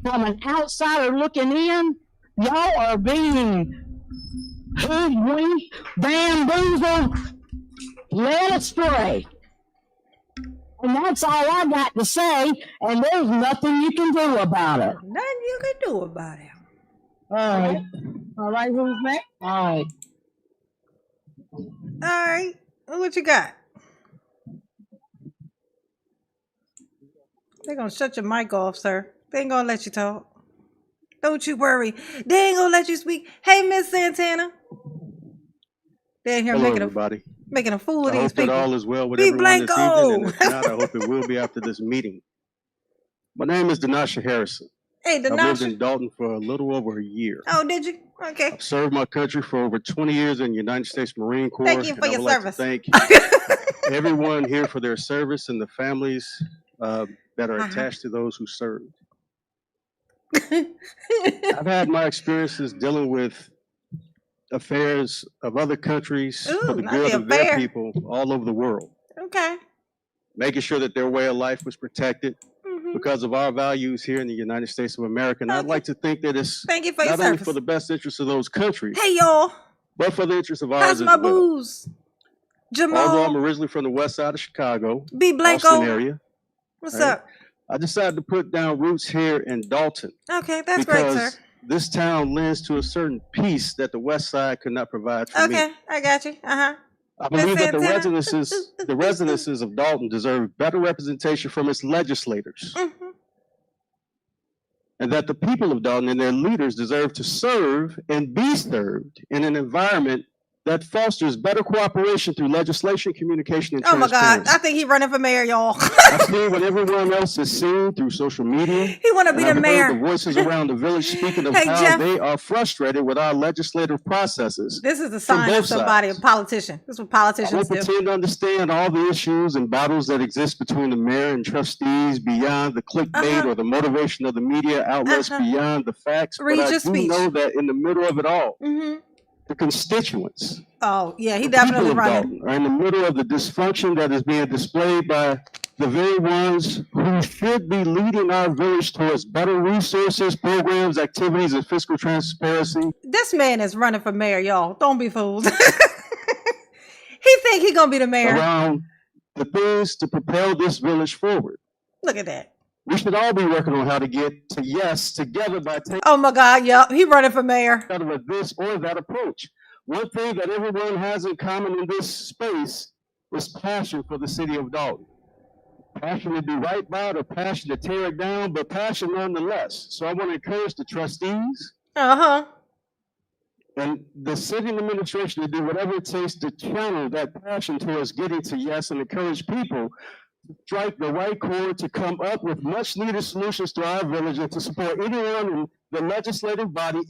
from an outsider looking in, y'all are being hoodwinked, bamboozled, led astray. And that's all I got to say, and there's nothing you can do about it. Nothing you can do about it. All right. All right, who's next? All right. All right. What you got? They're going to shut your mic off, sir. They ain't going to let you talk. Don't you worry. They ain't going to let you speak. Hey, Miss Santana. They're in here Hello, everybody. making a fool of I these hope people. that all is well with Be everyone this Blanco. evening, and if not, I hope it will be after this meeting. My name is Denasha Harrison. Hey, I've lived in Denasha. Dalton for a little over a year. Oh, did you? Okay. I've served my country for over 20 years in the United States Marine Corps, Thank you for and I your would service. like to thank everyone here for their service and the families that are attached to those who served. I've had my experiences dealing with affairs of other countries for the not good the of their affair. people all over the world, Okay. making sure that their way of life was protected because of our values here in the United States of America. And I'd like to think that it's Thank you for your not only service. for the best interest of those countries, Hey, y'all. but for the interest of How's ours as my well. booze? Although I'm Jamal. originally from the west side of Chicago, Be Blanco. Austin area, What's right, up? I decided to put down roots here in Dalton Okay, that's great, sir. because this town lends to a certain peace that the west side could not provide for me. Okay, I got you. Uh-huh. I believe that the Santana. residences of Dalton deserve better representation from its legislators, and that the people of Dalton and their leaders deserve to serve and be served in an environment that fosters better cooperation through legislation, communication, and Oh my God, transparency. I think he's running for mayor, y'all. I've seen what everyone else has seen through social media. He want to be and the I've mayor. heard the voices around the village speaking of Hey, how Jeff. they are frustrated with our legislative processes. This is a from sign of both somebody, sides. a politician. This is what I politicians won't do. pretend to understand all the issues and battles that exist between the mayor and trustees beyond the clickbait or the motivation of the media outlets beyond the facts. Read but I your do speech. know that in the middle of it all, the constituents, Oh, yeah, he the definitely people of running. Dalton, are in the middle of the dysfunction that is being displayed by the very ones who should be leading our village towards better resources, programs, activities, and fiscal transparency. This man is running for mayor, y'all. Don't be fooled. He think he gonna be the mayor. Around the things to propel this village forward. Look at that. We should all be working on how to get to yes together by taking Oh my God, yep, he running for mayor. out of this or that approach. One thing that everyone has in common in this space is passion for the city of Dalton. Passion to do right by it or passion to tear it down, but passion nonetheless. So I want to encourage the trustees and the city administration to do whatever it takes to channel that passion towards getting to yes and encourage people to strike the right chord to come up with much needed solutions to our village and to support anyone in the legislative body,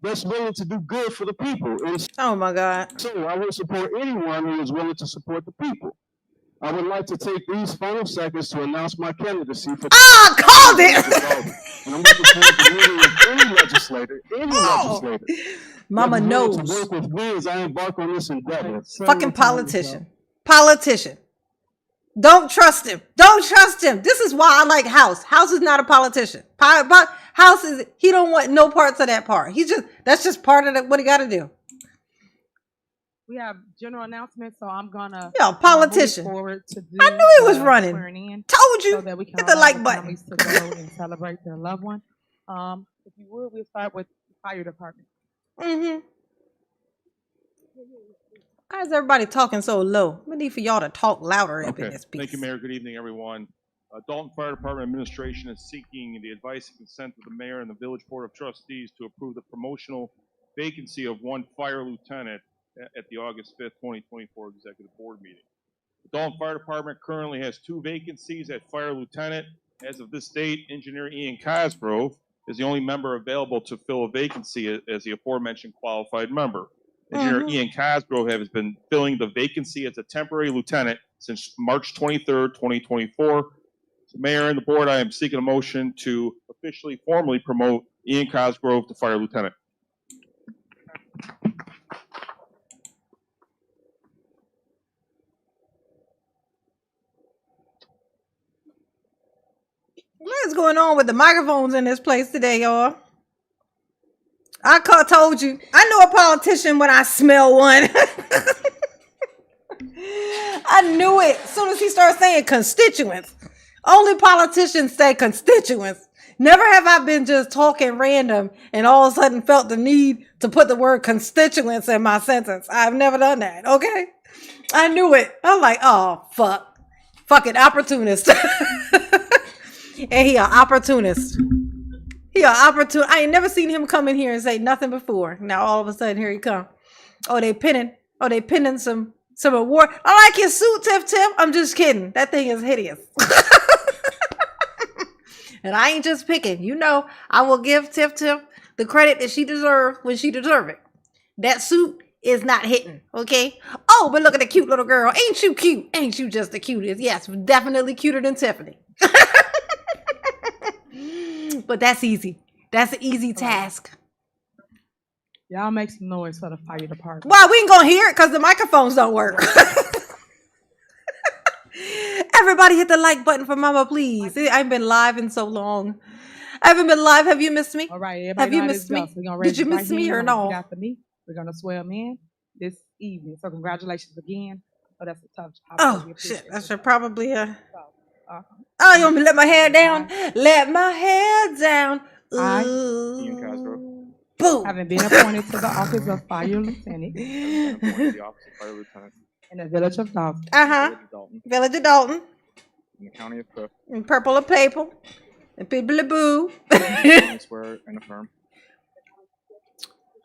that's willing to do good for the people. And oh my God. so I will support anyone who is willing to support the people. I would like to take these final seconds to announce my candidacy for called it. And I'm looking forward to meeting with any legislator, Mama knows. to work with me as I embark on this endeavor. Fucking politician. Don't trust him. Don't trust him. This is why I like House. House is not a politician. House is, he don't want no parts of that part. That's just part of what he got to do. We have general announcements, so I'm gonna politician. Move forward to do I knew he was running. Told you. So that we can hit the like button. families to go and celebrate their loved one. If you would, we'll start with the fire department. Why is everybody talking so low? We need for y'all to talk louder up in this piece. Thank you, Mayor. Good evening, everyone. Dalton Fire Department Administration is seeking the advice and consent of the mayor and the Village Board of Trustees to approve the promotional vacancy of one fire lieutenant at the August 5th, 2024 Executive Board meeting. The Dalton Fire Department currently has 2 vacancies at fire lieutenant. As of this date, Engineer Ian Cosgrove is the only member available to fill a vacancy as the aforementioned qualified member. Engineer Ian Cosgrove has been filling the vacancy as a temporary lieutenant since March 23rd, 2024. So Mayor and the board, I am seeking a motion to officially, formally promote Ian Cosgrove to fire lieutenant. What's going on with the microphones in this place today, y'all? Told you. I know a politician when I smell one. I knew it. As soon as he started saying constituents. Only politicians say constituents. Never have I been just talking random and all of a sudden felt the need to put the word constituents in my sentence. I've never done that, okay? I knew it. I'm like, oh, fuck. Fucking opportunist. And he an opportunist. I ain't never seen him come in here and say nothing before. Now all of a sudden here he come. Oh, they pinning some award. I like your suit, Tiff. I'm just kidding. That thing is hideous. And I ain't just picking. You know, I will give Tiff the credit that she deserves when she deserves it. That suit is not hitting, okay? Oh, but look at the cute little girl. Ain't you cute? Ain't you just the cutest? Yes, definitely cuter than Tiffany. But that's easy. That's an easy task. Y'all make some noise for the fire department. Well, we ain't gonna hear it because the microphones don't work. Everybody hit the like button for Mama, please. I haven't been live in so long. I haven't been live. Have you missed me? All right, everybody. Have you know how missed this me? goes. We're gonna raise Did you the right miss me hand. or We're gonna no? repeat after me. We're gonna swear them in this evening. So congratulations again. Oh, that's a tough job. Oh, We shit. appreciate I it. should probably, So, oh, you want me to let my hair down? Let my hair down. I, Ian Castro, Boom. having been appointed to the office of fire lieutenant appointed to the office of fire lieutenant in the village of Dalton, Uh-huh. Village of Dalton, Village of Dalton. in the county of Cook, And purple of paper. And people boo. I swear and affirm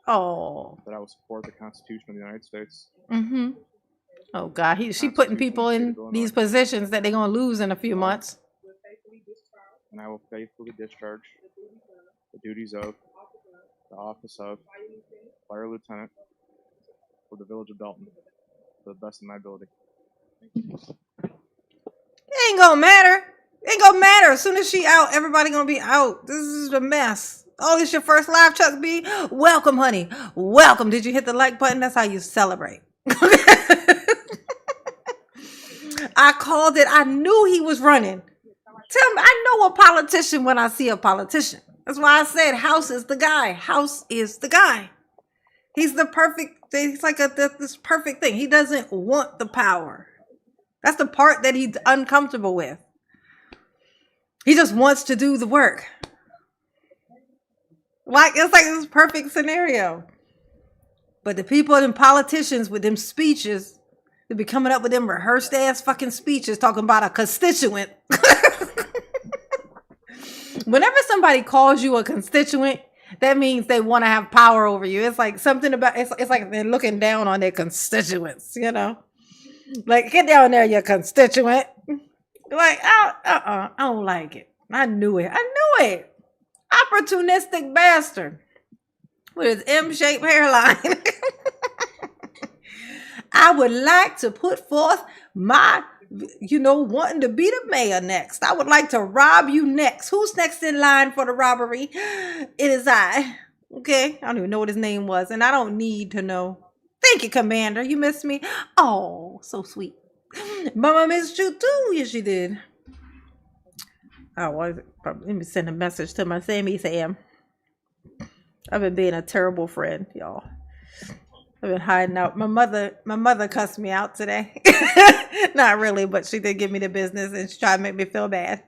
Oh. that I will support the Constitution of the United States, Mm-hmm. Oh, God. She putting people in these positions that they're going to lose in a few months. and I will faithfully discharge the duties of the office of fire lieutenant for the village of Dalton to the best of my ability. It ain't gonna matter. It ain't gonna matter. As soon as she out, everybody gonna be out. This is a mess. Oh, this your first live, Chuck B? Welcome, honey. Welcome. Did you hit the like button? That's how you celebrate. I called it. I knew he was running. Tell me, I know a politician when I see a politician. That's why I said House is the guy. House is the guy. He's the perfect. He's like this perfect thing. He doesn't want the power. That's the part that he's uncomfortable with. He just wants to do the work. It's like this perfect scenario. But the people and politicians with them speeches, they be coming up with them rehearsed ass fucking speeches talking about a constituent. Whenever somebody calls you a constituent, that means they want to have power over you. It's like something about it's like they're looking down on their constituents, you know? Like, get down there, you constituent. Like, I don't like it. I knew it. Opportunistic bastard with his M-shaped hairline. I would like to put forth my, wanting to be the mayor next. I would like to rob you next. Who's next in line for the robbery? It is I. Okay? I don't even know what his name was, and I don't need to know. Thank you, Commander. You missed me. Oh, so sweet. Mama missed you too. Yes, she did. Oh, well, let me send a message to my Sammy Sam. I've been being a terrible friend, y'all. I've been hiding out. My mother cussed me out today. Not really, but she did give me the business and she tried to make me feel bad.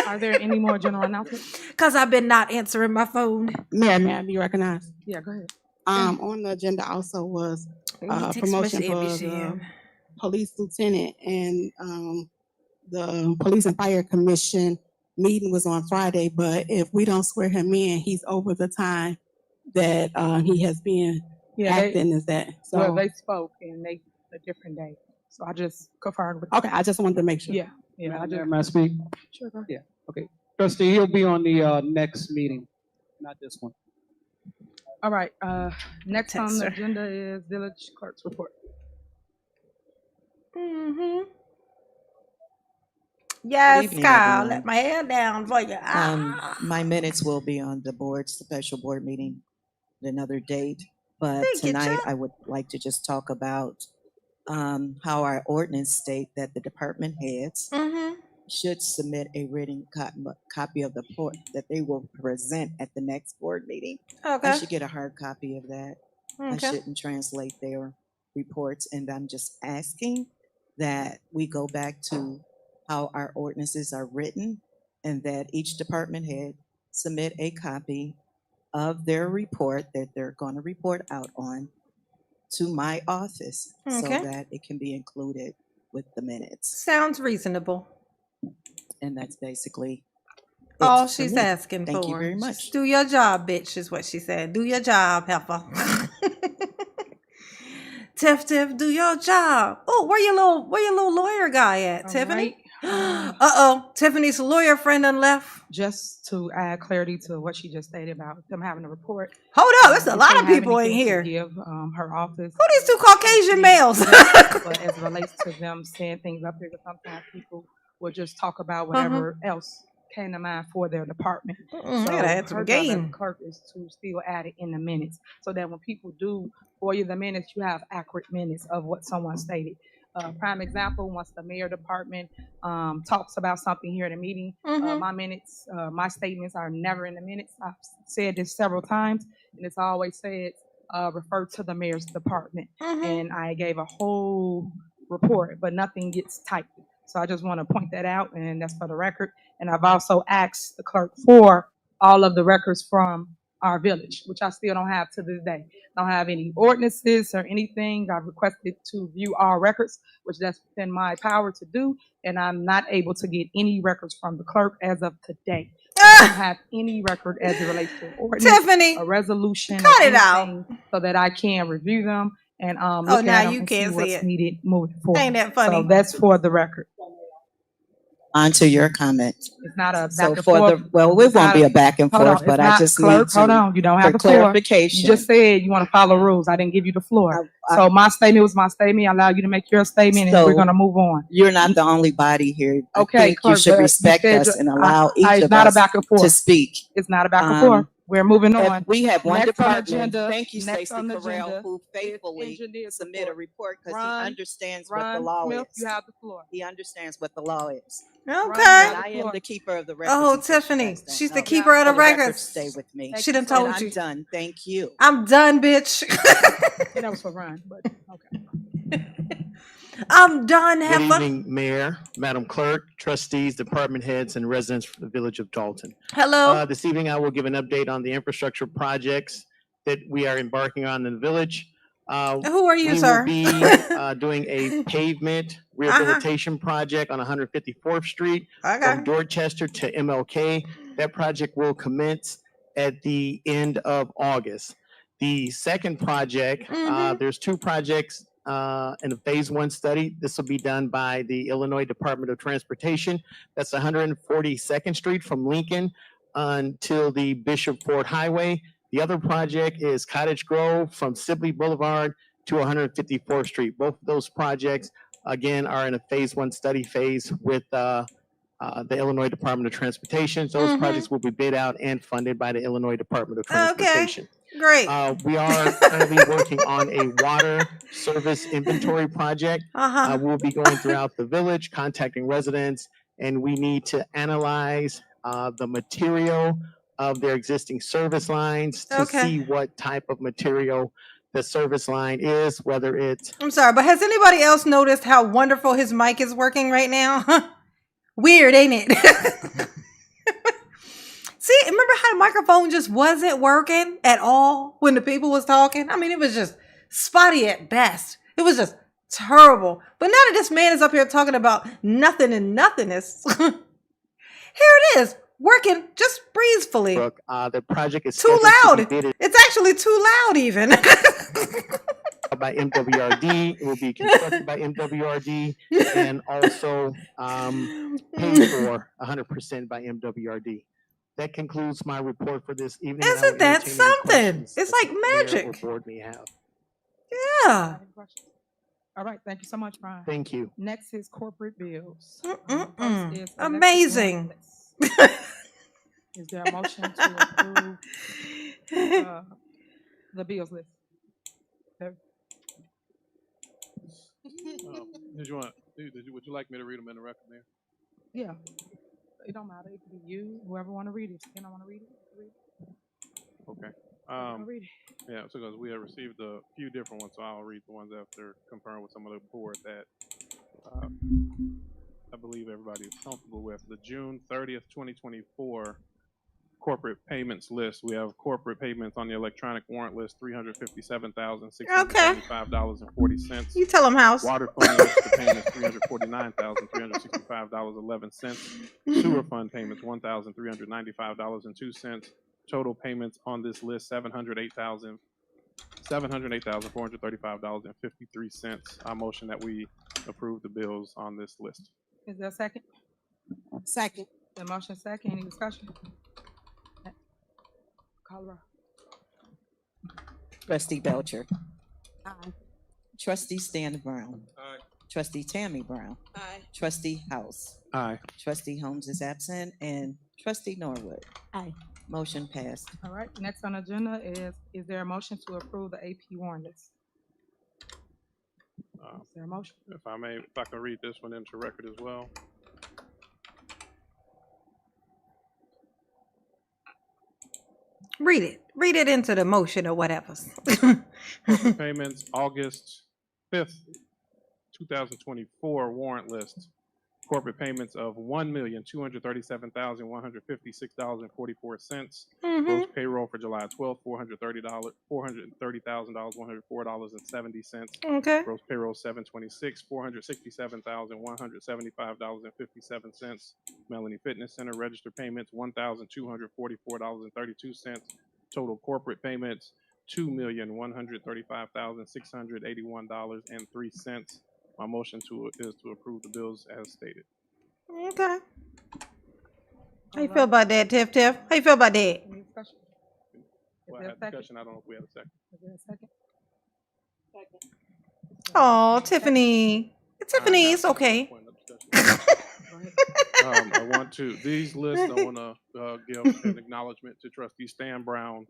Are there any more general announcements? Because I've been not answering my phone. May I be recognized? Yeah, go ahead. On the agenda also was promotion for the police lieutenant, and the police and fire commission meeting was on Friday, but if we don't swear him in, he's over the time that he has been acting as that. So Well, they spoke and they a different day. So I just confirmed with okay, I just wanted to make sure. Yeah. I just May I speak? sure. Go ahead. Yeah, okay. Trustee, he'll be on the next meeting, not this one. All right. Next on the Texter. agenda is village clerk's report. Mm-hmm. Yes, evening, Kyle. everyone. Let my hair down for you. My minutes will be on the board's special board meeting at another date. But Thank you, tonight, Chuck. I would like to just talk about how our ordinance state that the department heads Mm-hmm. should submit a written copy of the report that they will present at the next board meeting. I Okay. should get a hard copy of that. I Okay. shouldn't translate their reports, and I'm just asking that we go back to how our ordinances are written and that each department head submit a copy of their report that they're going to report out on to my office so Okay. that it can be included with the minutes. Sounds reasonable. And that's basically it All for she's me. asking Thank for. you very much. Just do your job, bitch, is what she said. Do your job, heifer. Tiff, do your job. Oh, where your little lawyer guy at, All Tiffany? right. Tiffany's lawyer friend done left. Just to add clarity to what she just stated about them having a report. Hold up, there's a if lot they of have people in anything to here. Give her office. Who these two Caucasian males? But as it relates to them saying things up here, sometimes people will just talk about whatever else came to mind for their department. I So gotta add some her job as a game. clerk is to still add it in the minutes, so that when people do for you the minutes, you have accurate minutes of what someone stated. Prime example, once the mayor department talks about something here at a meeting, my minutes, my statements are never in the minutes. I've said this several times, and it's always said, refer to the mayor's department. And I gave a whole report, but nothing gets typed. So I just want to point that out, and that's for the record. And I've also asked the clerk for all of the records from our village, which I still don't have to this day. I don't have any ordinances or anything. I've requested to view all records, which that's within my power to do, and I'm not able to get any records from the clerk as of today. I don't have any record as it relates to an ordinance, Tiffany, a resolution, cut or it out. anything, so that I can review them and look now at them you and can't see see what's it. needed moving forward. Ain't that funny? So that's for the record. On to your comment. It's not a back So and for forth. the, well, it It's won't not be a back and Hold on, forth, but it's I not just clerk. need to, Hold on, you don't have for the floor. clarification. You just said you want to follow rules. I didn't give you the floor. So my statement was my statement. I allow you to make your statement, and we're So going to move on. You're not the only body here. I Okay, think you clerk, should but you respect said us and allow each it's of not a us back and forth. to speak. It's not a back and forth. We're moving on. If we have one Next on the department, agenda- thank you, next Stacey on the Carrell, agenda who is faithfully engineer's submit a report because he Ron- understands what the Ron law Smith, is. you have the floor. He understands what the law is. Okay. And I am floor. the keeper of the records. Oh, in case you Tiffany, guys don't she's the know. keeper of So the records records. stay with me. She done And told I'm you. done. Thank you. I'm done, bitch. And that was for Ron, but okay. I'm done, Good heifer. evening, Mayor, Madam Clerk, trustees, department heads, and residents from the village of Dalton. Hello. This evening, I will give an update on the infrastructure projects that we are embarking on in the village. Who are you, We sir? will be doing a pavement rehabilitation project on 154th Street Okay. from Dorchester to MLK. That project will commence at the end of August. The second project, there's two projects in a phase one study. This will be done by the Illinois Department of Transportation. That's 142nd Street from Lincoln until the Bishop Ford Highway. The other project is Cottage Grove from Sibley Boulevard to 154th Street. Both of those projects, again, are in a phase one study phase with the Illinois Department of Transportation. Those projects will be bid out and funded by the Illinois Department of Transportation. Great. We are currently working on a water service inventory project. We'll be going throughout the village, contacting residents, and we need to analyze the material of their existing service lines to see what type of material the service line is, whether it's... I'm sorry, but has anybody else noticed how wonderful his mic is working right now? Weird, ain't it? See, remember how the microphone just wasn't working at all when the people was talking? I mean, it was just spotty at best. It was just terrible. But now that this man is up here talking about nothing and nothingness, here it is, working just breezefully. the project is too loud. Bidded It's actually too loud even. by MWRD. It will be constructed by MWRD and also paid for 100% by MWRD. That concludes my report for this evening. Isn't that something? It's like magic. Board may have. Yeah. All right, thank you so much, Brian. Thank you. Next is corporate bills. Amazing. Is there a motion to approve the bills list? Would you like me to read them in the record, Mayor? Yeah, it don't matter. It could be you, whoever want to read it. You don't want to read it? Read it. Okay. I'll read it. Yeah, so because we have received a few different ones, so I'll read the ones after conferring with some of the board that I believe everybody is comfortable with. The June 30th, 2024 corporate payments list. We have corporate payments on the electronic warrant list, $357,675.40. You tell them, House. Water fund extra payments, $349,365.11. Sewer fund payments, $1,395.02. Total payments on this list, $708,435.53. I motion that we approve the bills on this list. Is there a second? Second. The motion second. Any discussion? Call roll. Trustee Belcher. Aye. Trustee Stan Brown. Aye. Trustee Tammy Brown. Aye. Trustee House. Aye. Trustee Holmes is absent, and Trustee Norwood. Aye. Motion passed. All right, next on the agenda is there a motion to approve the AP warrant list? Is there a motion? If I may, if I can read this one into record as well. Read it. Read it into the motion or whatever. Corporate payments, August 5th, 2024 warrant list. Corporate payments of $1,237,156.44. Gross payroll for July 12th, $430,104.70. Okay. Gross payroll 7/26, $467,175.57. Melanie Fitness Center register payments $1,244.32. Total corporate payments $2,135,681.03. My motion is to approve the bills as stated. Okay. How you feel about that, Tiff? How you feel about that? Any discussion? Is Well, I there a had second? discussion. I don't know if we have a second. Is there a second? Oh, Tiffany. Tiffany, it's okay. Go ahead. I want to, these lists, I want to give an acknowledgement to Trustee Stan Brown,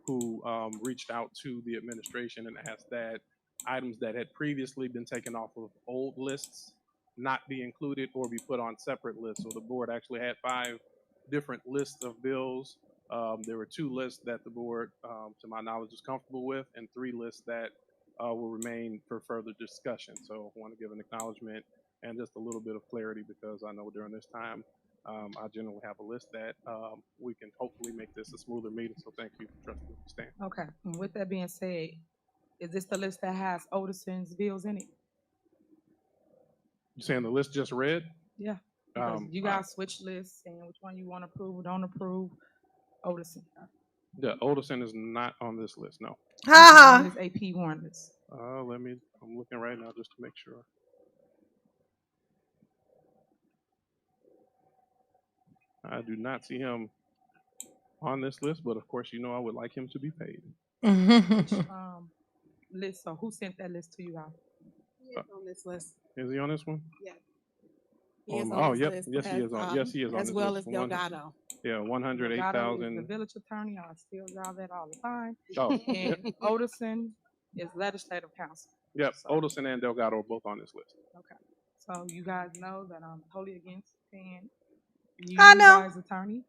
who reached out to the administration and asked that items that had previously been taken off of old lists not be included or be put on separate lists. So the board actually had 5 different lists of bills. There were 2 lists that the board, to my knowledge, is comfortable with, and 3 lists that will remain for further discussion. So I want to give an acknowledgement and just a little bit of clarity, because I know during this time, I generally have a list that we can hopefully make this a smoother meeting. So thank you, Trustee Stan. Okay, and with that being said, is this the list that has Otison's bills in it? You saying the list just read? Yeah. Because you guys switch lists and which one you want to approve or don't approve. Otison. The Otison is not on this list, no. Ha This AP warrant list. I'm looking right now just to make sure. I do not see him on this list, but of course, you know I would like him to be paid. List. So who sent that list to you guys? He is on this list. Is he on this one? Yeah. He is on Oh, this yep. list Yes, he is on. Yes, he is on as this well list. as Delgado. Yeah, Delgado is 108,000. the village attorney. I still y'all that all the time. Oh, And Otison is legislative council. yep. Otison and Delgado are both on this list. Okay. So you guys know that I'm totally against paying you I know. guys attorney.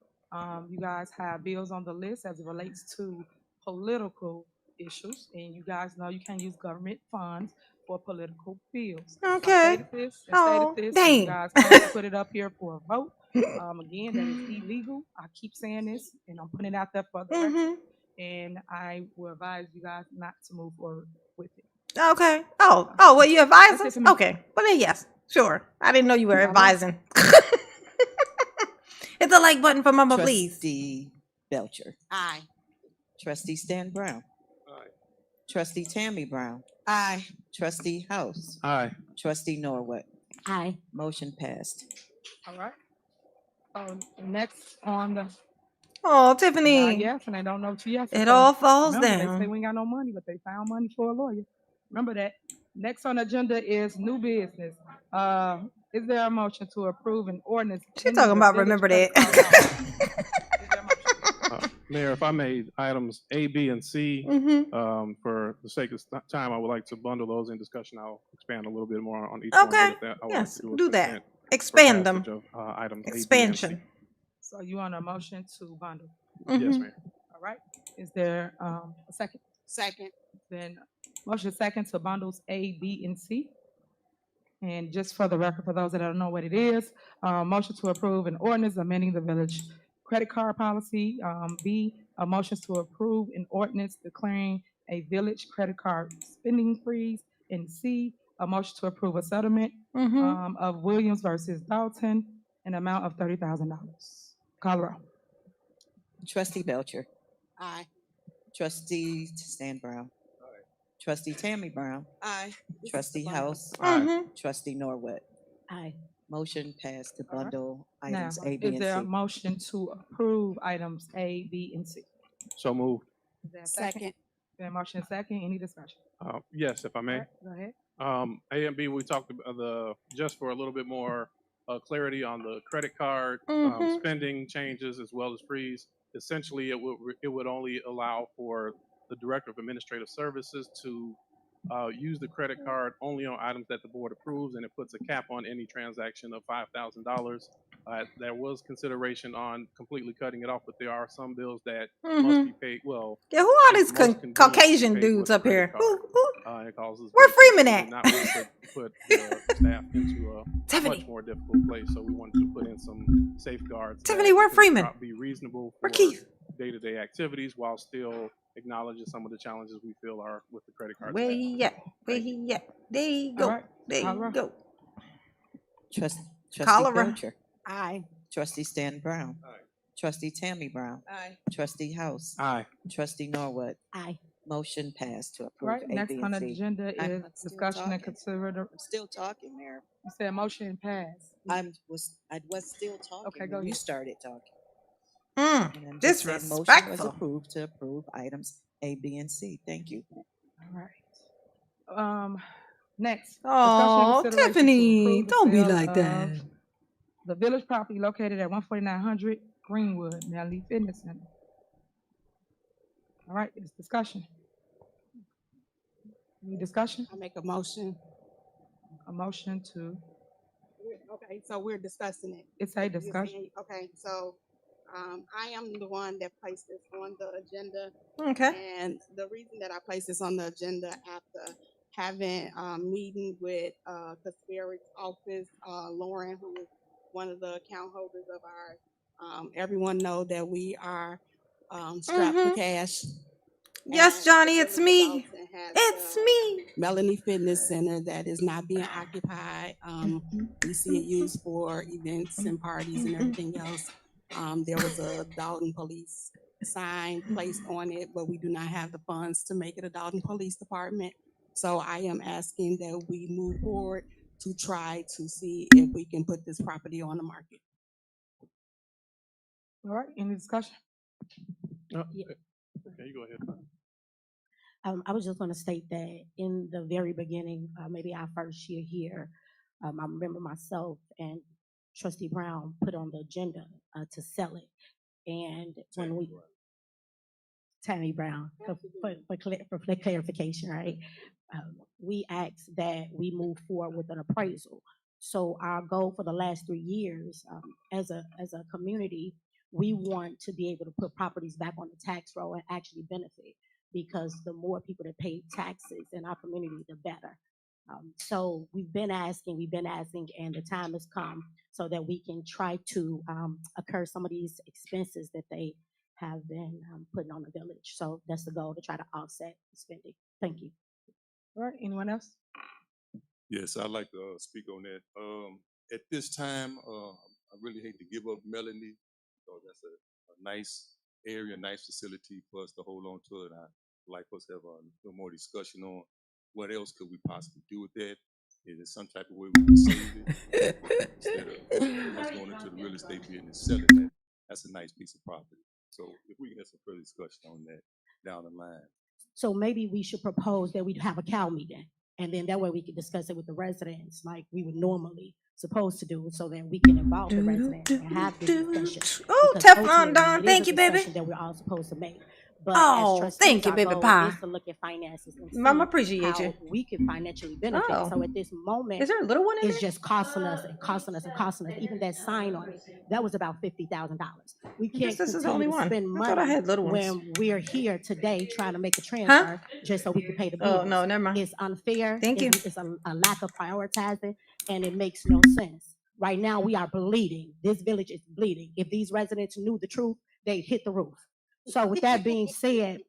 You guys have bills on the list as it relates to political issues, and you guys know you can't use government funds for political bills. Okay. I stated this, Oh, and dang. you guys can put it up here for a vote. Again, that is illegal. I keep saying this, and I'm putting it out there for the record. And I will advise you guys not to move forward with it. Okay. Oh, well, you advise That's it us? for me. Okay. Well, then, yes. Sure. I didn't know you were Yeah, advising. Hit the like button for Mama, please. Trustee Belcher. Aye. Trustee Stan Brown. Aye. Trustee Tammy Brown. Aye. Trustee House. Aye. Trustee Norwood. Aye. Motion passed. All right. So next on the Oh, Tiffany. yes, and I don't know to yes. It all falls Remember, They say down. we ain't got no money, but they found money for a lawyer. Remember that. Next on the agenda is new business. Is there a motion to approve an ordinance? She in talking the about village remember clerk that. office? Is there a motion? Mayor, if I may, items A, B, and C, for the sake of time, I would like to bundle those in discussion. I'll expand a little bit more on each one. Okay. but I would like Yes, to a do that. consent. Expand them. passage of, items A, B, and C. Expansion. So you want a motion to bundle? Yes, Mhm. ma'am. All right. Is there a second? Second. Then motion second to bundles A, B, and C. And just for the record, for those that don't know what it is, motion to approve an ordinance amending the village credit card policy. B, a motion to approve an ordinance declaring a village credit card spending freeze. And C, a motion to approve a settlement Mhm. of Williams versus Dalton, an amount of $30,000. Call the roll. Trustee Belcher, Aye. trustee Stan Brown, trustee Tammy Brown, Aye. trustee House, Mhm. trustee Norwood. Aye. Motion passed to All right. bundle Now, items A, B, is and there a C. motion to approve items A, B, and C? So moved. Is there a second? Second. There a motion second, any discussion? Yes, if I All may. right, go ahead. A and B, we talked about just for a little bit more clarity on the credit card Mhm. spending changes as well as freeze. Essentially, it would only allow for the Director of Administrative Services to use the credit card only on items that the board approves, and it puts a cap on any transaction of $5,000. There was consideration on completely cutting it off, but there are some bills that must be paid. Well, Yeah, who are it's these most convenient to Caucasian pay dudes with a up here? credit card. It causes Where vacancy. Freeman We at? did not want to put the staff into a Tiffany. much more difficult place, so we wanted to put in some safeguards. Tiffany, that where could Freeman? Be reasonable Where for Keith? day-to-day activities while still acknowledging some of the challenges we feel are with the credit card. Where staff. he at? Where Thank you. he at? There you All go. right, There call you roll. go. Trustee Cholera. Belcher, Aye. trustee Stan Brown, Aye. trustee Tammy Brown, Aye. trustee House, Aye. trustee Norwood. Aye. Motion passed to All approve right, A, next B, on and the C. agenda I'm is still discussion and talking. consider, I'm still talking, Mayor. you said motion passed. I was still talking Okay, go when you ahead. started talking. And I'm just saying motion was Disrespectful. approved to approve items A, B, and C. Thank you. All right. Next. Oh, discussion and consideration to Tiffany, approve the don't be sale like of that. The village property located at 14900 Greenwood, Nelly Fitness Center. All right, it's discussion. Any discussion? I make a motion. A motion to, Okay, so we're discussing it. it's a discussion. Okay, so, I am the one that placed this on the agenda. Okay. And the reason that I placed this on the agenda after having a meeting with Casperic's office, Lauren, who is one of the account holders of ours. Everyone know that we are strapped for cash. Yes, And Johnny, the it's Village of me. Dalton has It's the me. Melanie Fitness Center that is not being occupied. We see it used for events and parties and everything else. There was a Dalton Police sign placed on it, but we do not have the funds to make it a Dalton Police Department. So I am asking that we move forward to try to see if we can put this property on the market. All right, any discussion? Okay, you go ahead. I was just going to state that in the very beginning, maybe our first year here, I remember myself and Trustee Brown put on the agenda to sell it. And when we, Tammy Brown, for clarification, right? We asked that we move forward with an appraisal. So our goal for the last 3 years, as a community, we want to be able to put properties back on the tax roll and actually benefit, because the more people that pay taxes in our community, the better. So we've been asking, and the time has come so that we can try to occur some of these expenses that they have been putting on the village. So that's the goal, to try to offset spending. Thank you. All right, anyone else? Yes, I'd like to speak on that. At this time, I really hate to give up Melanie, because that's a nice area, nice facility for us to hold on to it. I'd like us to have a little more discussion on what else could we possibly do with that. Is there some type of way we can save it instead of us going into the real estate business selling that? That's a nice piece of property. So if we can have some further discussion on that down the line. So maybe we should propose that we have a cow meeting, and then that way we can discuss it with the residents like we would normally supposed to do, so that we can involve the residents and have this discussion. Oh, Because Teflon ultimately, Don, it is thank a you, baby. discussion that we're all supposed to make. But Oh, as trustees, thank you, our baby goal pie. is to look at finances and Mama, see appreciate how you. we can financially benefit. Oh. So at this moment, Is there a little one in it's there? just costing us and costing us and costing us. Even that sign on it, that was about $50,000. We can't This is the only continue to one. spend I thought I money had little ones. when we're here today trying to make a Huh? transfer just so we can pay the bills. Oh, no, never mind. It's unfair. Thank you. It's a lack of prioritizing, and it makes no sense. Right now, we are bleeding. This village is bleeding. If these residents knew the truth, they'd hit the roof. So with that being said,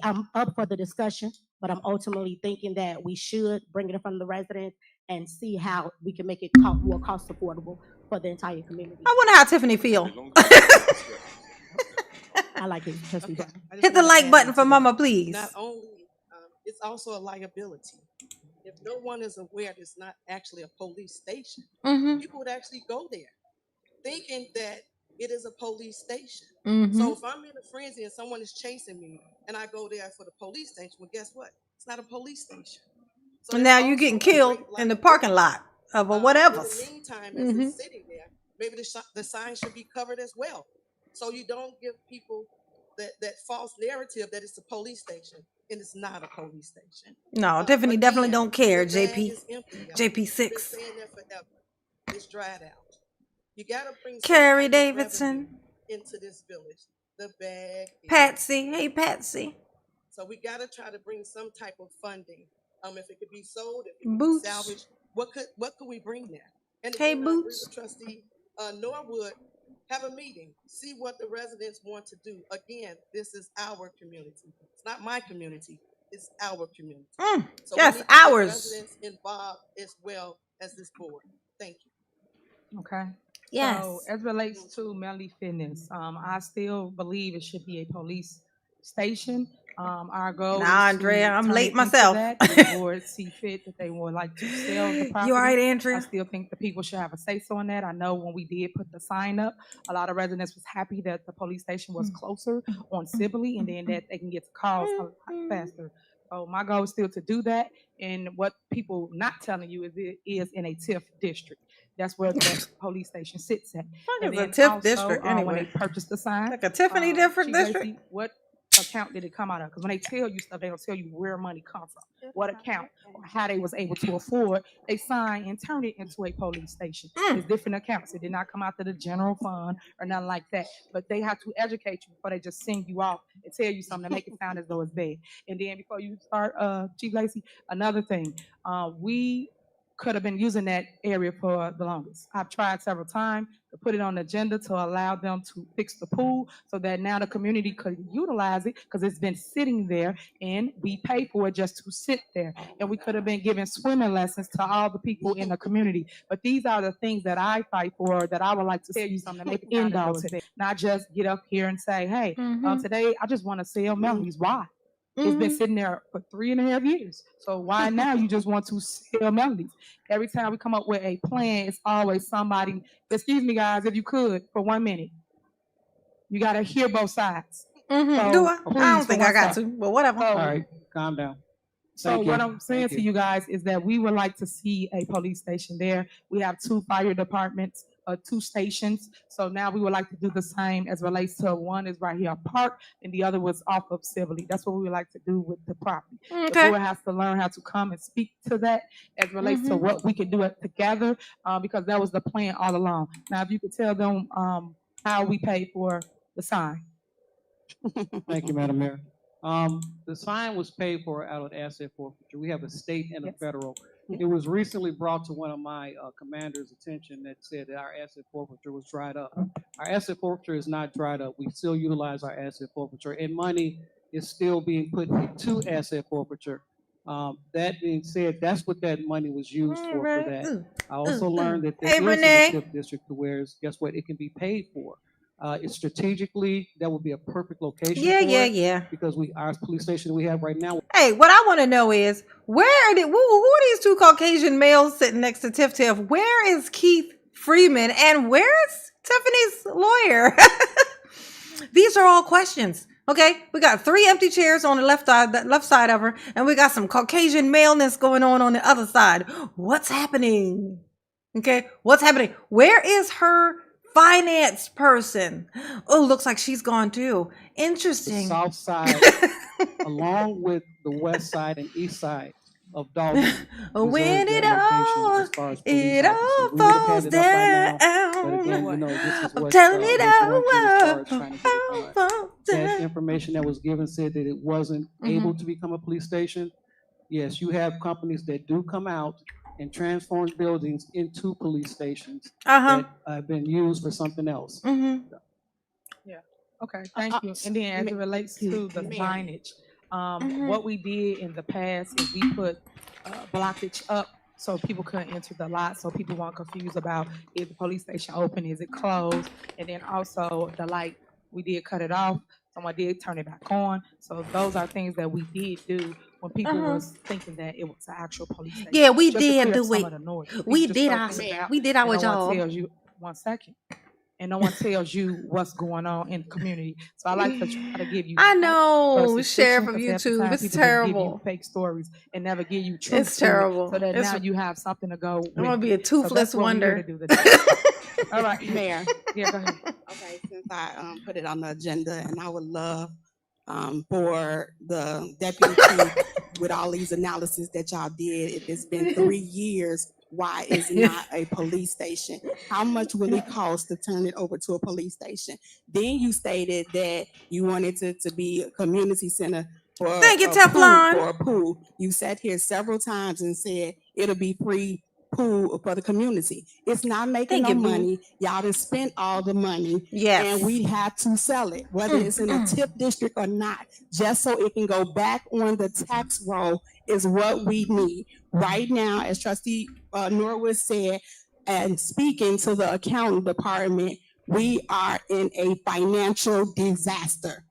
I'm up for the discussion, but I'm ultimately thinking that we should bring it in front of the residents and see how we can make it more cost affordable for the entire community. I wonder how Tiffany feel. I like it, Trustee Brown. Hit the like button for Mama, please. Not only, it's also a liability. If no one is aware it's not actually a police station, Mm-hmm. people would actually go there thinking that it is a police station. Mm-hmm. So if I'm in a frenzy and someone is chasing me and I go there for the police station, well, guess what? It's not a police station. So And that's now you're also getting a killed great in the liability. parking lot of a whatever. In the meantime, as Mm-hmm. it's sitting there, maybe the sign should be covered as well. So you don't give people that false narrative that it's a police station, and it's not a police station. No, Tiffany definitely don't care, the bag JP. is empty, y'all. JP6. Been saying that forever. It's dried out. You gotta bring some Carrie type of Davidson. revenue into this village. The bag is Patsy. Hey, Patsy. so we gotta try to bring some type of funding. If it could be sold, if it could Boots. be salvaged, what could we bring there? And Hey, again, I agree Boots. with Trustee Norwood. Have a meeting, see what the residents want to do. Again, this is our community. It's not my community. It's our community. So we yes, need to get ours. residents involved as well as this board. Thank you. Okay. Yes. So as relates to Melody Fitness, I still believe it should be a police station. Our goal Nah, is Andrea, to I'm turn late it into myself. that. If the board see fit that they would like to sell the property. You all right, I Andrea? still think the people should have a say-so on that. I know when we did put the sign up, a lot of residents was happy that the police station was closer on Sibley, and then that they can get to calls a lot faster. So my goal is still to do that. And what people not telling you is it is in a TIF district. That's where the police station sits at. What And is a then TIF also, district when anyway? they purchased the sign, Like a Tiffany different Chief district? Lacy, what account did it come out of? Because when they tell you stuff, they don't tell you where money come from, what account, or how they was able to afford. They sign and turn it into a police station. It's different accounts. It did not come out of the general fund or nothing like that. But they have to educate you before they just send you off and tell you something to make it sound as though it's bad. And then before you start, Chief Lacy, another thing, we could have been using that area for the longest. I've tried several times to put it on the agenda to allow them to fix the pool so that now the community could utilize it because it's been sitting there and we pay for it just to sit there. And we could have been giving swimming lessons to all the people in the community. But these are the things that I fight for, that I would like to tell you something to make it sound as though it's bad. Not just get up here and say, hey, today I just want to sell melodies. Why? It's been sitting there for 3.5 years. So why now you just want to sell melodies? Every time we come up with a plan, it's always somebody, excuse me guys, if you could, for 1 minute. You got to hear both sides. So Do I? please, I don't for think I one got side. to, but whatever. So, All right, calm down. so Thank you. what I'm saying Thank to you guys is that we would like to see a police station there. We have 2 fire departments, 2 stations. So now we would like to do the same as relates to one is right here Park and the other was off of Sibley. That's what we would like to do with the property. The Okay. board has to learn how to come and speak to that as relates to what we can do it together, because that was the plan all along. Now, if you could tell them how we paid for the sign. Thank you, Madam Mayor. The sign was paid for out of asset forfeiture. We have a state and a Yes. federal. It was recently brought to one of my commanders' attention that said that our asset forfeiture was dried up. Our asset forfeiture is not dried up. We still utilize our asset forfeiture, and money is still being put into asset forfeiture. That being said, that's what that money was used for that. I also learned that there Hey, is Renee. a TIF district to where, guess what, it can be paid for. It's strategically, that would be a perfect location for it. Because our police station we have right now. Hey, what I want to know is who are these 2 Caucasian males sitting next to Tiff Tiff? Where is Keith Freeman and where's Tiffany's lawyer? These are all questions. Okay, we got 3 empty chairs on the left side of her, and we got some Caucasian maleness going on the other side. What's happening? Okay, what's happening? Where is her finance person. Oh, looks like she's gone too. The Interesting. south side, along with the west side and east side of Dalton, When deserves that location as far as police it officers. all We would have had falls it up by now, but down. again, you know, this is I'm what telling was it wanted as far all as trying to get it done. falls That down. information that was given said that it wasn't able to become a police station. Yes, you have companies that do come out and transform buildings into police stations Uh-huh. that have been used for something else. Mm-hmm. Yeah. Okay, thank you. And then as it relates to the Mayor. signage, Mhm. what we did in the past is we put blockage up so people couldn't enter the lot, so people weren't confused about is the police station open, is it closed? And then also the light, we did cut it off. Someone did turn it back on. So those are things that we did do when people Uh-huh. was thinking that it was an actual police station. Yeah, we Just to did clear do up some it. of the noise. We People just did throw our things out we did and our no one job. tells you 1 second. And no one tells you what's going on in the community. So I like to try to give you I facts know, versus Sheriff fiction, of 'cause half the YouTube. time It's people just give you terrible. fake stories and never give you truth It's to it, terrible. so that It's, now you have something to go I'm gonna with be a it. So toothless that's what we're here wonder. to do today. All right. Mayor. Yeah, go ahead. Okay, since I put it on the agenda, and I would love for the deputy chief with all these analysis that y'all did. If it's been 3 years, why is not a police station? How much will it cost to turn it over to a police station? Then you stated that you wanted it to be a community center for Thank you, a pool, Teflon. for a pool. You sat here several times and said it'll be free pool for the community. It's not making Thank no you, boo. money. Y'all done spent all the money, Yes. and we have to sell it, whether it's in a tip district or not, just so it can go back on the tax roll is what we need. Right now, as Trustee Norwood said, and speaking to the accounting department, we are in a financial disaster.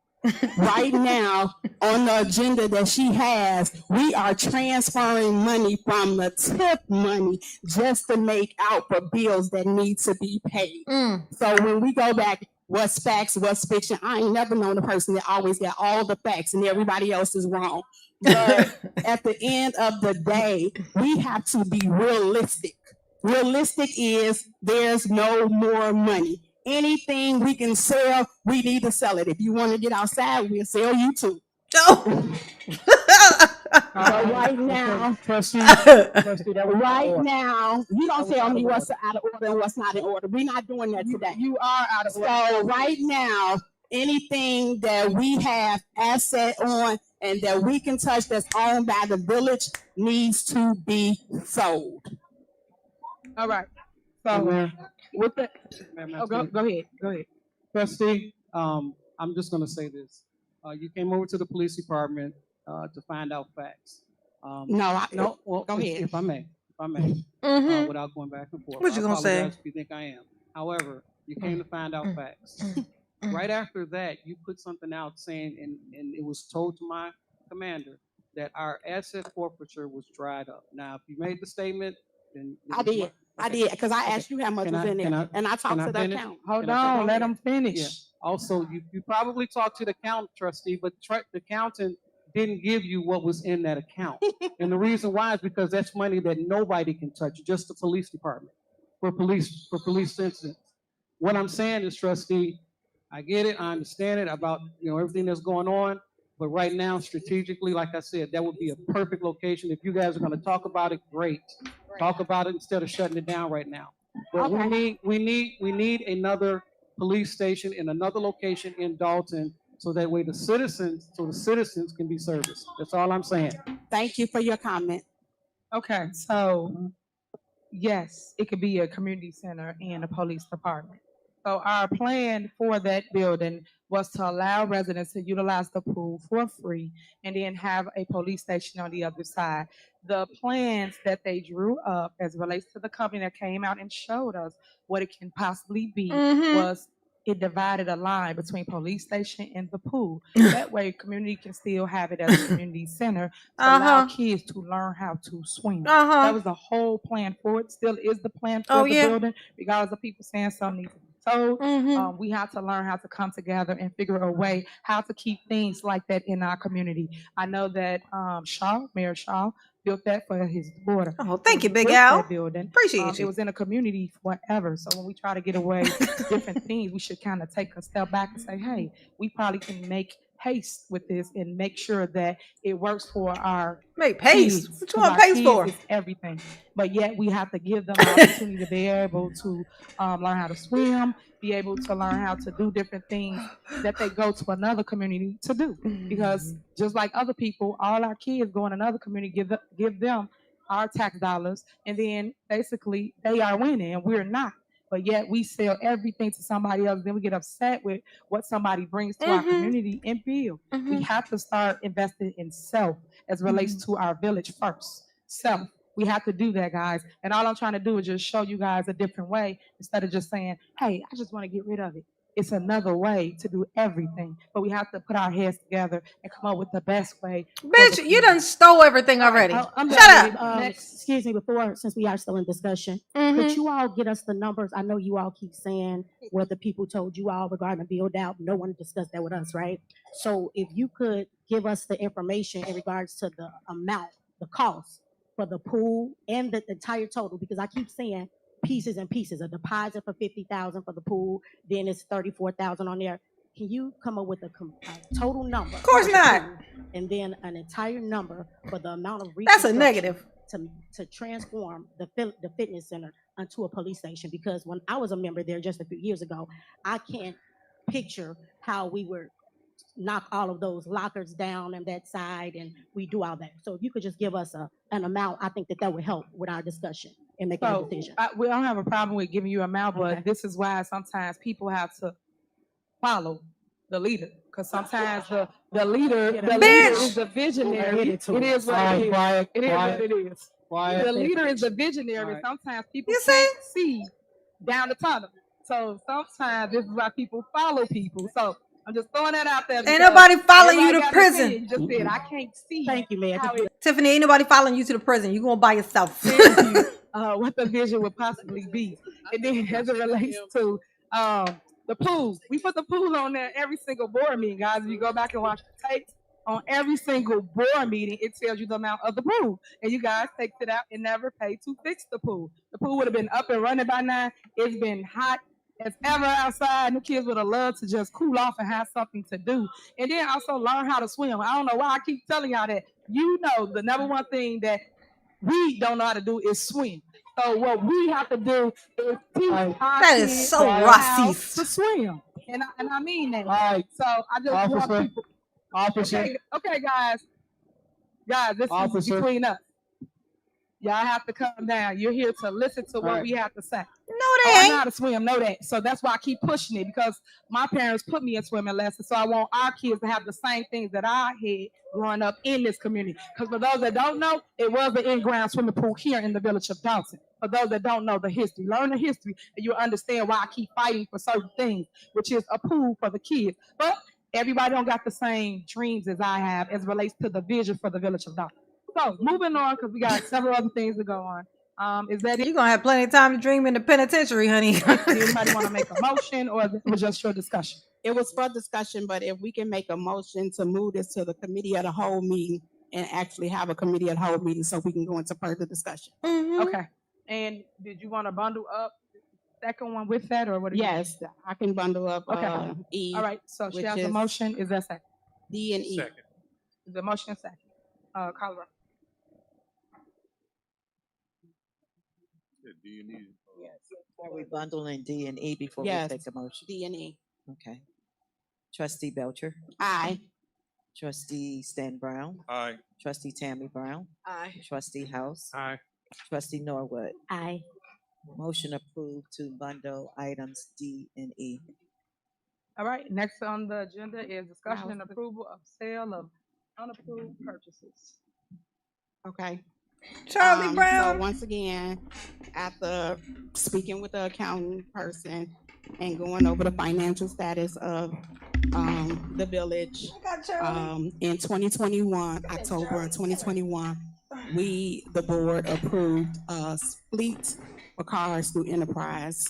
Right now, on the agenda that she has, we are transferring money from the tip money just to make out for bills that need to be paid. So when we go back, what's facts, what's fiction, I ain't never known a person that always got all the facts and everybody else is wrong. But at the end of the day, we have to be realistic. Realistic is there's no more money. Anything we can sell, we need to sell it. If you want to get outside, we'll sell you too. But right now, right now, you don't tell me what's out of order and what's not in order. We're not doing that today. You are out of order. So right now, anything that we have asset on and that we can touch that's owned by the village needs to be sold. All right. So Mayor, with that, Madam oh, go ahead. Go ahead. Trustee, I'm just gonna say this. You came over to the police department to find out facts. No, well, go ahead. If I may, Mhm. without going back and forth. What you I gonna say? apologize if you think I am. However, you came to find out facts. Right after that, you put something out saying, and it was told to my commander that our asset forfeiture was dried up. Now, if you made the statement, then I did. I did, because I asked you how much Can was I- in can there, I- and I can talked I to the finish? accountant. Hold Can I on, finish? let them finish. Yeah. Also, you probably talked to the account trustee, but the accountant didn't give you what was in that account. And the reason why is because that's money that nobody can touch, just the police department, for police incidents. What I'm saying is, trustee, I get it, I understand it about, everything that's going on, but right now, strategically, like I said, that would be a perfect location. If you guys are gonna talk about it, great. Talk about it instead of shutting it down right now. But Okay. we need another police station in another location in Dalton, so that way the citizens can be serviced. That's all I'm saying. Thank you for your comment. Okay, so yes, it could be a community center and a police department. So our plan for that building was to allow residents to utilize the pool for free and then have a police station on the other side. The plans that they drew up as it relates to the company that came out and showed us what it can possibly be was it divided a line between police station and the pool. That way community can still have it as a community center to allow kids to learn how to swim. That was the whole plan for it. Still is the plan for Oh, the yeah. building, regardless of people saying something needs to be told. Mm-hmm. We have to learn how to come together and figure a way how to keep things like that in our community. I know that Mayor Shaw, built that for his daughter. Oh, thank you, He Big built Al. that building. Appreciate It you. was in a community forever. So when we try to get away different things, we should kind of take a step back and say, hey, we probably can make haste with this and make sure that it works for our Make paste. kids. What you 'Cause want our paste kids for? is everything. But yet we have to give them the opportunity to be able to learn how to swim, be able to learn how to do different things that they go to another community to do. Because just like other people, all our kids go in another community, give them our tax dollars, and then basically they are winning and we're not. But yet we sell everything to somebody else. Then we get upset with what somebody brings to our community and build. We have to start investing in self as relates to our village first. Self. We have to do that, guys. And all I'm trying to do is just show you guys a different way instead of just saying, hey, I just want to get rid of it. It's another way to do everything. But we have to put our heads together and come up with the best way. Bitch, you done stole everything already. I'm Shut up. Excuse me, since we are still in discussion, could you all get us the numbers? I know you all keep saying what the people told you all regarding the build out. No one discussed that with us, right? So if you could give us the information in regards to the amount, the cost for the pool and the entire total, because I keep saying pieces and pieces, a deposit for $50,000 for the pool, then it's $34,000 on there. Can you come up with a total number? Of course not. And then an entire number for the amount of That's a negative. To transform the fitness center into a police station. Because when I was a member there just a few years ago, I can't picture how we were knock all of those lockers down on that side and we do all that. So if you could just give us an amount, I think that would help with our discussion and make our decision. We don't have a problem with giving you an amount, but Okay. this is why sometimes people have to follow the leader. Because sometimes the leader is the visionary. It is what it is. Quiet, It is what quiet, it is. quiet. The leader is the visionary. Right. Sometimes people You can't see down the tunnel. So sometimes this is why people follow people. So I'm just throwing that out there. Ain't nobody following you to everybody got an prison. opinion. You just said, I can't see. Thank you, Mayor. how it- Tiffany, ain't nobody following you to the prison. You going by yourself. what the vision would possibly be. And then as it relates to the pool, we put the pool on there every single board meeting, guys. If you go back and watch the tapes, on every single board meeting, it tells you the amount of the pool. And you guys take it out and never pay to fix the pool. The pool would have been up and running by now. It's been hot as ever outside. And the kids would have loved to just cool off and have something to do. And then also learn how to swim. I don't know why I keep telling y'all that. You know, the number one thing that we don't know how to do is swim. So what we have to do is teach our That is kids so how racist. to swim. And I mean that. Right. So I just want Officer. people. Officer. Okay, guys. This Officer. is between us. Y'all have to calm down. You're here to listen to what Right. we have to say. No, I they know ain't. how to swim, know that. So that's why I keep pushing it, because my parents put me in swimming lessons. So I want our kids to have the same things that I had growing up in this community. Because for those that don't know, it was an in-ground swimming pool here in the village of Dalton. For those that don't know the history, learn the history and you'll understand why I keep fighting for certain things, which is a pool for the kids. But everybody don't got the same dreams as I have as relates to the vision for the village of Dalton. So moving on, because we got several other things to go on. Is that it? You're going to have plenty of time to dream in the penitentiary, honey. Does anybody want to make a motion, or it was just your discussion? It was for discussion, but if we can make a motion to move this to the committee of the whole meeting and actually have a committee of the whole meeting so we can go into further discussion. Okay. And did you want to bundle up the second one with that, or what? Yes, I can bundle up Okay. E. All right. So she which has a is motion. Is that second? D and E. Second. Is the motion second? Colorado. Yeah, D and E. Yes. Are we bundling D and E before Yes. we take a motion? D and E. Okay. Trustee Belcher, Aye. trustee Stan Brown, Aye. trustee Tammy Brown, Aye. trustee House, Aye. trustee Norwood. Aye. Motion approved to bundle items D and E. All right. Next on the agenda is discussion and approval of sale of unapproved purchases. Okay. Charlie So Brown. once again, after speaking with the accountant person and going over the financial status of the village, I got Charlie. in 2021, October of 2021, the board approved a fleet for cars through Enterprise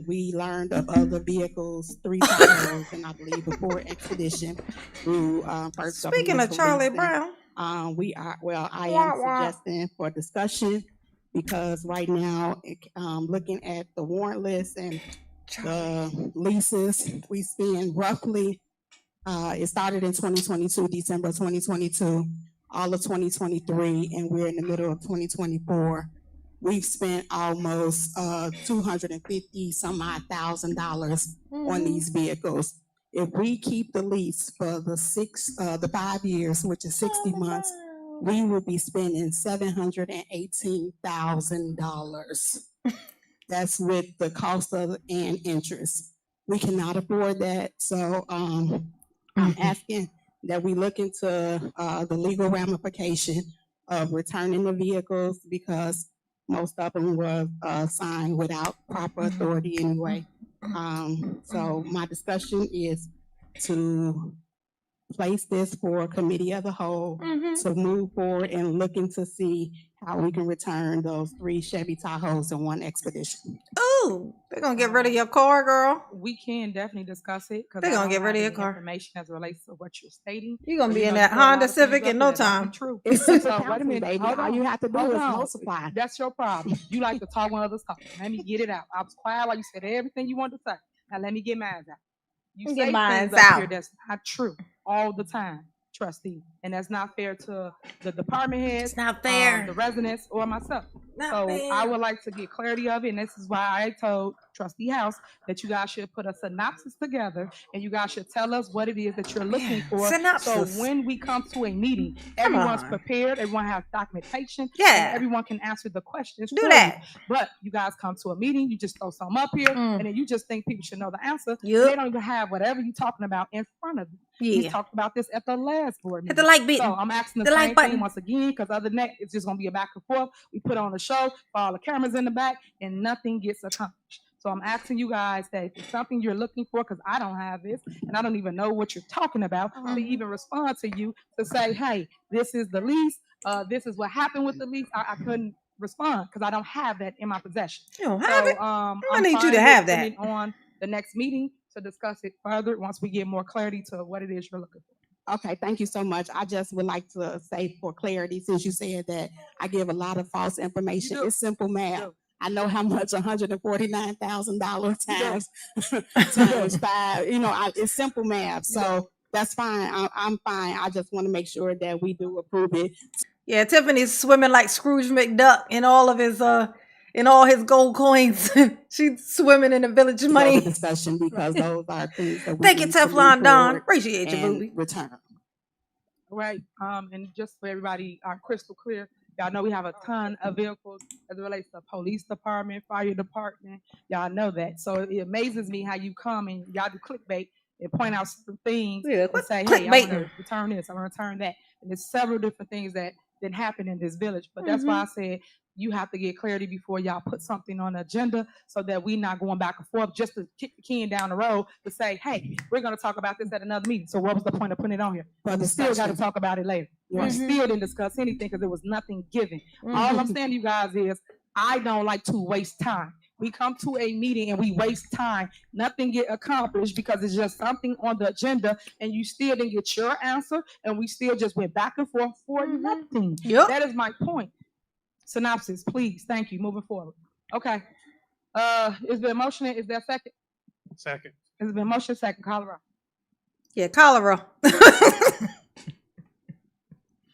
We learned of other vehicles, 3 Tahoes, and I believe a Ford Expedition through First Speaking Governmental of Charlie Leasing. Brown, I am suggesting for discussion because right now, looking at the warrant list and the leases, we spend roughly, it started in 2022, December 2022, all of 2023, and we're in the middle of 2024. We've spent almost $250 some odd $1,000 on these vehicles. If we keep the lease for the 5 years, which is 60 months, we will be spending $718,000. That's with the cost of and interest. We cannot afford that. So I'm asking that we look into the legal ramification of returning the vehicles because most of them were signed without proper authority anyway. So my discussion is to place this for a committee of the whole to move forward and looking to see how we can return those 3 Chevy Tahoes and 1 Expedition. ooh, they're gonna get rid of your car, girl. We can definitely discuss it because They're gonna get rid of your car. Information as it relates to what you're stating. You're gonna So, be you in know, that you throw a lot Honda of things Civic up in there no that don't be time. True. It's simple So wait a counseling, minute. baby. Hold All you on. have to do Hold is on. multiply. That's your problem. You like to talk when others talk. Let me get it out. I was quiet while you said everything you wanted to say. Now let me get mine out. You Get say mine things up out. here that's not true all the time, trustee, and that's not fair to the department heads. It's not fair. The residents, or myself. Not So fair. I would like to get clarity of it, and this is why I told Trustee House that you guys should put a synopsis together, and you guys should tell us what it is that you're looking Yeah, for. synopsis. So when we come to a meeting, Come everyone's on. prepared, everyone has documentation, Yeah. and everyone can answer the questions. Do for that. you. But you guys come to a meeting, you just throw something up here, Mm. and then you just think people should know the answer. Yup. And they don't even have whatever you're talking about in front of you. We Yeah. talked about this at the last board Hit meeting. the like button. So I'm asking the, The like same button. thing once again, because other than that, it's just gonna be a back and forth. We put on a show for all the cameras in the back, and nothing gets accomplished. So I'm asking you guys that if it's something you're looking for, because I don't have this, and I don't even know what you're talking about, to even respond to you to say, hey, this is the lease, this is what happened with the lease. I couldn't respond because I don't have that in my possession. You don't have it? I'm need you fine to with have that. putting it on the next meeting to discuss it further once we get more clarity to what it is you're looking for. Okay, thank you so much. I just would like to say for clarity, since you said that I give a lot of false information, do. it's simple math. do. I know how much $149,000 times do. times 5. It's simple math. So that's fine. I'm fine. I just want to make sure that we do approve it. Yeah, Tiffany's swimming like Scrooge McDuck in all of his in all his gold coins. She's swimming in the village Further money. discussion because those are things that we Thank you, need to move Teflon Don. forward Appreciate you, and booby. return. Right. And just for everybody, crystal clear, y'all know we have a ton of vehicles as it relates to police department, fire department. Y'all know that. So it amazes me how you come and y'all do clickbait and point out certain things Yeah, and say, hey, I want clickbaiting. to return this, I want to return that. And there's several different things that didn't happen in this village. But that's why I said you have to get clarity before y'all put something on the agenda so that we're not going back and forth just to kick the can down the road to say, hey, we're going to talk about this at another meeting. So what was the point of putting it on here? For We still got to discussion. talk about it later. We still didn't discuss anything because there was nothing given. All I'm saying to you guys is I don't like to waste time. We come to a meeting and we waste time. Nothing get accomplished because it's just something on the agenda and you still didn't get your answer and we still just went back and forth for nothing. Yep. That is my point. Synopsis, please. Thank you. Moving forward. Okay. Is there a motion? Is there a second? Second. Has been motion second. Colorado. Yeah, cholera.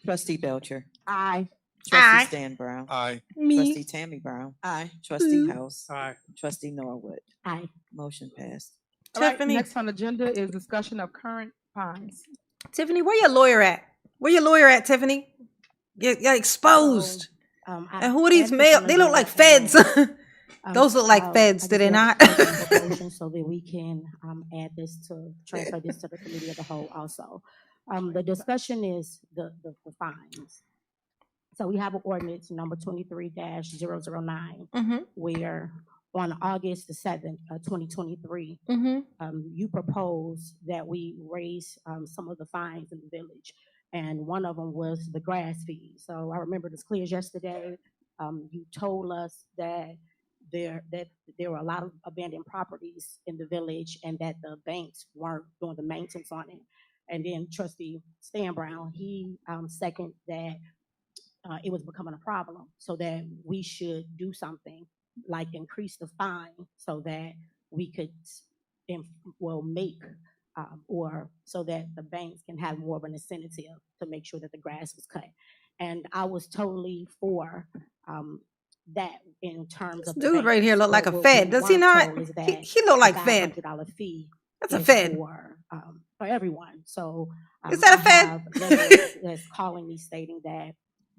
Trustee Belcher. Aye. Trustee Aye. Stan Brown. Aye. Trustee Tammy Brown. Aye. Trustee House. Aye. Trustee Norwood. Aye. Motion passed. All right, Tiffany. next on the agenda is discussion of current fines. Tiffany, where your lawyer at? Where your lawyer at, Tiffany? You're exposed. And who are these male? They look like feds. Those look like feds, do they not? So that we can add this to transfer this to the committee of the whole also. The discussion is the fines. So we have an ordinance number 23-009 where on August the 7th, 2023, you proposed that we raise some of the fines in the village. And one of them was the grass fee. So I remember this clear as yesterday. You told us that there were a lot of abandoned properties in the village, and that the banks weren't doing the maintenance on it. And then Trustee Stan Brown, he seconded that it was becoming a problem, so that we should do something like increase the fine so that we could make or so that the banks can have more of an incentive to make sure that the grass was cut. And I was totally for that in terms This of the dude right banks. here look like a What Fed, we does he weren't not? told is He, that he look the like Fed. $500 fee That's a is Fed. for everyone. So Is that a I Fed? have residents that's calling me stating that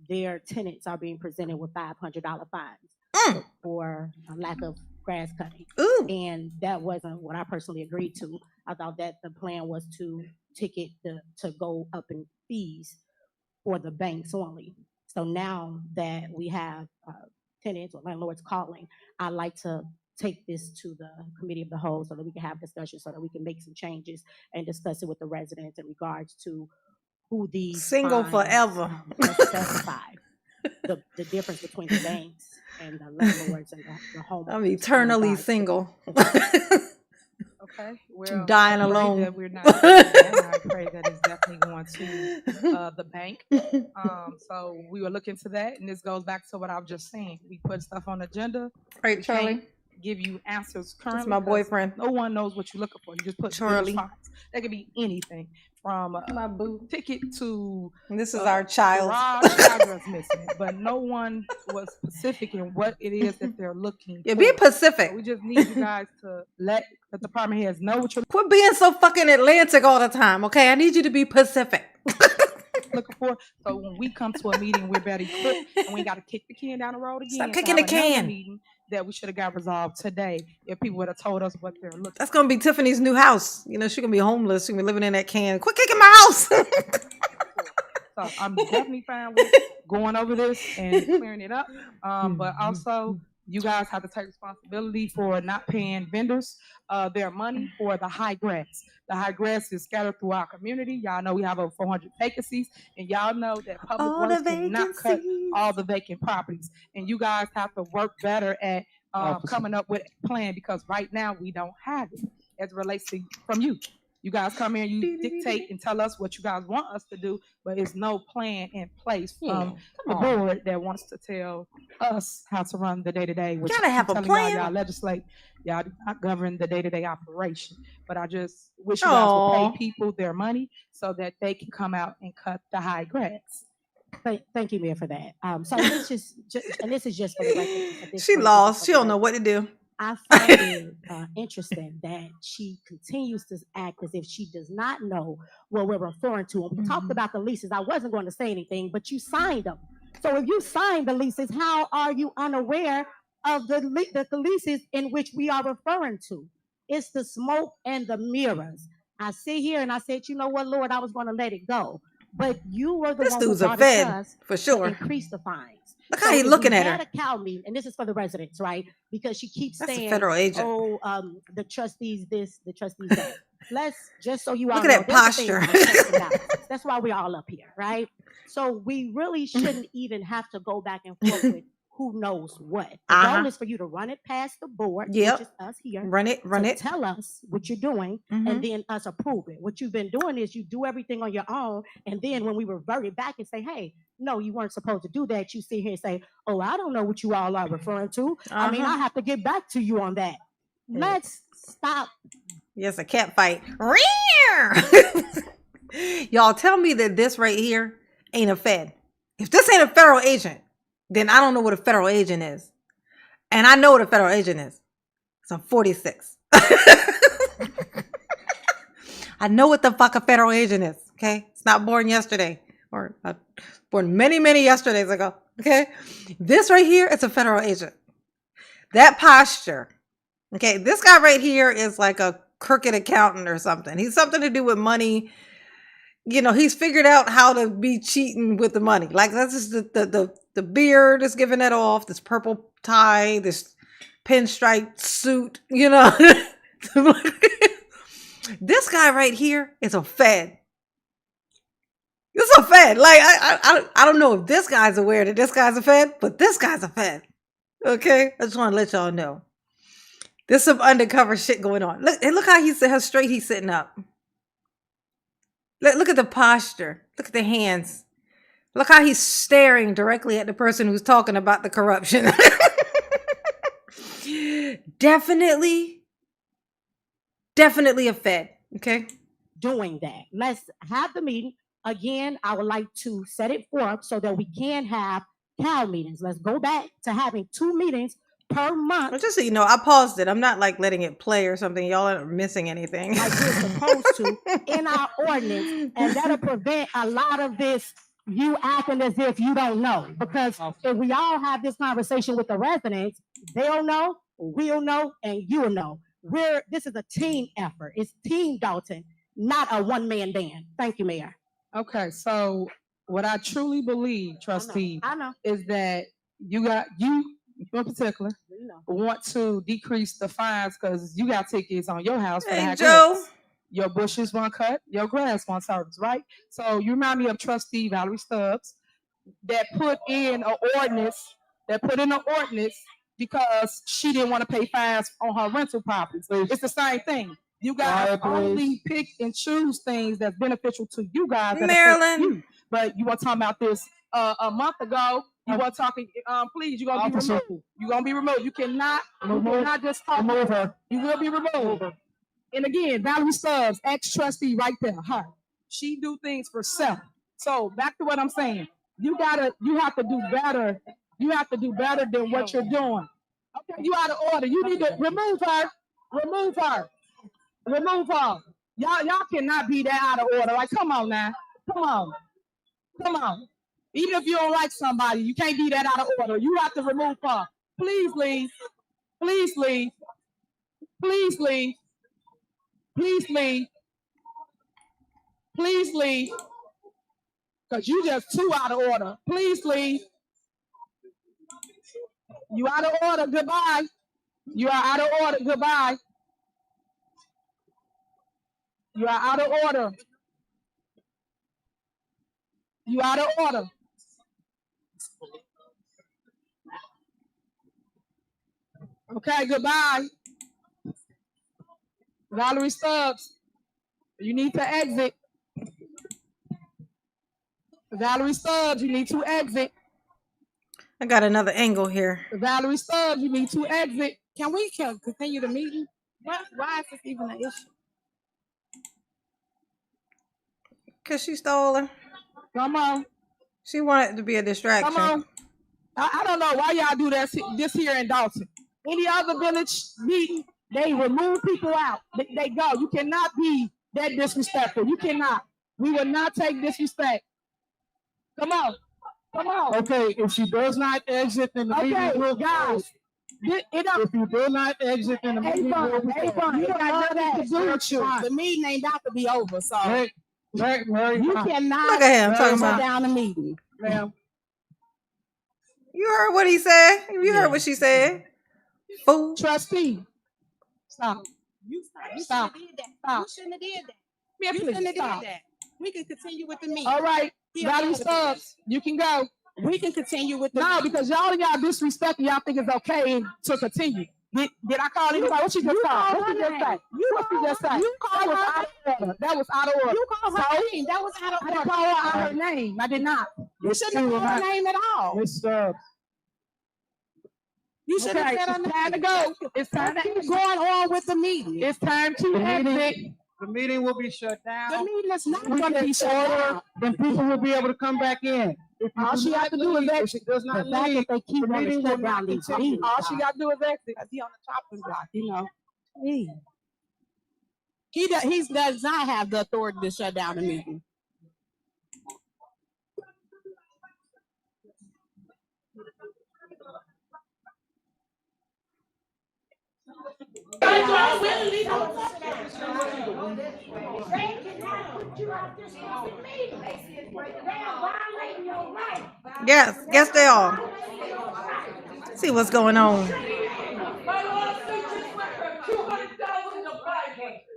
their tenants are being presented with $500 fines for a lack of grass cutting. Ooh. And that wasn't what I personally agreed to. I thought that the plan was to ticket to go up in fees for the banks only. So now that we have tenants or landlords calling, I'd like to take this to the committee of the whole so that we can have discussion, so that we can make some changes and discuss it with the residents in regards to who these Single fines, forever. specify. The difference between the banks and the landlords and the homeowners. I'm in eternally regards to single. Okay, well, Dying I pray alone. that we're not doing that, and I pray that it's definitely going to the bank. So we will look into that, and this goes back to what I was just saying. We put stuff on the agenda. Right, We Charlie? can't give you answers currently. That's my 'cause boyfriend. No one knows what you're looking for. You just put Charlie. fines. That could be anything from My boo. ticket to And this is our child. garage address missing, but no one was specific in what it is that they're looking Yeah, for. be Pacific. So we just need you guys to let the department heads know what you're Quit being so fucking Atlantic all the time, okay? I need you to be Pacific. looking for. So when we come to a meeting, we're better equipped, and we got to kick the can down the road again. Stop to kicking have the another can. meeting that we should have got resolved today if people would have told us what they're looking That's gonna be Tiffany's new house. You know, she's gonna be homeless. She's gonna be living in that can. Quit kicking my house. for. So I'm definitely fine with going over this and clearing it up. But also, you guys have to take responsibility for not paying vendors their money for the high grass. The high grass is scattered through our community. Y'all know we have over 400 vacancies, and y'all know that public All the works cannot cut vacancies. all the vacant properties. And you guys have to work better at coming up with a plan, because right now we don't have it as it relates to from you. You guys come here, you dictate and tell us what you guys want us to do, but there's no plan in place from the board that wants to tell us how to run the day-to-day. You gotta have a plan. Y'all legislate, y'all do not govern the day-to-day operation. But I just wish you guys would pay people their money so that they can come out and cut the high grass. Thank you, Mayor, for that. So this is and this is just for the record. At this She point, lost. this is She for the don't know record. what to do. I find it interesting that she continues to act as if she does not know what we're referring to. And we talked about the leases. I wasn't going to say anything, but you signed them. So if you signed the leases, how are you unaware of the leases in which we are referring to? It's the smoke and the mirrors. I sit here and I said, you know what, Lord, I was going to let it go. But you were the This one who dude's a brought it to Fed, us for to sure. increase the fines. Look how he looking at her. At a cow meeting, and this is for the residents, right? Because she keeps That's a saying, federal agent. the trustees this, the trustees that. Let's, just so you all Look know, at that there's a thing posture. called checks and balances. That's why we're all up here, right? So we really shouldn't even have to go back and forth with who knows what. The goal is for you to run it past the board, Yep. which is us here. Run it. to tell us what you're doing, Mhm. and then us approve it. What you've been doing is you do everything on your own, and then when we revert it back and say, hey, no, you weren't supposed to do that, you sit here and say, oh, I don't know what you all are referring to. I mean, I have to get back to you on that. Let's stop. Yes, a cat fight. Y'all tell me that this right here ain't a Fed. If this ain't a federal agent, then I don't know what a federal agent is. And I know what a federal agent is. So I'm 46. I know what the fuck a federal agent is. Okay. It's not born yesterday or born many, many yesterdays ago. Okay. This right here is a federal agent. That posture. Okay. This guy right here is like a crooked accountant or something. He's something to do with money. You know, he's figured out how to be cheating with the money. Like that's just the beard is giving it off. This purple tie, this pinstripe suit, you know. This guy right here is a Fed. This is a Fed. Like I don't know if this guy's aware that this guy's a Fed, but this guy's a Fed. Okay, I just want to let y'all know. There's some undercover shit going on. Look, and look how straight he's sitting up. Look at the posture. Look at the hands. Look how he's staring directly at the person who's talking about the corruption. Definitely a Fed. Okay. Doing that. Let's have the meeting. Again, I would like to set it forth so that we can have CAL meetings. Let's go back to having 2 meetings per month. Well, just so you know, I paused it. I'm not like letting it play or something. Y'all aren't missing anything. Like we're supposed to in our ordinance, and that'll prevent a lot of this you acting as if you don't know. Because if we all have this conversation with the residents, they'll know, we'll know, and you'll know. This is a team effort. It's Team Dalton, not a one-man band. Thank you, Mayor. Okay, so what I truly believe, trustee, I know. is that you in particular want to decrease the fines because you got tickets on your house for Hey, the Joe. Your bushes weren't cut, your grass wasn't serviced, right? So you remind me of Trustee Valerie Stubbs that put in an ordinance because she didn't want to pay fines on her rental properties. It's the same thing. You guys only pick and choose things that's beneficial to you guys. That Maryland. you. But you were talking about this a month ago. You were talking. Please, you're gonna be removed. You're gonna be removed. You cannot just talk. Remove her. You will be removed. And again, Valerie Stubbs, ex-trustee, right there. Her. She do things for self. So back to what I'm saying. You have to do better. You have to do better than what you're doing. Okay, you out of order. You need to remove her. Remove her. Remove her. Y'all cannot be that out of order. Like, come on now. Come on. Come on. Even if you don't like somebody, you can't be that out of order. You have to remove her. Please leave. Please leave. Please leave. Please leave. Please leave. Because you just too out of order. Please leave. You out of order. Goodbye. You are out of order. Goodbye. You are out of order. You out of order. Okay, goodbye. Valerie Stubbs, you need to exit. Valerie Stubbs, you need to exit. I got another angle here. Valerie Stubbs, you need to exit. Can we continue the meeting? Why is this even an issue? Because she stole her. Come on. She wanted to be a distraction. Come on. I don't know why y'all do that this here in Dalton. Any other village meeting, they remove people out. They go. You cannot be that disrespectful. You cannot. We will not take disrespect. Come on. Come on. Okay, if she does not exit, then the meeting will guys. If you do not exit, then the meeting will be You got nothing to do with you. The meeting ain't about to be over, so you cannot Look at him talking shut about down the meeting. Ma'am. You heard what he said. You heard what she said. Fool. Trustee. Stop. You Stop. shouldn't have did that. Stop. You shouldn't have did that. Yeah, You please, shouldn't have stop. did that. We can continue with the meeting. All right. He Valerie allowed us. Stubbs, you can go. We can continue with the No, because y'all disrespect, y'all think it's okay to continue. Did I call anybody? What she just said? What she just said? What she just said? You called That was her. out of order. That was out of order. You called her name. That was out of I didn't order. call her out her name. I did not. You shouldn't have called her name at all. Miss Stubbs. You should have Okay, said her it's name. time to go. It's time to Keep going on with the meeting. It's time to exit. The meeting will be shut The down. meeting is not We going to can be shut order, down. then people will be able to come back in. If you All do she not has to do is leave, if exit. she does The not fact leave, that they keep the wanting to meeting will shut down not these continue. meetings. All she got to do is exit. He on the chopping block, you know. Please. He does not have the authority to shut down the meeting. Yes, they are. See what's going on.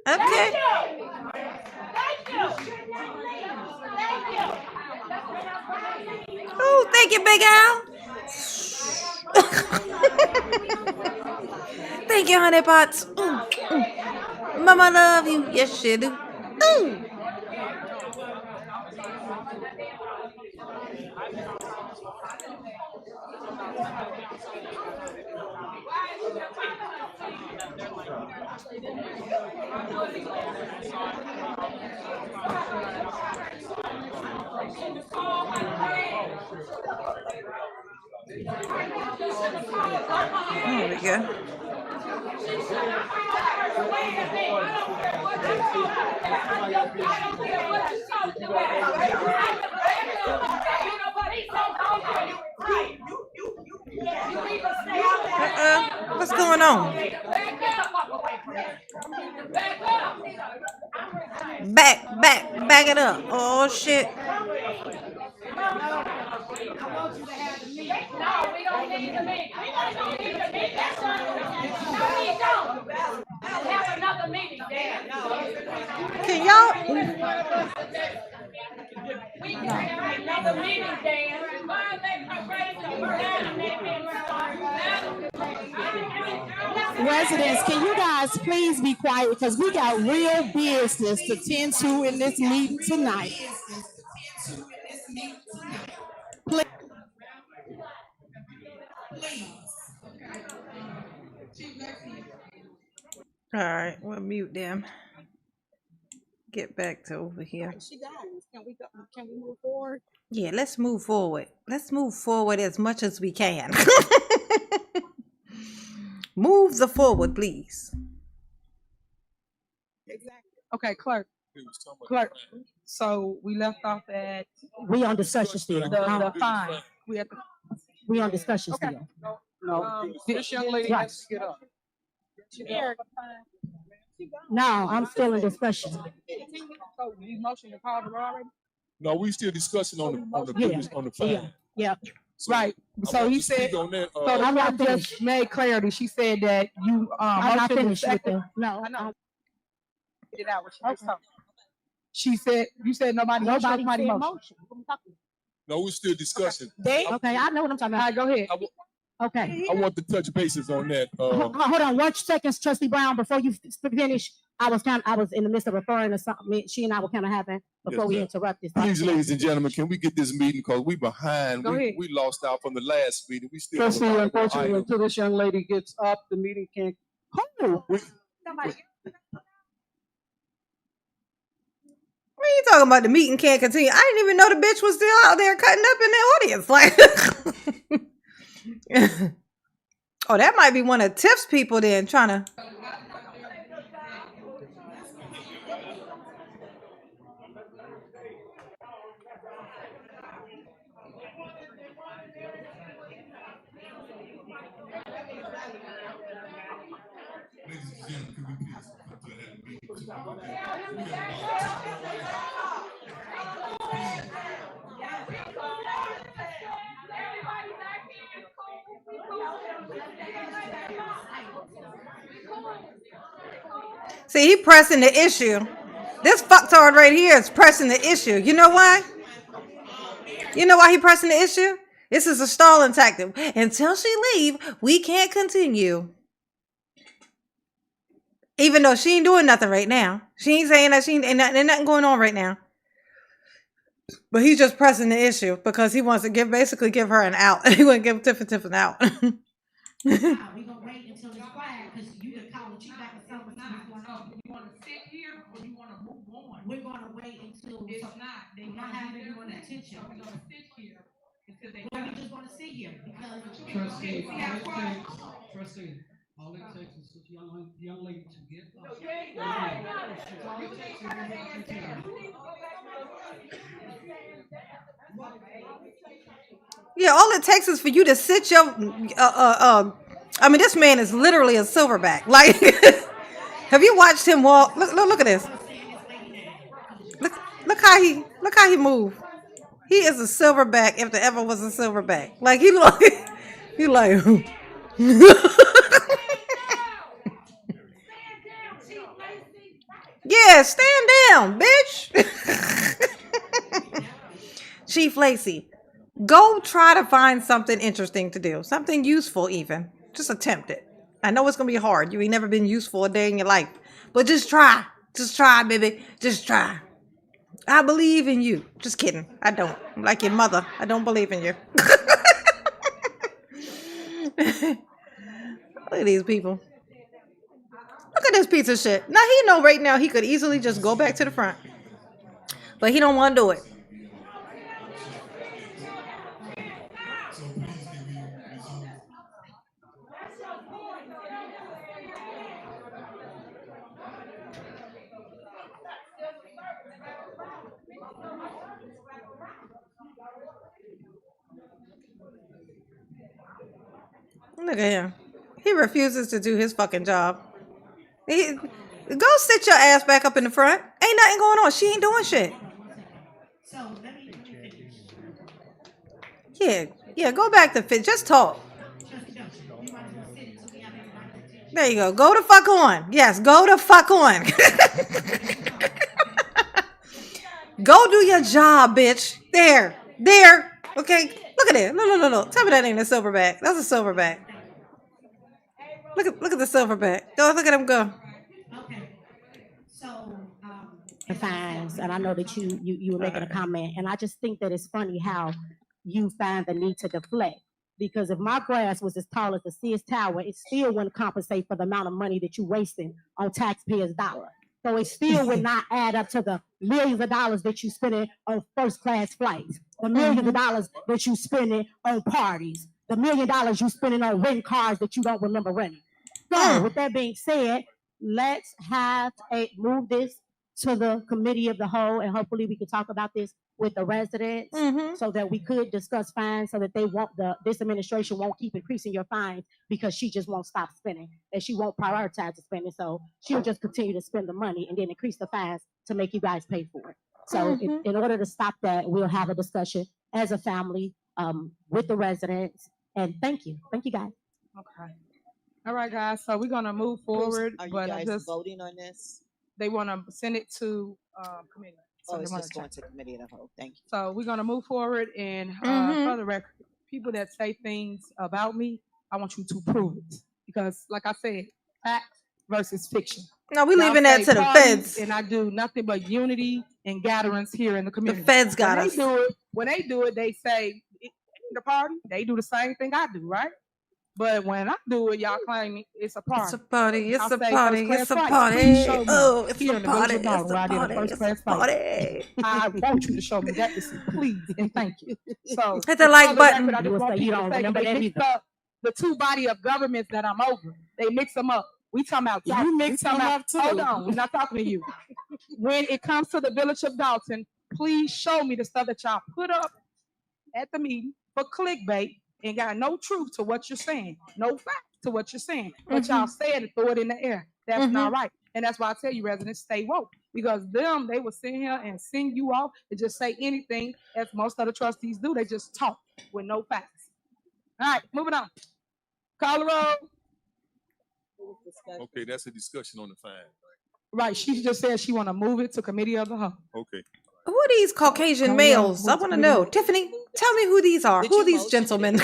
Okay. Oh, thank you, Big Al. Thank you, honey pots. Mama love you. Yes, she do. Ooh. There we go. What's going on? Back it up. Oh shit. Can y'all? Residents, can you guys please be quiet because we got real business to tend to in this meeting tonight. All right, we'll mute them. Get back to over here. Can we move forward? Yeah, let's move forward. Let's move forward as much as we can. Move the forward, please. Okay, clerk. Clerk. So we left off at We on discussion still. the fine. We on discussion Okay. still. No, this young lady Right. has to get up. No, I'm still in discussion. So you motion to call the roll already? No, we still discussing on the Yeah. business on the file. Yeah. So Right. I So want he to speak said, on that. so the I'm not clerk finished. just made clarity. She said that you I'm not motioned finished with second. the, no. I know. Get it out what she just told. She said, you said nobody Nobody motioned. said Somebody motioned. motion. What we talking No, we're still discussing. about? Okay, I know what I'm talking All right, about. go ahead. Okay. I want to touch bases on that. Hold on 1 second, Trustee Brown, before you finish. I was in the midst of referring to something she and I were kind of having before we ma'am. interrupted. Please, ladies and gentlemen, can we get this meeting because we behind. Go ahead. We lost out from the last meeting. We still have a Trustee, lot of unfortunately, items. until this young lady gets up, the meeting can't. Who? What are you talking about? The meeting can't continue. I didn't even know the bitch was still out there cutting up in the audience. Like, oh, that might be one of Tiff's people then trying to. See, he pressing the issue. This fucktard right here is pressing the issue. You know why? You know why he pressing the issue? This is a stalling tactic. Until she leave, we can't continue. Even though she ain't doing nothing right now. She ain't saying that ain't nothing going on right now. But he's just pressing the issue because he wants to basically give her an out. He want to give Tiff an out. We gonna wait until it's quiet because you can call the chief back and tell what's going on. You want to sit here or you want to move on? We're gonna wait until it's not. They not have anyone attention. We're gonna sit here until they. Well, we just want to sit here because. Trustee, all it takes is this young lady to get up. Yeah, all it takes is for you to sit your. I mean, this man is literally a silverback. Like, have you watched him walk? Look at this. Look how he move. He is a silverback if there ever was a silverback. Like he like. Yeah, stand down, bitch. Chief Lacey, go try to find something interesting to do, something useful even. Just attempt it. I know it's gonna be hard. You ain't never been useful a day in your life, but just try. Just try, baby. Just try. I believe in you. Just kidding. I don't. I'm like your mother. I don't believe in you. Look at these people. Look at this piece of shit. Now he know right now he could easily just go back to the front, but he don't want to do it. Look at him. He refuses to do his fucking job. Go sit your ass back up in the front. Ain't nothing going on. She ain't doing shit. Yeah, go back to fit. Just talk. There you go. Go the fuck on. Yes, go the fuck on. Go do your job, bitch. There. Okay, look at it. Look. Tell me that ain't a silverback. That's a silverback. Look at the silverback. Go look at him go. The fines, and I know that you were making a comment, and I just think that it's funny how you find the need to deflect. Because if my grass was as tall as the Sears Tower, it still wouldn't compensate for the amount of money that you're wasting on taxpayers' dollars. So it still would not add up to the millions of dollars that you spending on first-class flights, the millions of dollars that you spending on parties, the $1 million you spending on rent cars that you don't remember renting. So with that being said, let's move this to the committee of the whole, and hopefully we can talk about this with the residents so that we could discuss fines so that this administration won't keep increasing your fines because she just won't stop spending and she won't prioritize the spending. So she'll just continue to spend the money and then increase the fines to make you guys pay for it. So in order to stop that, we'll have a discussion as a family with the residents. And thank you guys. Okay. All right, guys. So we're gonna move forward. Are you but guys just voting on this? they want to send it to committee. So Oh, they it's wanna just check. going to committee of the whole. Thank you. So we're gonna move forward, and for the record, people that say things about me, I want you to prove it because, like I said, fact versus fiction. No, we Y'all leaving that say to the parties, feds. and I do nothing but unity and gatherings here in the The community. feds got when us. When they do it, they say the party. They do the same thing I do, right? But when I do it, y'all claim it's a party. It's a party. It's I'll a say party. first It's a class party. flights. Please show me Oh, it's here a in the village party. of Darwin It's where I a did a party. first It's class a flight. party. I want you to show me that receipt, please, and thank you. So Hit the like for button. record, I just want You people don't to say remember they that mixed either. up the two body of governments that I'm over. They mix them up. We talking about You Dalton. mix We talking them about, up too. hold on, we're not talking to you. When it comes to the village of Dalton, please show me the stuff that y'all put up at the meeting for clickbait and got no truth to what you're saying, no fact to what you're saying, but y'all say it and throw it in the air. That's not right. And that's why I tell you, residents, stay woke. Because they will sit here and sing you off and just say anything, as most of the trustees do. They just talk with no facts. All right, moving on. Call the roll. Okay, that's a discussion on the fine. Right, she just said she want to move it to committee of the whole. Okay. Who are these Caucasian Call males? roll. I want to know. Tiffany, tell me who these are. Did Who you are these motion? gentlemen?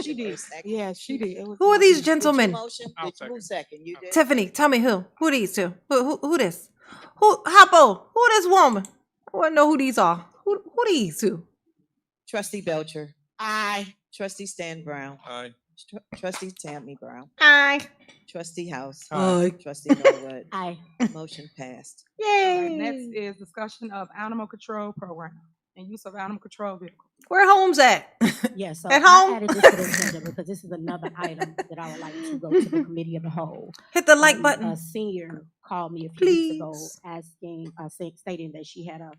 She did. Yeah, she did. It was Who are these Did gentlemen? you motion? I'll Who second? You did? Tiffany, tell me who. Who are these two? Who this? Who Hoppo? Who this woman? I want to know who these are. Who these two? Trustee Belcher. Aye. Trustee Stan Brown. Aye. Trustee Tammy Brown. Aye. Trustee House. Aye. Trustee Norwood. Aye. Motion passed. All right, Yay. next is discussion of animal control program and use of animal control vehicles. Where Holmes at? Yeah, so At I home? added this to the agenda because this is another item that I would like to go to the committee of the whole. Hit the like button. A senior called me a few weeks ago Please. asking, stating that she had a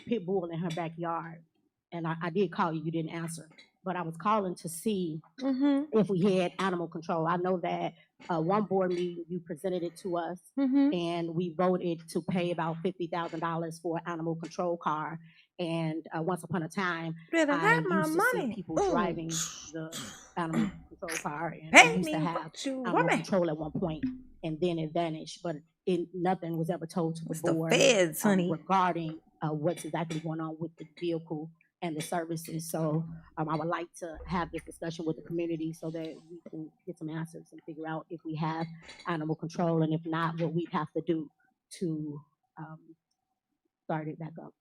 pit bull in her backyard. And I did call you, you didn't answer. But I was calling to see if we had animal control. I know that one board meeting, you presented it to us, and we voted to pay about $50,000 for an animal control car. And once upon a time, Better I have my used to see money. people Ooh. driving the animal control car, and Pay we used to me have what you animal want me. control at one point, and then it vanished. But nothing was ever told to the It's the board feds, honey. regarding what's exactly going on with the vehicle and the services. So I would like to have this discussion with the community so that we can get some answers and figure out if we have animal control, and if not, what we have to do to start it back up.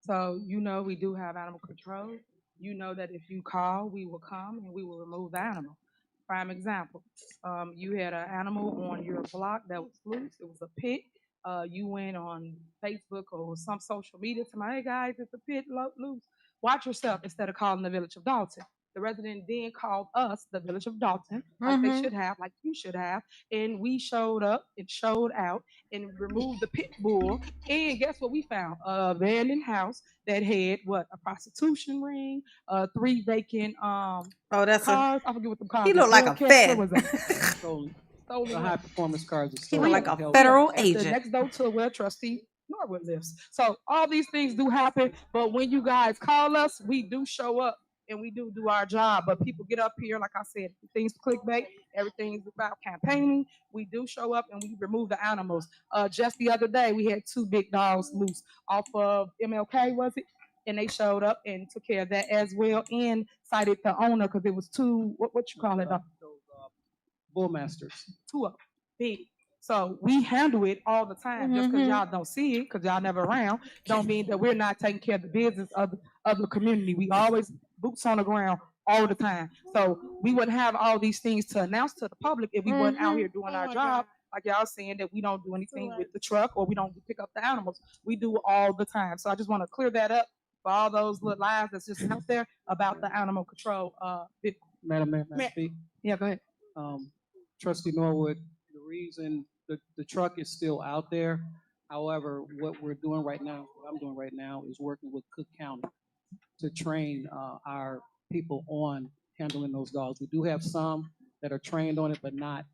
So you know we do have animal control. You know that if you call, we will come and we will remove the animal. Prime example, you had an animal on your block that was loose. It was a pit. You went on Facebook or some social media to my, hey guys, it's a pit loose. Watch yourself instead of calling the village of Dalton. The resident then called us, the village of Dalton, like they should have, like you should have, and we showed up and showed out and removed the pit bull. And guess what we found? A abandoned house that had what? A prostitution ring, 3 vacant that's cars. I forget what the cars. he looked like a fed. Stolen. Stolen The high performance cars. He looked like a federal the agent. next door to where trustee Norwood lives. So all these things do happen, but when you guys call us, we do show up and we do our job. But people get up here, like I said, things clickbait, everything's about campaigning. We do show up and we remove the animals. Just the other day, we had 2 big dogs loose off of MLK, was it? And they showed up and took care of that as well and cited the owner because it was 2, what you call it? Bullmasters. 2 of them, big. So we handle it all the time. Just because y'all don't see it, because y'all never around, don't mean that we're not taking care of the business of the community. We always boots on the ground all the time. So we wouldn't have all these things to announce to the public if we weren't out here doing our job. Like y'all saying that we don't do anything with the truck or we don't pick up the animals. We do all the time. So I just want to clear that up for all those little lies that's just out there about the animal control. Madam Mayor, may I speak? Yeah, go ahead. Trustee Norwood, the reason the truck is still out there, however, what we're doing right now, what I'm doing right now is working with Cook County to train our people on handling those dogs. We do have some that are trained on it, but not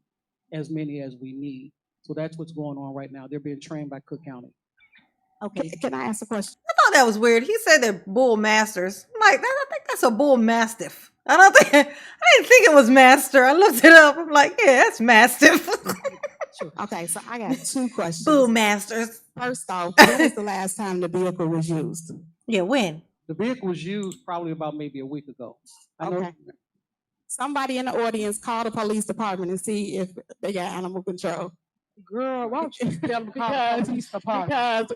as many as we need. So that's what's going on right now. They're being trained by Cook County. Okay, can I ask a question? I thought that was weird. He said they're bull masters. I'm like, I think that's a bull mastiff. I didn't think it was master. I looked it up. I'm like, yeah, that's mastiff. Okay, so I got 2 questions. Bull masters. First off, when was the last time the vehicle was used? Yeah, when? The vehicle was used probably about maybe a week ago. Okay. Somebody in the audience call the police department and see if they got animal control. Girl, why don't you tell them to call the police department?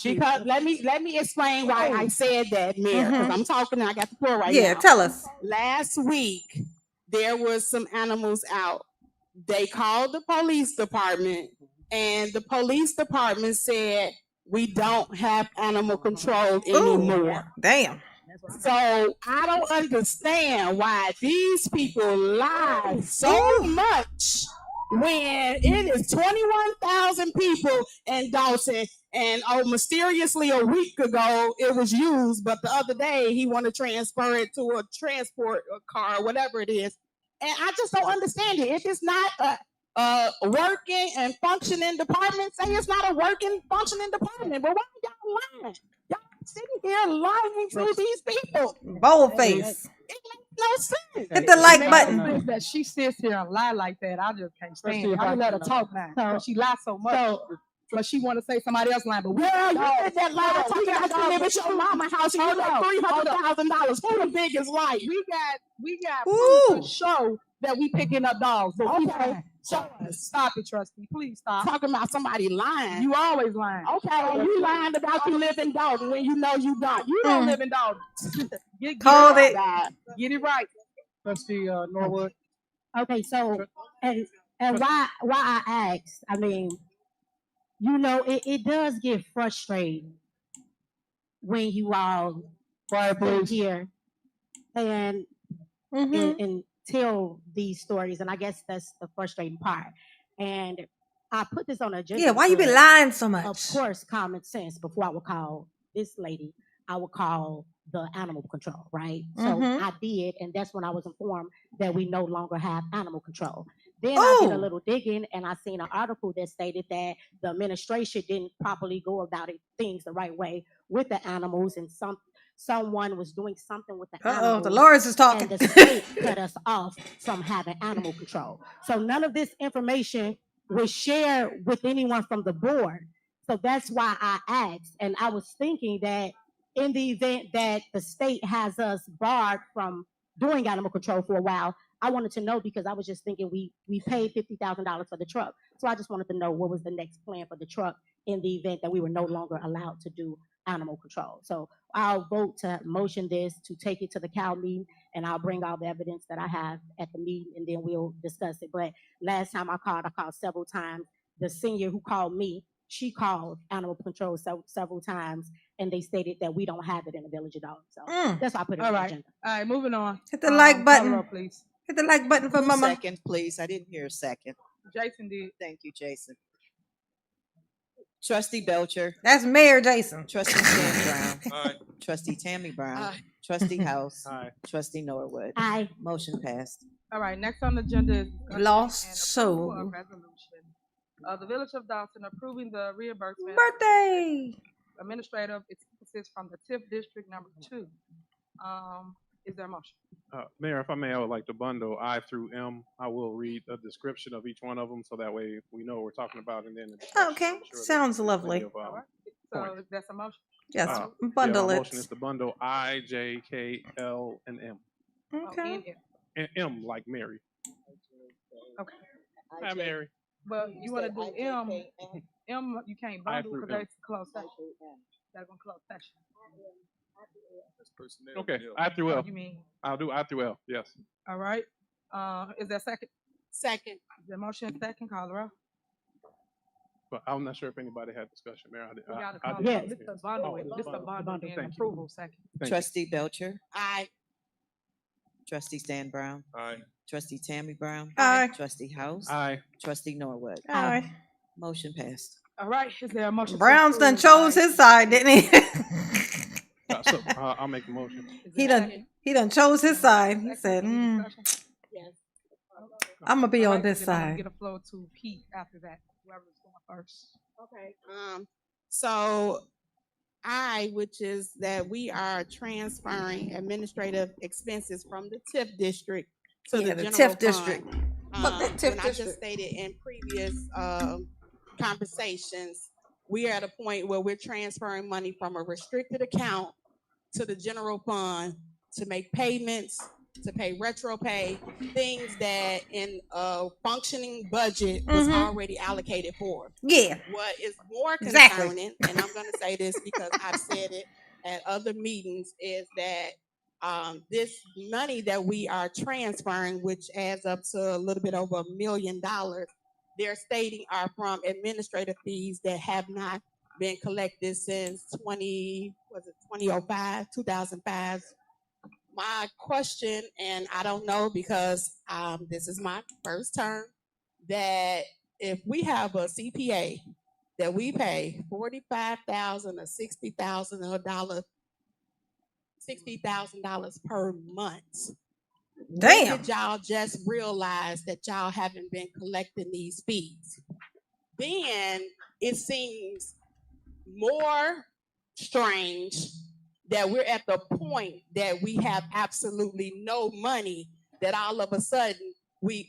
Because let me explain why I said that, Mayor. Because I'm talking, I got the floor right now. Yeah, tell us. Last week there was some animals out. They called the police department, and the police department said we don't have animal control anymore. Ooh, damn. So I don't understand why these people lie so much when it is 21,000 people in Dawson, and mysteriously a week ago it was used, but the other day he wanted to transfer it to a transport car, whatever it is. And I just don't understand it. If it's not a working and functioning department, say it's not a working, functioning department. But why are y'all lying? Y'all sitting here lying to these people. Bold face. It makes no sense. Hit the like button. That she sits here and lie like that, I just can't stand it. I let her talk now. She lies so much. But she want to say somebody else lying. But you did that lie talking about you live at your mama house and you got $300,000. Who the biggest lie? We got proof to show that we picking up dogs. So okay. Stop it, trustee. Please stop. Talking about somebody lying. You always lying. Okay, and you lying about you live in Dalton when you know you don't. You don't live in Dalton. Called it. Get it right. Trustee Norwood. Okay, so and why I asked, I mean, you know, it does get frustrating when you all sit here and tell these stories, and I guess that's the frustrating part. And I put this on the agenda. Yeah, why you been lying so much? Of course, common sense. Before I would call this lady, I would call the animal control, right? So I did, and that's when I was informed that we no longer have animal control. Then I did a little digging, and I seen an article that stated that the administration didn't properly go about things the right way with the animals, and someone was doing something with the animals. Dolores is talking. And the state cut us off from having animal control. So none of this information was shared with anyone from the board. So that's why I asked, and I was thinking that in the event that the state has us barred from doing animal control for a while, I wanted to know because I was just thinking we paid $50,000 for the truck. So I just wanted to know what was the next plan for the truck in the event that we were no longer allowed to do animal control. So I'll vote to motion this to take it to the cow meeting, and I'll bring all the evidence that I have at the meeting, and then we'll discuss it. But last time I called several times. The senior who called me, she called animal control several times, and they stated that we don't have it in the village at all. So that's why I put it All on the right. agenda. All right, moving on. Hit the like Call the button. roll, please. Hit the like button for Who Mama. second, please? I didn't hear a second. Jason did. Thank you, Jason. Trustee Belcher, That's Mayor Jason. Trustee Stan Brown, Aye. Trustee Tammy Brown, Aye. Trustee House, Aye. Trustee Norwood. Aye. Motion passed. All right, next on the agenda is discussion Lost and soul. approval of resolution of the Village of Dalton approving the reimbursement Birthday. of administrative expenses from the TIF District Number 2. Is there a motion? Mayor, if I may, I would like to bundle I through M. I will read a description of each one of them so that way we know what we're talking about, and then the discussion, Okay, I'm sure there's sounds plenty lovely. of, All right. So point. that's a motion. Yes, yeah, bundle my it. motion is to bundle I, J, K, L, and M. Okay. N. And M like Mary. Okay. Hi, Mary. But you want to do M. M, you can't I bundle through because M. that's closed session. That's going to close session. That's personnel. Okay, Yeah. I through Oh, L. you mean, I'll do I through L. Yes. all right. Is there a second? Second. Is there a motion second? Call the roll. But I'm not sure if anybody had discussion, Mayor. We got to I call did. the Yes. roll. This is the bundle. Oh, This is the bundle and Thank you. approval second. Thank you. Trustee Belcher, Aye. Trustee Stan Brown, Aye. Trustee Tammy Brown, Aye. Trustee House, Aye. Trustee Norwood. Aye. Motion passed. All right. Is there a motion? to Brown's done approve chose his side, didn't he? So I'll make the motion. Is he there a done. second? He done chose his side. He Second, said, any discussion? Yes. "I'm gonna be All on right, this then I'm gonna side." Get a floor to Pete after that. Whoever's going first. Okay. So which is that we are transferring administrative expenses from the TIF district to Yeah, the the general TIF district. fund. Fuck that TIF When I just district. stated in previous conversations, we are at a point where we're transferring money from a restricted account to the general fund to make payments, to pay retro pay, things that in a functioning budget was already allocated for. Yeah. What is more Exactly. concerning, and I'm going to say this because I've said it at other meetings, is that this money that we are transferring, which adds up to a little bit over $1 million, they're stating are from administrative fees that have not been collected since 2005. My question, and I don't know because this is my first term, that if we have a CPA that we pay $45,000 or $60,000 per month, when Damn. did y'all just realize that y'all haven't been collecting these fees? Then it seems more strange that we're at the point that we have absolutely no money, that all of a sudden we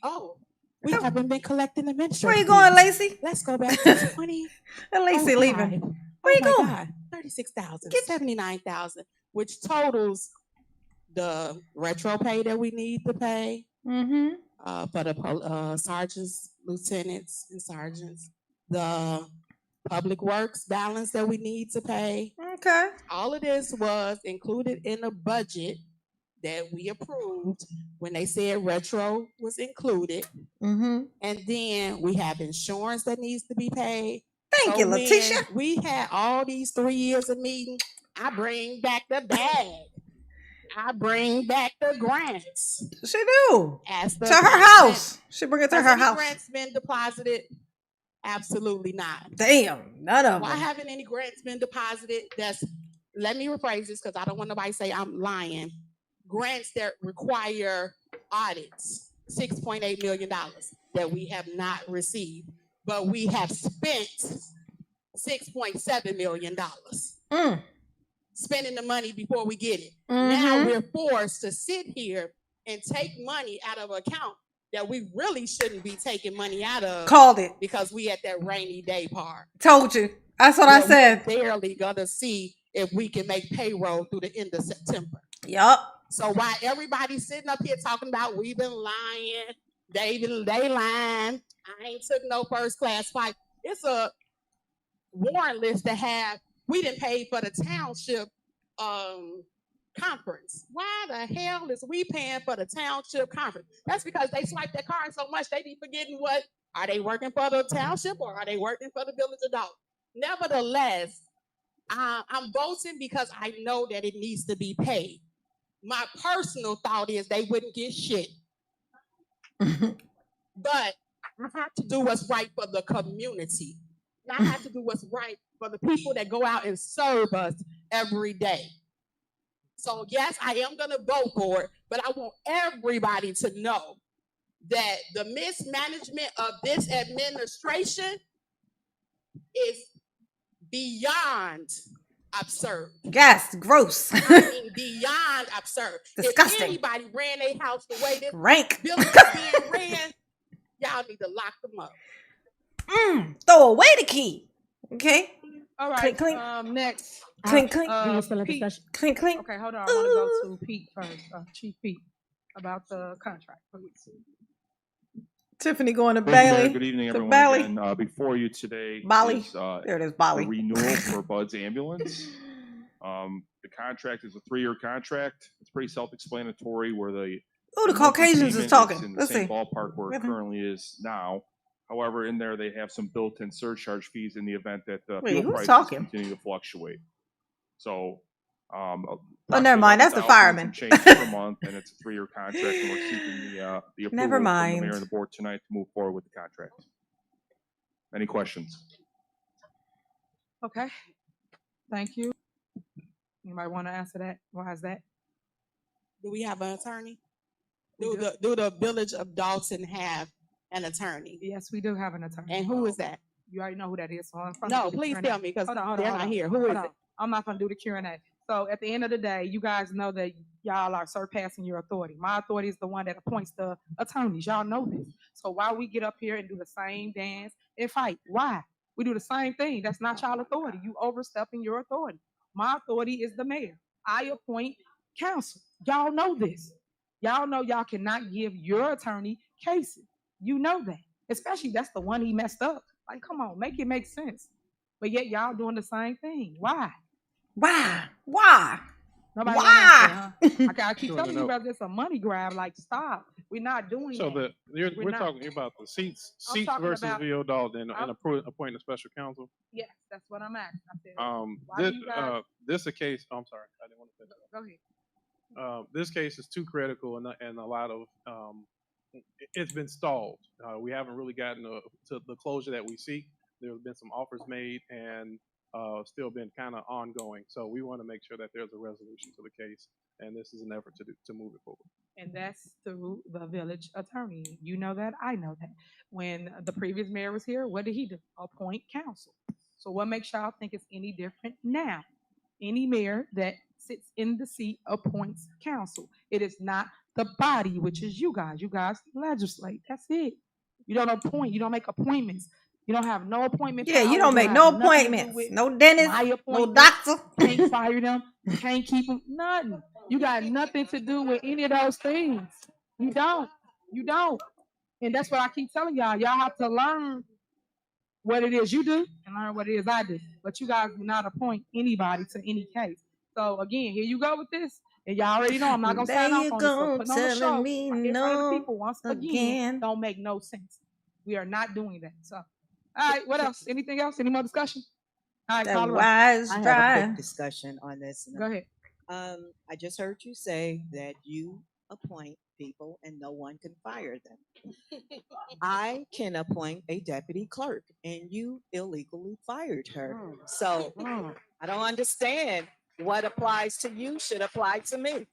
haven't been collecting administrative Where you going, fees. Lacey? Let's go back to 20. Lacey leaving. Where you going? 36,000, 79,000, which totals the retro pay that we need to pay for the sergeants, lieutenants, and sergeants, the public works balance that we need to pay. Okay. All of this was included in the budget that we approved when they said retro was included. And then we have insurance that needs to be paid. Thank you, when Letitia. we had all these 3 years of meeting, I bring back the bag. I bring back the grants. She do. As the To her grants house. She bring it to has her any house. grants been deposited? Absolutely not. Damn, none of Why them. haven't any grants been deposited? Let me rephrase this because I don't want nobody to say I'm lying. Grants that require audits, $6.8 million that we have not received, but we have spent $6.7 million. Spending the money before we get it. Now we're forced to sit here and take money out of an account that we really shouldn't be taking money out of. Called it. Because we at that rainy day part. Told you. That's what I said. We're barely gonna see if we can make payroll through the end of September. Yup. So while everybody's sitting up here talking about we've been lying, they lying, I ain't took no first class flight. It's a warrant list to have. We didn't pay for the township conference. Why the hell is we paying for the township conference? That's because they swipe their card so much they be forgetting what, are they working for the township or are they working for the village adult? Nevertheless, I'm voting because I know that it needs to be paid. My personal thought is they wouldn't get shit. But I have to do what's right for the community. I have to do what's right for the people that go out and serve us every day. So yes, I am going to vote for it, but I want everybody to know that the mismanagement of this administration is beyond absurd. Yes, gross. I mean, beyond absurd. Disgusting. If anybody ran their house the way this Rank. building is being ran, y'all need to lock them up. Throw away the key. Okay. All right. Clink, clink. Next. Clink, clink. Pete. Clink, clink. Okay, hold on. I want to go to Pete first. Chief Pete, about the contract, please. Tiffany going to Thank you, Mayor. Bailey. Good evening, To everyone. Bailey. Again, before you today Bali. is There it is, the Bali. renewal for Bud's ambulance. The contract is a 3-year contract. It's pretty self-explanatory where the Oh, the Caucasians is talking. in the Let's same see. ballpark where it Mhm. currently is now. However, in there they have some built-in surcharge fees in the event that Wait, fuel who's prices talking? continue to fluctuate. So, oh, never mind. That's the approximately fireman. $11,000 change per month, and it's a 3-year contract, and we're seeking the approval Never from the mind. mayor and the board tonight to move forward with the contract. Any questions? Okay. Thank you. Anybody want to answer that? Why is that? Do we have an attorney? We Do the village of Dalton have an attorney? Yes, we do have an attorney. And who is that? You already know who that is. So I'm from No, the please Q&A. tell me because Hold on, they're hold not on. here. Who Hold is on. it? I'm not going to do the Q&A. So at the end of the day, you guys know that y'all are surpassing your authority. My authority is the one that appoints the attorneys. Y'all know this. So why we get up here and do the same dance and fight? Why? We do the same thing. That's not y'all authority. You overstepping your authority. My authority is the mayor. I appoint counsel. Y'all know this. Y'all know y'all cannot give your attorney cases. You know that. Especially that's the one he messed up. Like, come on, make it make sense. But yet y'all doing the same thing. Why? Why? Why? Nobody Why? wanna answer, huh? I keep Sure, telling you no. about this a money grab. Like, stop. We're not doing So that. We're we're not. talking about the seats I'm talking versus about- VO Dalton and I'm- appointing a special counsel. Yes, that's what I'm asking. I said, why This do you guys this a case. I'm sorry, I didn't want to finish. go ahead? This case is too critical and a lot of it's been stalled. We haven't really gotten to the closure that we seek. There's been some offers made and still been kind of ongoing. So we want to make sure that there's a resolution to the case, and this is an effort to move it forward. And that's through the village attorney. You know that, I know that. When the previous mayor was here, what did he do? Appoint counsel. So what makes y'all think it's any different now? Any mayor that sits in the seat appoints counsel. It is not the body, which is you guys. You guys legislate. That's it. You don't appoint. You don't make appointments. You don't have no appointment. Yeah, you powers. don't make have no nothing to do appointments. with No dentist, my no appointment. doctor. Can't fire them. You can't keep them. Nothing. You got nothing to do with any of those things. You don't. You don't. And that's what I keep telling y'all. Y'all have to learn what it is you do and learn what it is I do. But you guys do not appoint anybody to any case. So again, here you go with this. And y'all already know I'm not gonna There sign off you on this. So go, putting on the show telling me right in front of the no people once again again. don't make no sense. We are not doing that. So all right, what else? Anything else? Any more discussion? All right, That call the roll. wise I have a drive. quick discussion on this. Go ahead. I just heard you say that you appoint people and no one can fire them. I can appoint a deputy clerk and you illegally fired her. So I don't understand what applies to you should apply to me.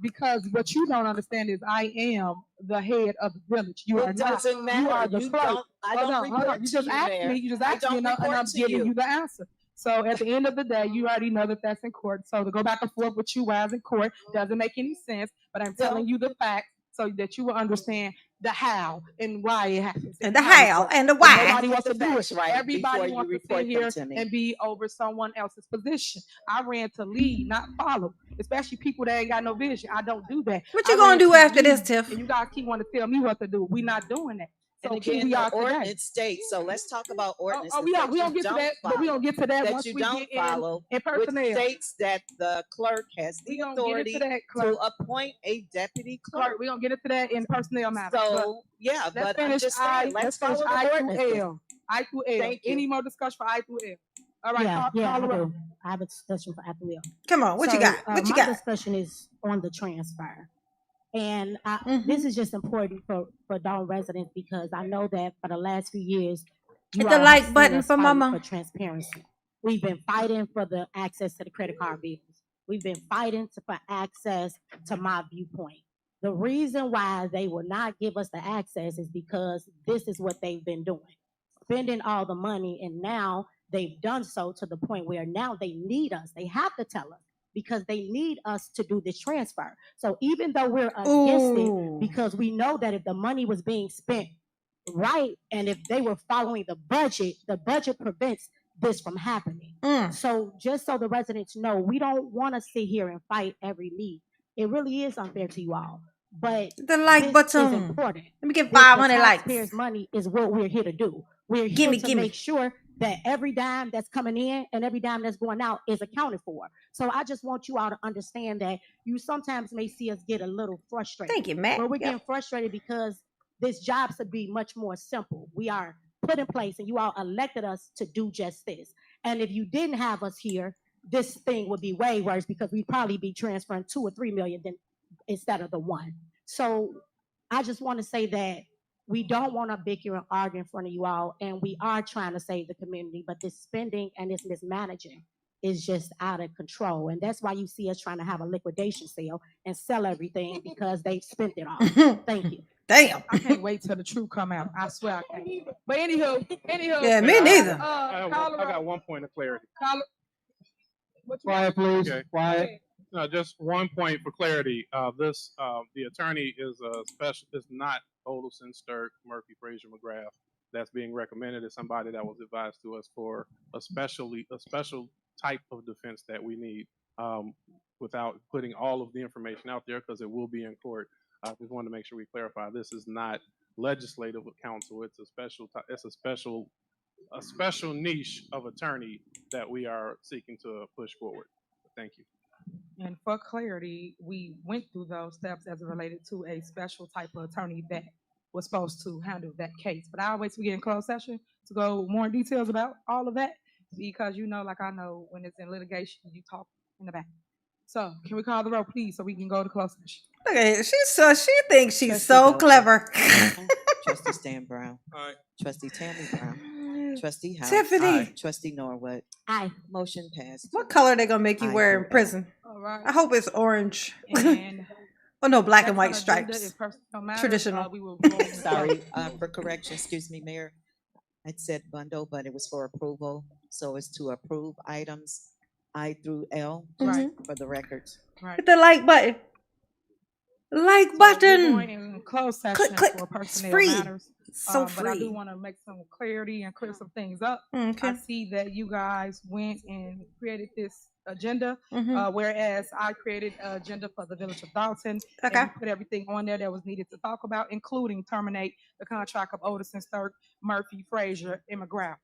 Because what you don't understand is I am the head of the village. You are It not. doesn't matter. You are the You clerk. don't- I Hold don't on, hold on. report You to just you, asked Mayor. me. You just I asked me, don't and I'm report to giving you. you the answer. So at the end of the day, you already know that that's in court. So to go back and forth with you while it's in court doesn't make any sense. But I'm telling you the fact so that you will understand the how and why it happens. And the how and the But why. nobody wants to the do it. facts right Everybody before you wants to report sit them here to me. and be over someone else's position. I ran to lead, not follow. Especially people that ain't got no vision. I don't do that. What you I gonna ran do to after this, lead, Tiff? and you guys keep wanting to tell me what to do. We not doing that. So And here again, we the are today. ordinance states, so let's talk about ordinances We that don't you get to don't that, but we follow. don't get to that That once you we don't get follow, in which personnel. states that the clerk has We the gonna get into authority that, clerk. to appoint a deputy clerk. Clerk, we gonna get into that in personnel matters. So, yeah, let's but I'm finish just saying, let's finish follow the I through ordinances. L. I through L. Thank you. Any more discussion for I through L? All right, Yeah, call I the roll. do. I have a discussion for after Will. Come on, what you got? What you My got? discussion is on the transfer. And this is just important for Dalton residents because I know that for the last few years, you Hit the all like have seen button us for fighting mama. for transparency. We've been fighting for the access to the credit card bills. We've been fighting for access to my viewpoint. The reason why they will not give us the access is because this is what they've been doing, spending all the money, and now they've done so to the point where now they need us. They have to tell us because they need us to do this transfer. So even though we're against it, because we know that if the money was being spent right and if they were following the budget prevents this from happening. So just so the residents know, we don't want to sit here and fight every need. It really is unfair to you all. But the like button is important. Let me get 500 likes. Taxpayers' money is what we're here to do. We're here to make sure that every dime that's coming in and every dime that's going out is accounted for. So I just want you all to understand that you sometimes may see us get a little frustrated. Thank you, Matt. But we're getting frustrated because this job should be much more simple. We are put in place and you all elected us to do just this. And if you didn't have us here, this thing would be way worse because we'd probably be transferring 2 or 3 million instead of the 1. So I just want to say that we don't want to bicker and argue in front of you all, and we are trying to save the community, but this spending and this mismanaging is just out of control. And that's why you see us trying to have a liquidation sale and sell everything because they've spent it all. Thank you. Damn. I can't wait till the truth come out. I swear I can't. But anywho. Yeah, me neither. I got one point of clarity. Quiet, please. Okay. Quiet. No, just one point for clarity. The attorney is not Olson, Sturk, Murphy, Frazier, McGrath. That's being recommended as somebody that was advised to us for a special type of defense that we need, without putting all of the information out there because it will be in court. I just wanted to make sure we clarify this is not legislative counsel. It's a special niche of attorney that we are seeking to push forward. Thank you. And for clarity, we went through those steps as it related to a special type of attorney that was supposed to handle that case. But I always get in closed session to go more details about all of that because like I know when it's in litigation, you talk in the back. So can we call the roll, please, so we can go to closed session? Okay, she thinks she's so clever. Trustee Stan Brown. Aye. Trustee Tammy Brown. Trustee House. Tiffany. Aye. Trustee Norwood. Aye. Motion passed. What color they gonna make you Aye. wear in prison? All right. I hope it's orange. And Oh no, black and next white on the agenda stripes. is personnel matters. Traditional. We will go into Sorry, for correction, excuse me, Mayor. I said bundle, but it was for approval. So it's to approve items I through L, Right. for the records. Right. Hit the like button. Like We're button. going in closed session Click. for It's personnel free. matters. So But I do free. want to make some clarity and clear some things up. Okay. I see that you guys went and created this agenda, Mhm. whereas I created an agenda for the Village of Dalton. Okay. And we put everything on there that was needed to talk about, including terminate the contract of Otis, Sturk, Murphy, Frazier, and McGrath.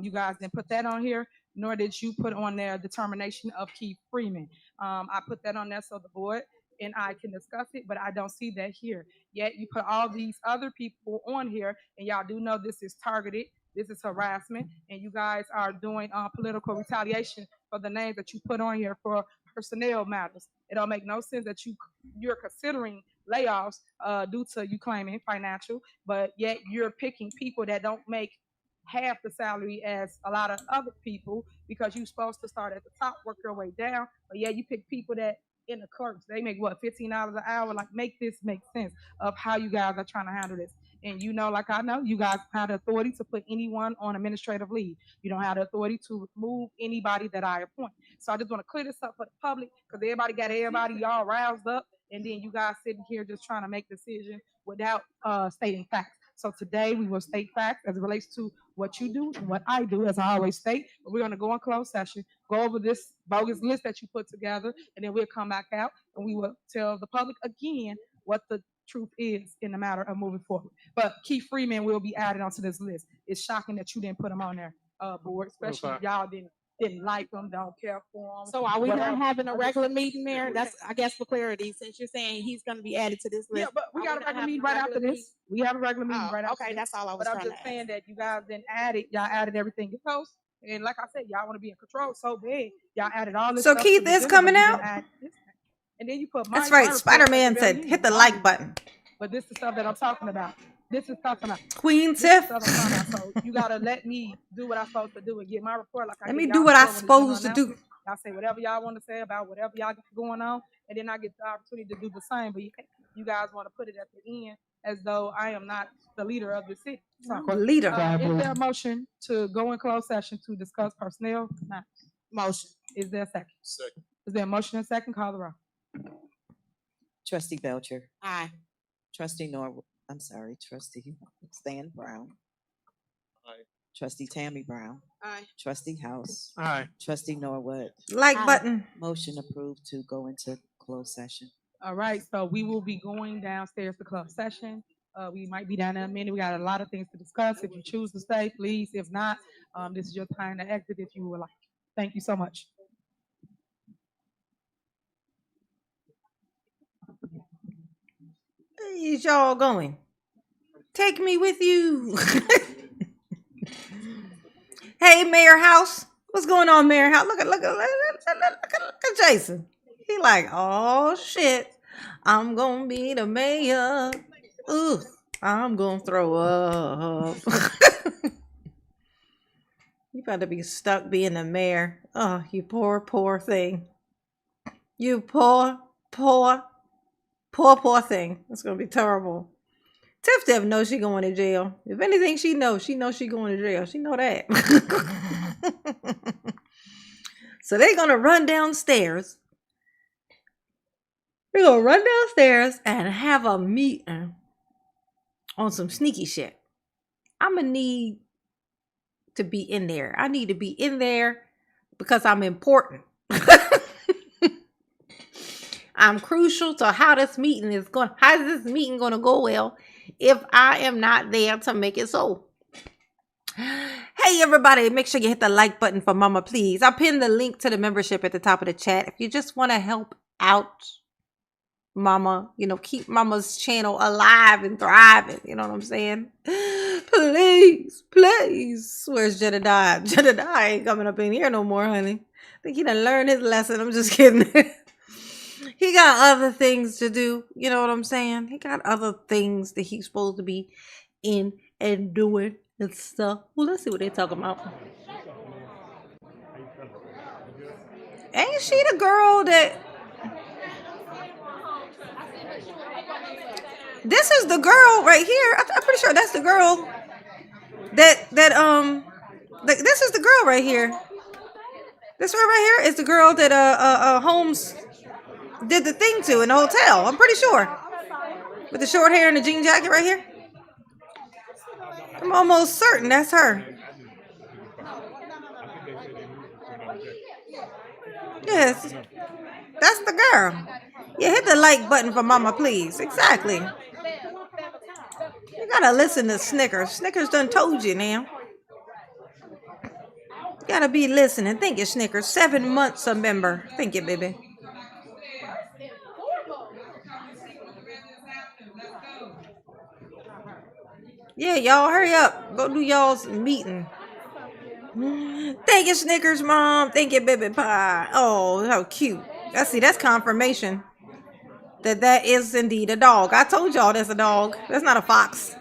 You guys didn't put that on here, nor did you put on there the termination of Keith Freeman. I put that on there so the board and I can discuss it, but I don't see that here. Yet you put all these other people on here, and y'all do know this is targeted, this is harassment, and you guys are doing political retaliation for the names that you put on here for personnel matters. It don't make no sense that you're considering layoffs due to you claiming financial, but yet you're picking people that don't make half the salary as a lot of other people because you're supposed to start at the top, work your way down. But yeah, you pick people that in the clerks, they make what, $15 an hour? Like, make this make sense of how you guys are trying to handle this. And like I know, you guys have the authority to put anyone on administrative leave. You don't have the authority to remove anybody that I appoint. So I just want to clear this up for the public because everybody got everybody y'all roused up, and then you guys sitting here just trying to make decisions without stating facts. So today we will state facts as it relates to what you do and what I do, as I always state. But we're going to go in closed session, go over this bogus list that you put together, and then we'll come back out and we will tell the public again what the truth is in the matter of moving forward. But Keith Freeman will be added onto this list. It's shocking that you didn't put him on there, board, especially if y'all didn't like them, don't care for them. So are we whatever. not having a regular meeting, Mayor? That's, I guess, for clarity, since you're saying he's gonna be added to this list. Yeah, but we Are got a not regular having meeting right after regular this. We have a regular meeting Oh, right after okay, this. that's all I was But I'm trying just to saying ask. that you guys didn't add it. Y'all added everything else. And like I said, y'all want to be in control so bad. Y'all added all this So stuff to Keith the is agenda, coming but you didn't out? add this thing. And then you put That's my right. report at the Spider-Man very said, end. hit the like button. But this is stuff that I'm talking about. This is talking about. Queen This is Tiff, stuff I'm talking about. So you gotta let me do what I'm supposed to do and get my report like I let get me y'all do what I'm report when it's supposed to announced. do. Y'all say whatever y'all want to say about whatever y'all got going on, and then I get the opportunity to do the same. But you guys want to put it at the end as though I am not the leader of the city. So, I'm the leader. is there a motion to go in closed session to discuss personnel matters? Motion. Is there a second? Second. Is there a motion and second? Call the roll. Trustee Belcher, Aye. trustee trustee Stan Brown. Aye. Trustee Tammy Brown, Aye. trustee House, Aye. trustee Norwood. Like Aye. button. Motion approved to go into closed session. All right, so we will be going downstairs to closed session. We might be down in a minute. We got a lot of things to discuss. If you choose to stay, please. If not, this is your time to exit if you would like. Thank you so much. Where's y'all going? Take me with you. Hey, Mayor House. What's going on, Mayor House? Look at Jason. He like, oh shit. I'm gonna be the mayor. Ooh, I'm gonna throw up. You better be stuck being the mayor. Oh, you poor, poor thing. You poor thing. It's gonna be terrible. Tiff knows she going to jail. If anything, she knows she going to jail. She know that. So they're gonna run downstairs. We're gonna run downstairs and have a meeting on some sneaky shit. I'm gonna need to be in there. I need to be in there because I'm important. I'm crucial to how this meeting is going. How is this meeting going to go well if I am not there to make it so? Hey, everybody, make sure you hit the like button for Mama, please. I pinned the link to the membership at the top of the chat. If you just want to help out Mama, keep Mama's channel alive and thriving. You know what I'm saying? Please. Where's Jedediah? Jedediah ain't coming up in here no more, honey. I think he done learned his lesson. I'm just kidding. He got other things to do. You know what I'm saying? He got other things that he's supposed to be in and doing and stuff. Well, let's see what they're talking about. Ain't she the girl that... This is the girl right here. I'm pretty sure that's the girl this is the girl right here. This one right here is the girl that Holmes did the thing to in the hotel. I'm pretty sure. With the short hair and the jean jacket right here. I'm almost certain that's her. Yes. That's the girl. Yeah, hit the like button for Mama, please. Exactly. You gotta listen to Snickers. Snickers done told you now. You gotta be listening. Thank you, Snickers. 7 months a member. Thank you, baby. Yeah, y'all hurry up. Go do y'all's meeting. Thank you, Snickers, Mom. Thank you, baby pie. Oh, how cute. That's confirmation that is indeed a dog. I told y'all that's a dog. That's not a fox.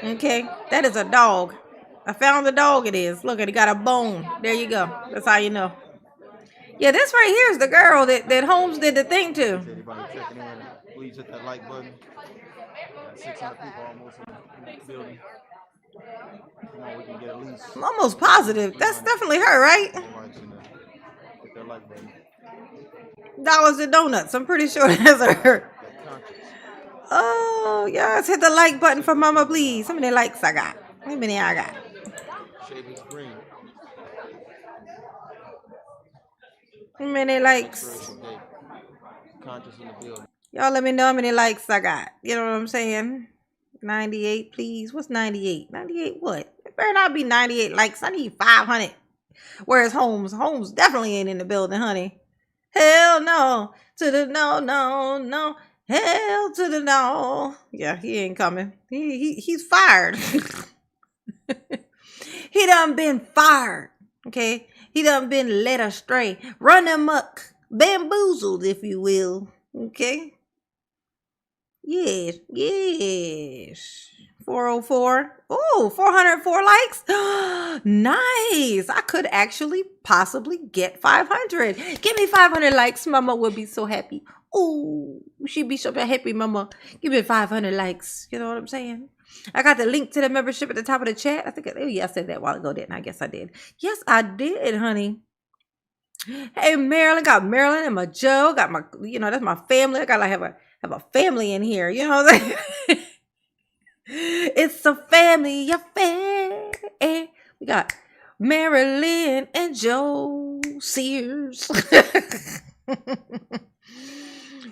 Okay, that is a dog. I found the dog it is. Look, it got a bone. There you go. That's how you know. Yeah, this right here is the girl that Holmes did the thing to. Everybody checking in, please hit that like button. 600 people almost in the building. Come on, we can get at least. I'm almost positive. That's definitely her, right? Hit that like button. Dollars and Donuts. I'm pretty sure that's her. Oh, yes. Hit the like button for Mama, please. How many likes I got? How many I got? Shade is green. How many likes? Inspiration Day. Conscious in the building. Y'all let me know how many likes I got. You know what I'm saying? 98, please. What's 98? 98 what? It better not be 98 likes. I need 500. Where's Holmes? Holmes definitely ain't in the building, honey. Hell no. To the no, no, no. Hell to the no. Yeah, he ain't coming. He's fired. He done been fired. Okay? He done been led astray. Run amok. Bamboozled, if you will. Okay? Yes, yes. 404. Oh, 404 likes. Nice. I could actually possibly get 500. Give me 500 likes. Mama would be so happy. Oh, she'd be so happy, Mama. Give me 500 likes. You know what I'm saying? I got the link to the membership at the top of the chat. I think, yeah, I said that a while ago, didn't I? Guess I did. Yes, I did, honey. Hey, Marilyn. Got Marilyn and my Joe. Got my, that's my family. I got to have a family in here. You know what I'm saying? It's a family affair. We got Marilyn and Joe Sears.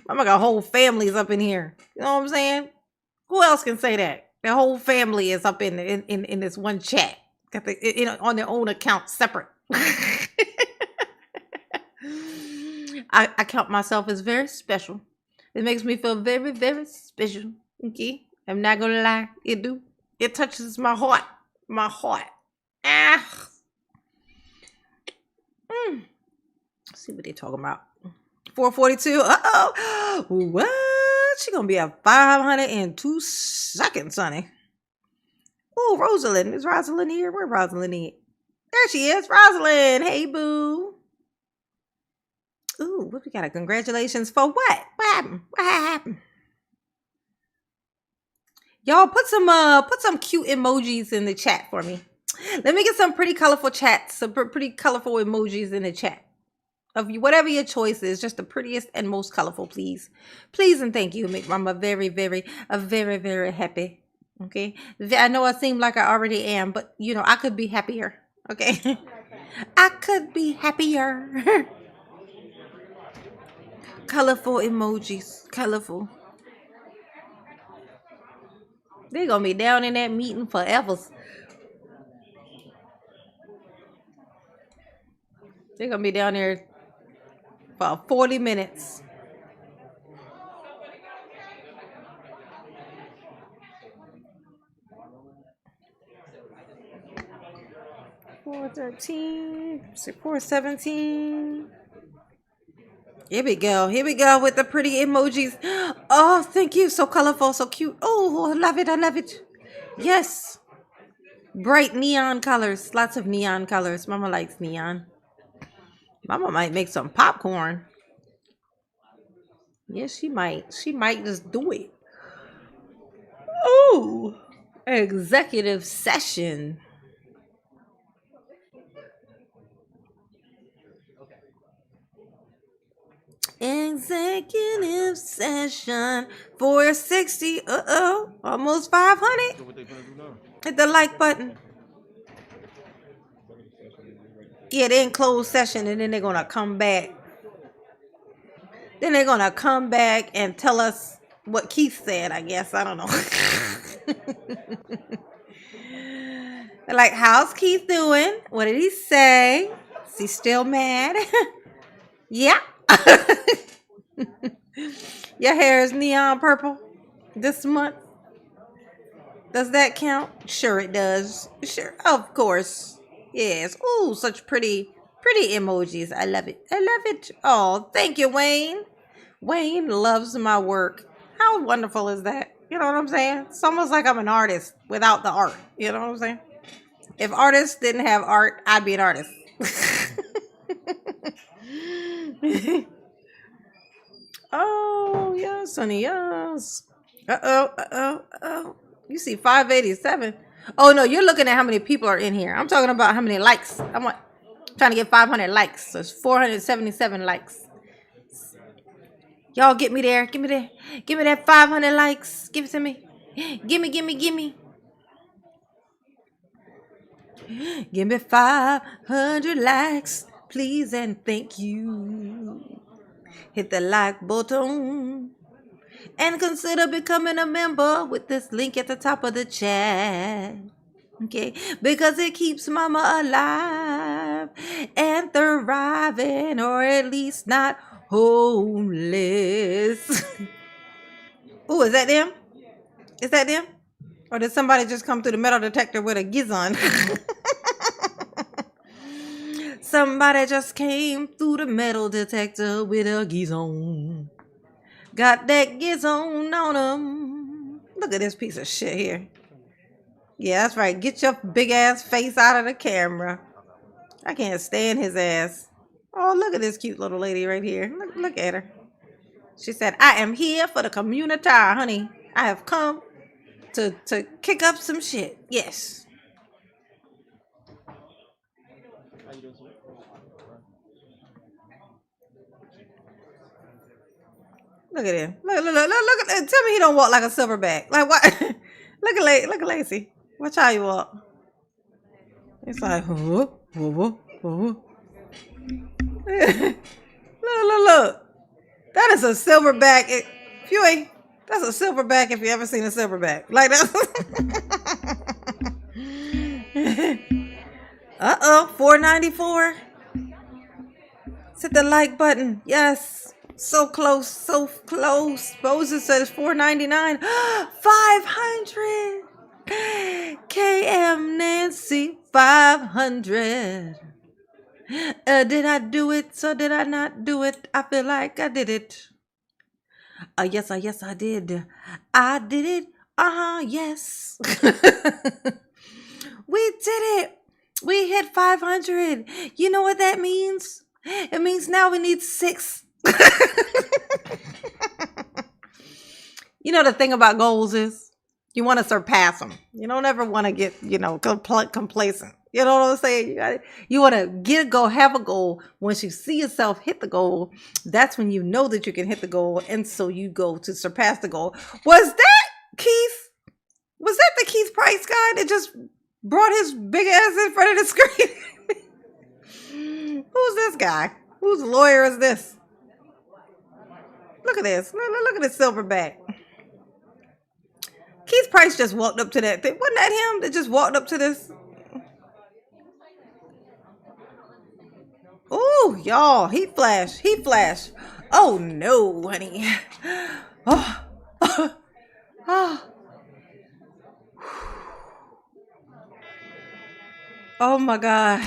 I got whole families up in here. You know what I'm saying? Who else can say that? The whole family is up in this one chat. Got on their own account, separate. I count myself as very special. It makes me feel very, very special. Okay? I'm not gonna lie. It touches my heart. My heart. Ah. Let's see what they're talking about. 442. Uh-oh. What? She gonna be at 500 in 2 seconds, honey. Oh, Rosalind. Is Rosalind here? Where Rosalind at? There she is. Rosalind. Hey, boo. Ooh, what we got? Congratulations for what? What happened? What happened? Y'all put some cute emojis in the chat for me. Let me get some pretty colorful chats, some pretty colorful emojis in the chat. Of whatever your choice is, just the prettiest and most colorful, please. Please and thank you. Make Mama very, very happy. Okay? I know I seem like I already am, but I could be happier. Okay? I could be happier. Colorful emojis. Colorful. They're going to be down in that meeting forever. They're going to be down there for 40 minutes. $413, 417. Here we go. Here we go with the pretty emojis. Oh, thank you. So colorful, so cute. Oh, I love it. I love it. Yes. Bright neon colors. Lots of neon colors. Mama likes neon. Mama might make some popcorn. Yes, she might. She might just do it. Ooh. Executive session. Executive session. 460. Uh-oh. Almost 500. Hit the like button. Yeah, they're in closed session and then they're going to come back. Then they're going to come back and tell us what Keith said, I guess. I don't know. They're like, how's Keith doing? What did he say? Is he still mad? Yeah. Your hair is neon purple this month. Does that count? Sure it does. Sure. Of course. Yes. Ooh, such pretty emojis. I love it. I love it. Oh, thank you, Wayne. Wayne loves my work. How wonderful is that? You know what I'm saying? It's almost like I'm an artist without the art. You know what I'm saying? If artists didn't have art, I'd be an artist. Oh, yes, honey, yes. Uh-oh. You see 587. Oh, no, you're looking at how many people are in here. I'm talking about how many likes. I'm trying to get 500 likes. So it's 477 likes. Y'all get me there. Give me there. Give me that 500 likes. Give it to me. Gimme. Give me 500 likes, please and thank you. Hit the like button and consider becoming a member with this link at the top of the chat. Okay, because it keeps mama alive and thriving, or at least not homeless. Ooh, is that them? Is that them? Or did somebody just come through the metal detector with a gizon? Somebody just came through the metal detector with a gizon. Got that gizon on them. Look at this piece of shit here. Yeah, that's right. Get your big ass face out of the camera. I can't stand his ass. Oh, look at this cute little lady right here. Look at her. She said, I am here for the community, honey. I have come to kick up some shit. Yes. Look at him. Look at. Tell me he don't walk like a silverback. Like what? Look at Lacey. Watch how you walk. It's like, look. Look. That is a silverback. If you ain't, that's a silverback if you ever seen a silverback. Like that. 494. Hit the like button. Yes. So close. Moses says 499. 500. KM Nancy 500. Did I do it? So did I not do it? I feel like I did it. Yes, I did. I did it. Yes. We did it. We hit 500. You know what that means? It means now we need 6. You know, the thing about goals is you want to surpass them. You don't ever want to get, complacent. You know what I'm saying? You want to get a goal, have a goal. Once you see yourself hit the goal, that's when you know that you can hit the goal. And so you go to surpass the goal. Was that Keith? Was that the Keith Price guy that just brought his big ass in front of the screen? Who's this guy? Whose lawyer is this? Look at this. Look at this silverback. Keith Price just walked up to that thing. Wasn't that him that just walked up to this? Ooh, y'all. Heat flash. Oh, no, honey. Oh, my God.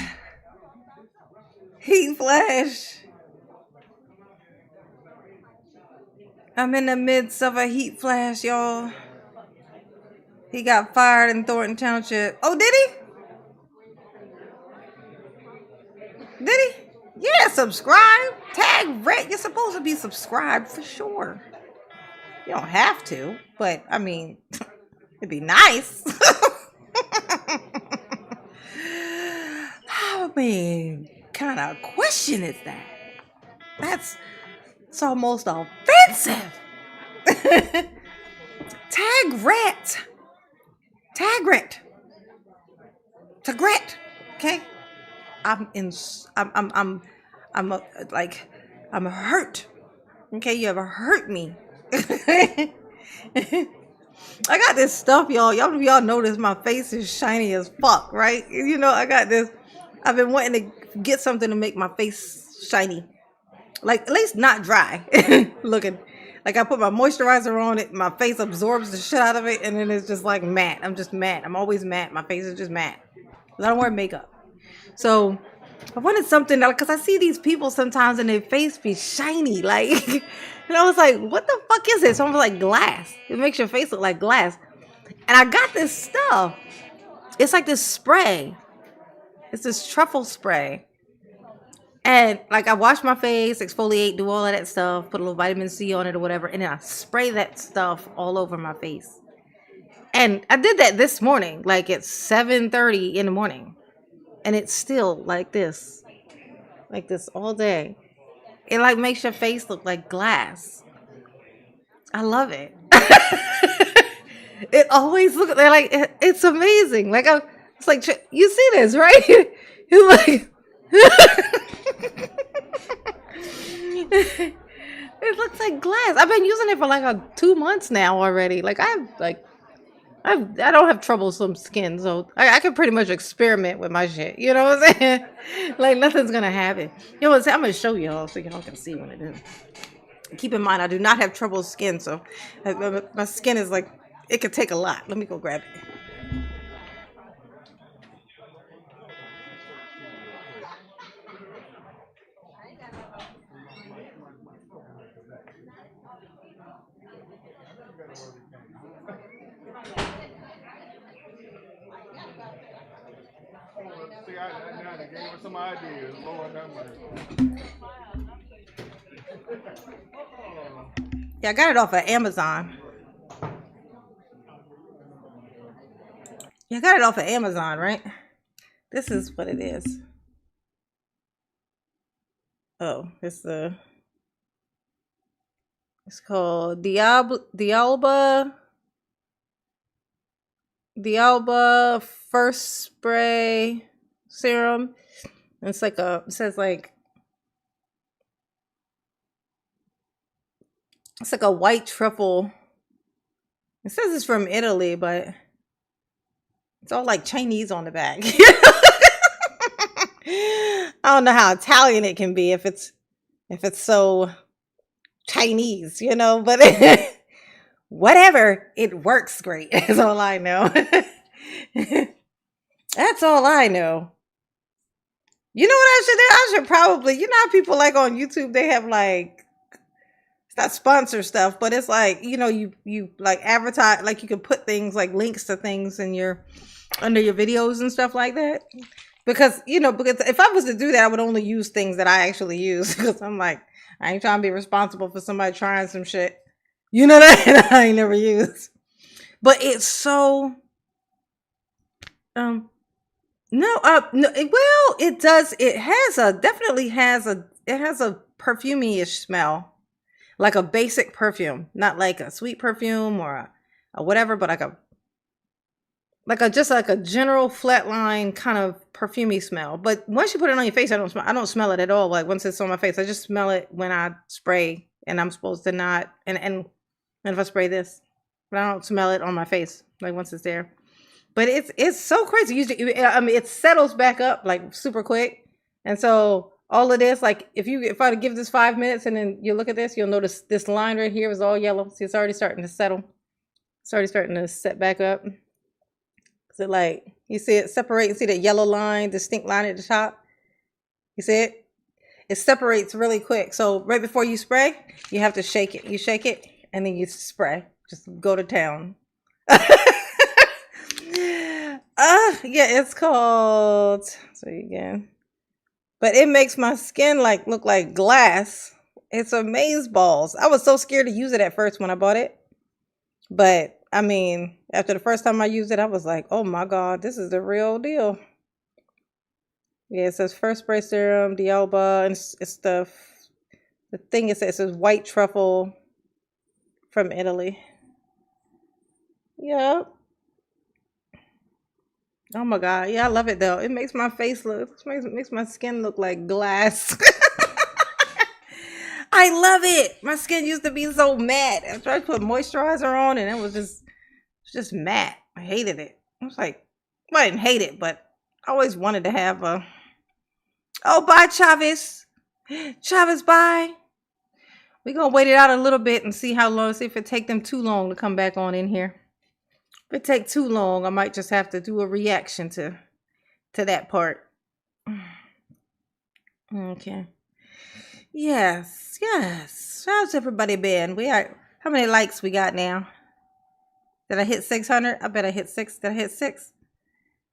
Heat flash. I'm in the midst of a heat flash, y'all. He got fired in Thornton Township. Oh, did he? Did he? Yeah, subscribe. Tag Red. You're supposed to be subscribed for sure. You don't have to, but I mean, it'd be nice. I mean, kind of question is that? It's almost offensive. Tag Ret. Okay? I'm hurt. Okay, you ever hurt me? I got this stuff, y'all. Y'all notice my face is shiny as fuck, right? I got this. I've been wanting to get something to make my face shiny. Like, at least not dry. Looking. Like, I put my moisturizer on it, my face absorbs the shit out of it, and then it's just like matte. I'm just matte. I'm always matte. My face is just matte. I don't wear makeup. So, I wanted something, because I see these people sometimes and their face be shiny. Like, and I was like, what the fuck is this? So I was like, glass. It makes your face look like glass. And I got this stuff. It's like this spray. It's this truffle spray. And like I wash my face, exfoliate, do all of that stuff, put a little vitamin C on it or whatever, and then I spray that stuff all over my face. And I did that this morning, like at 7:30 in the morning. And it's still like this all day. It like makes your face look like glass. I love it. It always looks like it's amazing. Like it's like you see this, right? It's like it looks like glass. I've been using it for like 2 months now already. Like I don't have troublesome skin, so I can pretty much experiment with my shit. You know what I'm saying? Like nothing's gonna happen. You know what I'm saying? I'm gonna show y'all so y'all can see what it is. Keep in mind, I do not have trouble skin, so my skin is like, it could take a lot. Let me go grab it. Gave us some ideas. Lord have mercy. Yeah, I got it off of Amazon. Yeah, I got it off of Amazon, right? This is what it is. Oh, it's called Dialba First Spray Serum. It's like it says like, it's like a white truffle. It says it's from Italy, but it's all like Chinese on the back. I don't know how Italian it can be if it's so Chinese, you know, but whatever, it works great. That's all I know. That's all I know. You know what I should do? I should probably, you know how people like on YouTube, they have like, it's not sponsor stuff, but it's like, you know, you like advertise, like you can put things like links to things in under your videos and stuff like that. Because if I was to do that, I would only use things that I actually use. Because I'm like, I ain't trying to be responsible for somebody trying some shit, you know, that I ain't never used. But it's so, no, it does. It definitely has a perfumey-ish smell, like a basic perfume, not like a sweet perfume or a whatever, but just like a general flatline kind of perfumey smell. But once you put it on your face, I don't smell it at all. Like once it's on my face, I just smell it when I spray, and I'm supposed to not. And if I spray this, but I don't smell it on my face like once it's there. But it's so crazy. Usually, I mean, it settles back up like super quick. And so all of this, like if I give this 5 minutes and then you look at this, you'll notice this line right here is all yellow. See, it's already starting to settle. It's already starting to set back up. So like, you see it separate, you see that yellow line, distinct line at the top? You see it? It separates really quick. So right before you spray, you have to shake it. You shake it and then you spray. Just go to town. Yeah, it's called, so again, but it makes my skin look like glass. It's amaze balls. I was so scared to use it at first when I bought it, but I mean, after the first time I used it, I was like, oh my God, this is the real deal. Yeah, it says First Spray Serum, Dialba, and it's the thing it says white truffle from Italy. Yep. Oh my God. Yeah, I love it though. It makes my face makes my skin look like glass. I love it. My skin used to be so matte. I tried to put moisturizer on and it was just matte. I hated it. I was like, well, I didn't hate it, but I always wanted to have oh, bye, Chavez. Chavez, bye. We're going to wait it out a little bit and see how long, see if it take them too long to come back on in here. If it take too long, I might just have to do a reaction to that part. Okay. Yes. How's everybody been? How many likes we got now? Did I hit 600? I bet I hit 6. Did I hit 6?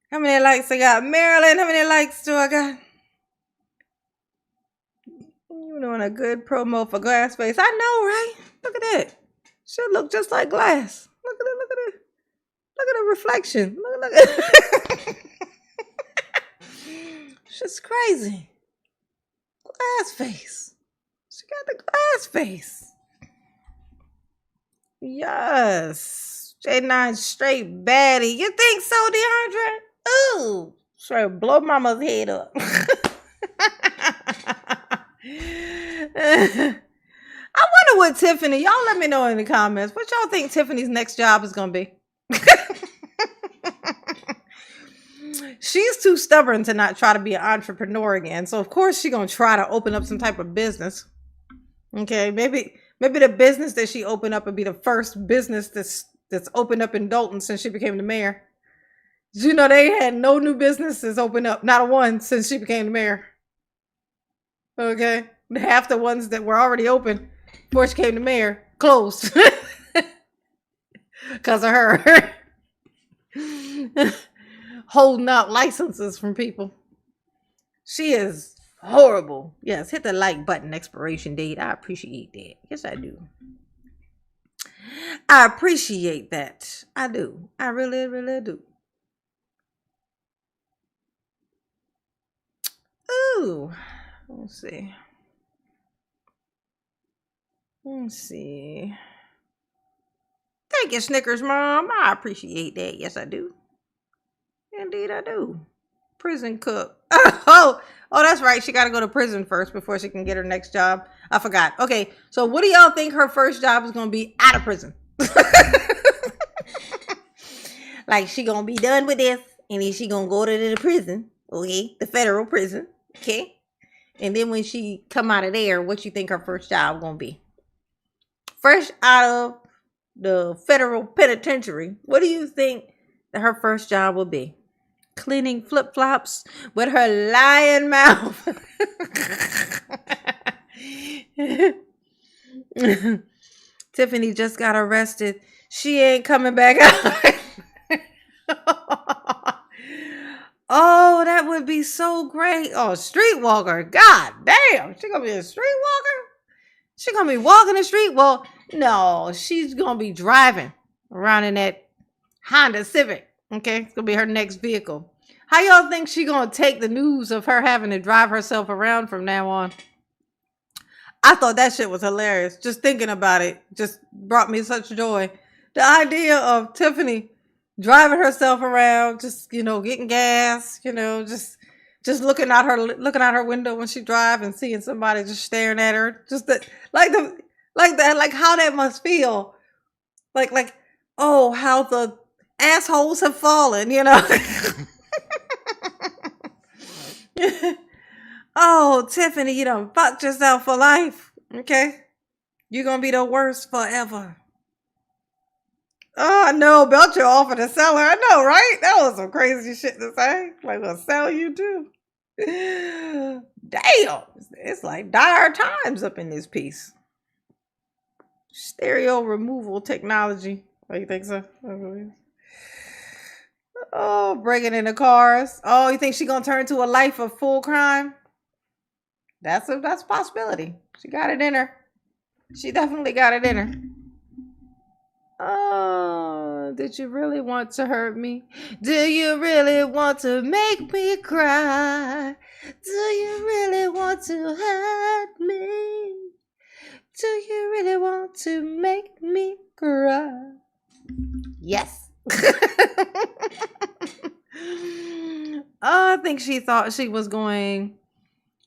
How many likes I got? Marilyn, how many likes do I got? You doing a good promo for glass face. I know, right? Look at that. Should look just like glass. Look at it. Look at the reflection. Look at it. She's crazy. Glass face. She got the glass face. Yes. J9 straight baddie. You think so, DeAndre? Ooh. Straight blow mama's head up. I wonder what Tiffany, y'all let me know in the comments. What y'all think Tiffany's next job is going to be? She's too stubborn to not try to be an entrepreneur again. So, of course, she's going to try to open up some type of business. Okay, maybe the business that she opened up would be the first business that's opened up in Dalton since she became the mayor. You know, they had no new businesses open up, not a one since she became the mayor. Okay, half the ones that were already open before she became the mayor closed because of her holding out licenses from people. She is horrible. Yes, hit the like button. Expiration date. I appreciate that. Yes, I do. I appreciate that. I do. I really, really do. Ooh. Let's see. Thank you, Snickers Mom. I appreciate that. Yes, I do. Indeed, I do. Prison cook. Oh, that's right. She got to go to prison first before she can get her next job. I forgot. Okay, so what do y'all think her first job is going to be out of prison? Like, she going to be done with this, and then she going to go to the prison, okay? The federal prison, okay? And then when she come out of there, what you think her first job going to be? Fresh out of the federal penitentiary, what do you think that her first job will be? Cleaning flip-flops with her lying mouth. Tiffany just got arrested. She ain't coming back out. Oh, that would be so great. Oh, streetwalker. God damn. She gonna be a streetwalker? She gonna be walking the street? Well, no, she's gonna be driving around in that Honda Civic. Okay, it's gonna be her next vehicle. How y'all think she gonna take the news of her having to drive herself around from now on? I thought that shit was hilarious. Just thinking about it just brought me such joy. The idea of Tiffany driving herself around, just, you know, getting gas, you know, just looking out her window when she drives and seeing somebody just staring at her, just that, like how that must feel, like oh, how the assholes have fallen, you know. Oh, Tiffany, you done fucked yourself for life. Okay, you're gonna be the worst forever. Oh, I know. Belcher offered to sell her. I know, right? That was some crazy shit to say. Like, we'll sell you too. Damn. It's like dire times up in this piece. Stereo removal technology. Oh, you think so? Oh, breaking into cars. Oh, you think she's going to turn to a life of full crime? That's a possibility. She got it in her. She definitely got it in her. Oh, did you really want to hurt me? Do you really want to make me cry? Do you really want to hurt me? Do you really want to make me cry? Yes. I think she thought she was going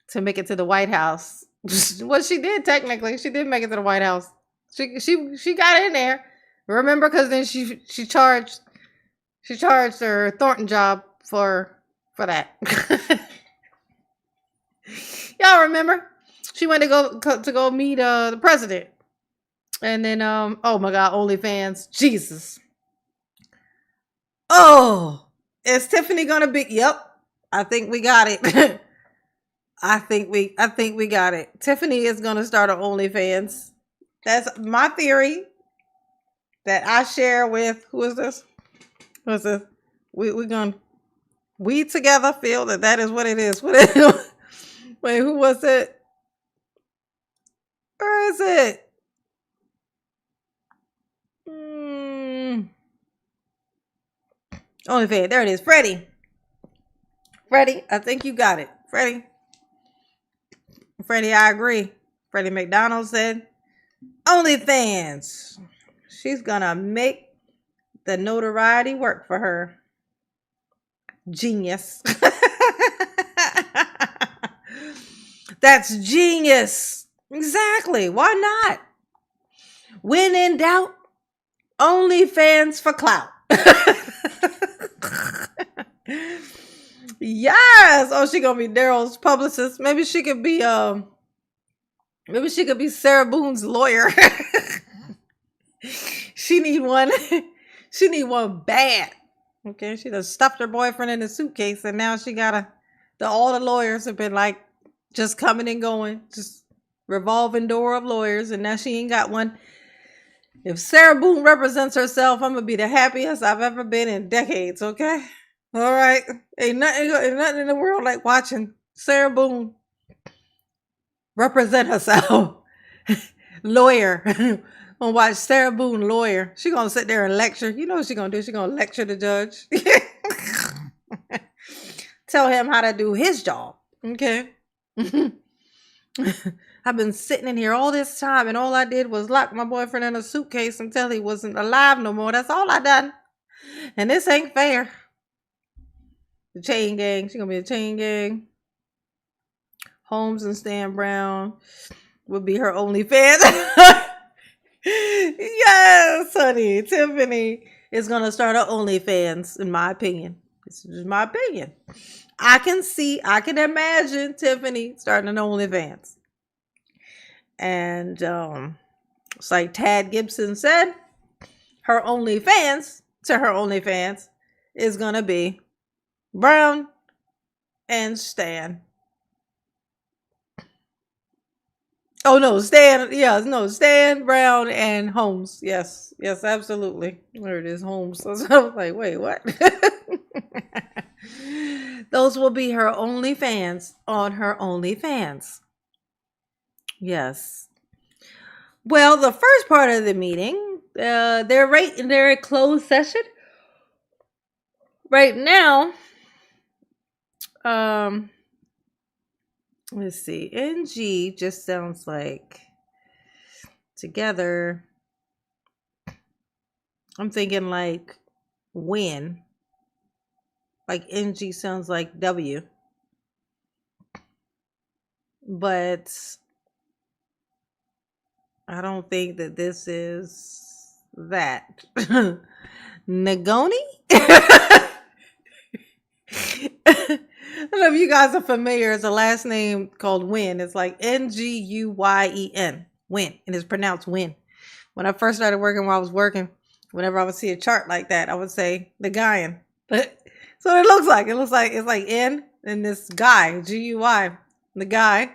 to make it to the White House. Well, she did technically. She did make it to the White House. She got in there. Remember, because then she charged her Thornton job for that. Y'all remember? She went to go meet the president, and then oh my God, OnlyFans, Jesus. Oh, is Tiffany gonna be? Yep, I think we got it. I think we got it. Tiffany is gonna start an OnlyFans. That's my theory that I share with, who is this? Who is this? We together feel that is what it is. Wait, who was it? Where is it? OnlyFans, there it is. Freddie, I think you got it. Freddie, I agree. Freddie McDonald said OnlyFans. She's gonna make the notoriety work for her. Genius. That's genius. Exactly. Why not? When in doubt, OnlyFans for clout. Yes. Oh, she gonna be Daryl's publicist. Maybe she could be Sarah Boone's lawyer. She need one. She need one bad. Okay, she done stuffed her boyfriend in a suitcase, and now she gotta. All the lawyers have been like just coming and going, just revolving door of lawyers, and now she ain't got one. If Sarah Boone represents herself, I'm gonna be the happiest I've ever been in decades. Okay, all right. Ain't nothing in the world like watching Sarah Boone represent herself. Lawyer. Gonna watch Sarah Boone lawyer. She gonna sit there and lecture. You know what she gonna do? She gonna lecture the judge. Tell him how to do his job. Okay. I've been sitting in here all this time, and all I did was lock my boyfriend in a suitcase until he wasn't alive no more. That's all I done. And this ain't fair. The chain gang. She gonna be a chain gang. Holmes and Stan Brown would be her OnlyFans. Yes, honey. Tiffany is gonna start her OnlyFans, in my opinion. This is my opinion. I can imagine Tiffany starting an OnlyFans. And it's like Tad Gibson said, her OnlyFans is gonna be Brown and Stan. Oh no, Stan. Yeah, no, Stan, Brown, and Holmes. Yes, absolutely. There it is, Holmes. So I was like, wait, what? Those will be her OnlyFans on her OnlyFans. Yes. Well, the first part of the meeting, they're in closed session right now. Let's see. NG just sounds like together. I'm thinking like when. Like NG sounds like W. But I don't think that this is that. Nagoni? I don't know if you guys are familiar. It's a last name called Wynn. It's like Nguyen. Wynn. And it's pronounced Wynn. When I first started working, while I was working, whenever I would see a chart like that, I would say the Guyan. So it looks like it's like N and this guy, G-U-Y. The guy.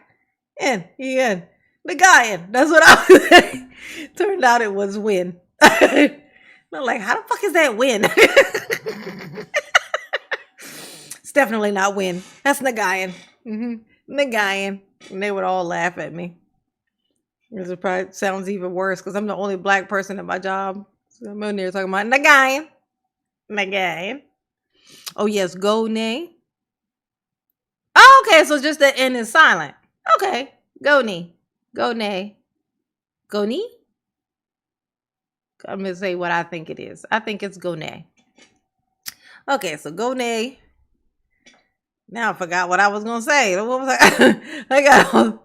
N-E-N. The Guyan. That's what I was saying. Turned out it was Wynn. I'm like, how the fuck is that Wynn? Definitely not Win. That's Nagayan. Nagayan. And they would all laugh at me. It probably sounds even worse because I'm the only black person at my job. So I'm in there talking about Nagayan. Nagayan. Oh, yes. Go nay. Oh, okay. So just the N is silent. Okay. Go nay. Go nay. Go nee? I'm going to say what I think it is. I think it's go nay. Okay. So go nay. Now I forgot what I was gonna say. What was I got?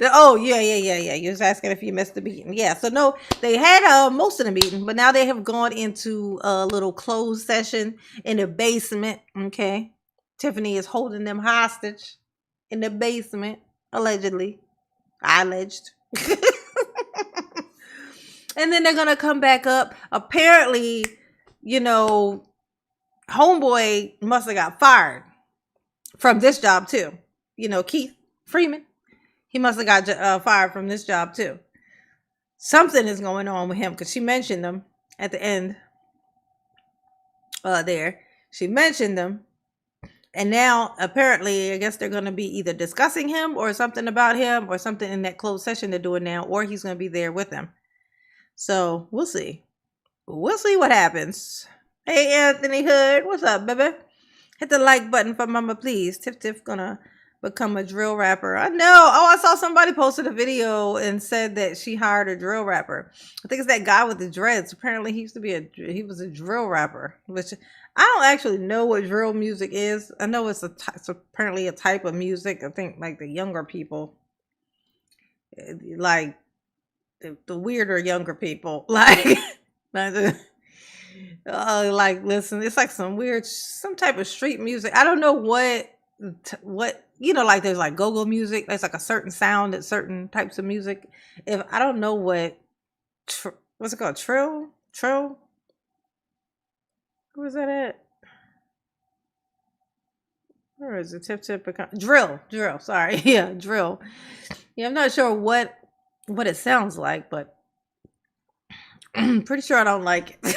Yeah. You was asking if you missed the meeting. Yeah. So no, they had most of the meeting, but now they have gone into a little closed session in the basement. Okay. Tiffany is holding them hostage in the basement, allegedly. I alleged. And then they're gonna come back up. Apparently, homeboy must have got fired from this job too. Keith Freeman, he must have got fired from this job too. Something is going on with him because she mentioned them at the end. There, she mentioned them, and now apparently, I guess they're going to be either discussing him or something about him or something in that closed session they're doing now, or he's going to be there with them. So we'll see. We'll see what happens. Hey, Anthony Hood, what's up, baby? Hit the like button for mama, please. Tiff gonna become a drill rapper. I know. Oh, I saw somebody posted a video and said that she hired a drill rapper. I think it's that guy with the dreads. Apparently, he was a drill rapper. Which I don't actually know what drill music is. I know it's apparently a type of music. I think like the younger people, like the weirder younger people, like listen. It's like some type of street music. I don't know what like there's like go-go music. There's like a certain sound at certain types of music. If I don't know what's it called? Trill? Where's that at? Where is it? Tip. Drill. Sorry. Yeah, drill. Yeah, I'm not sure what it sounds like, but I'm pretty sure I don't like it.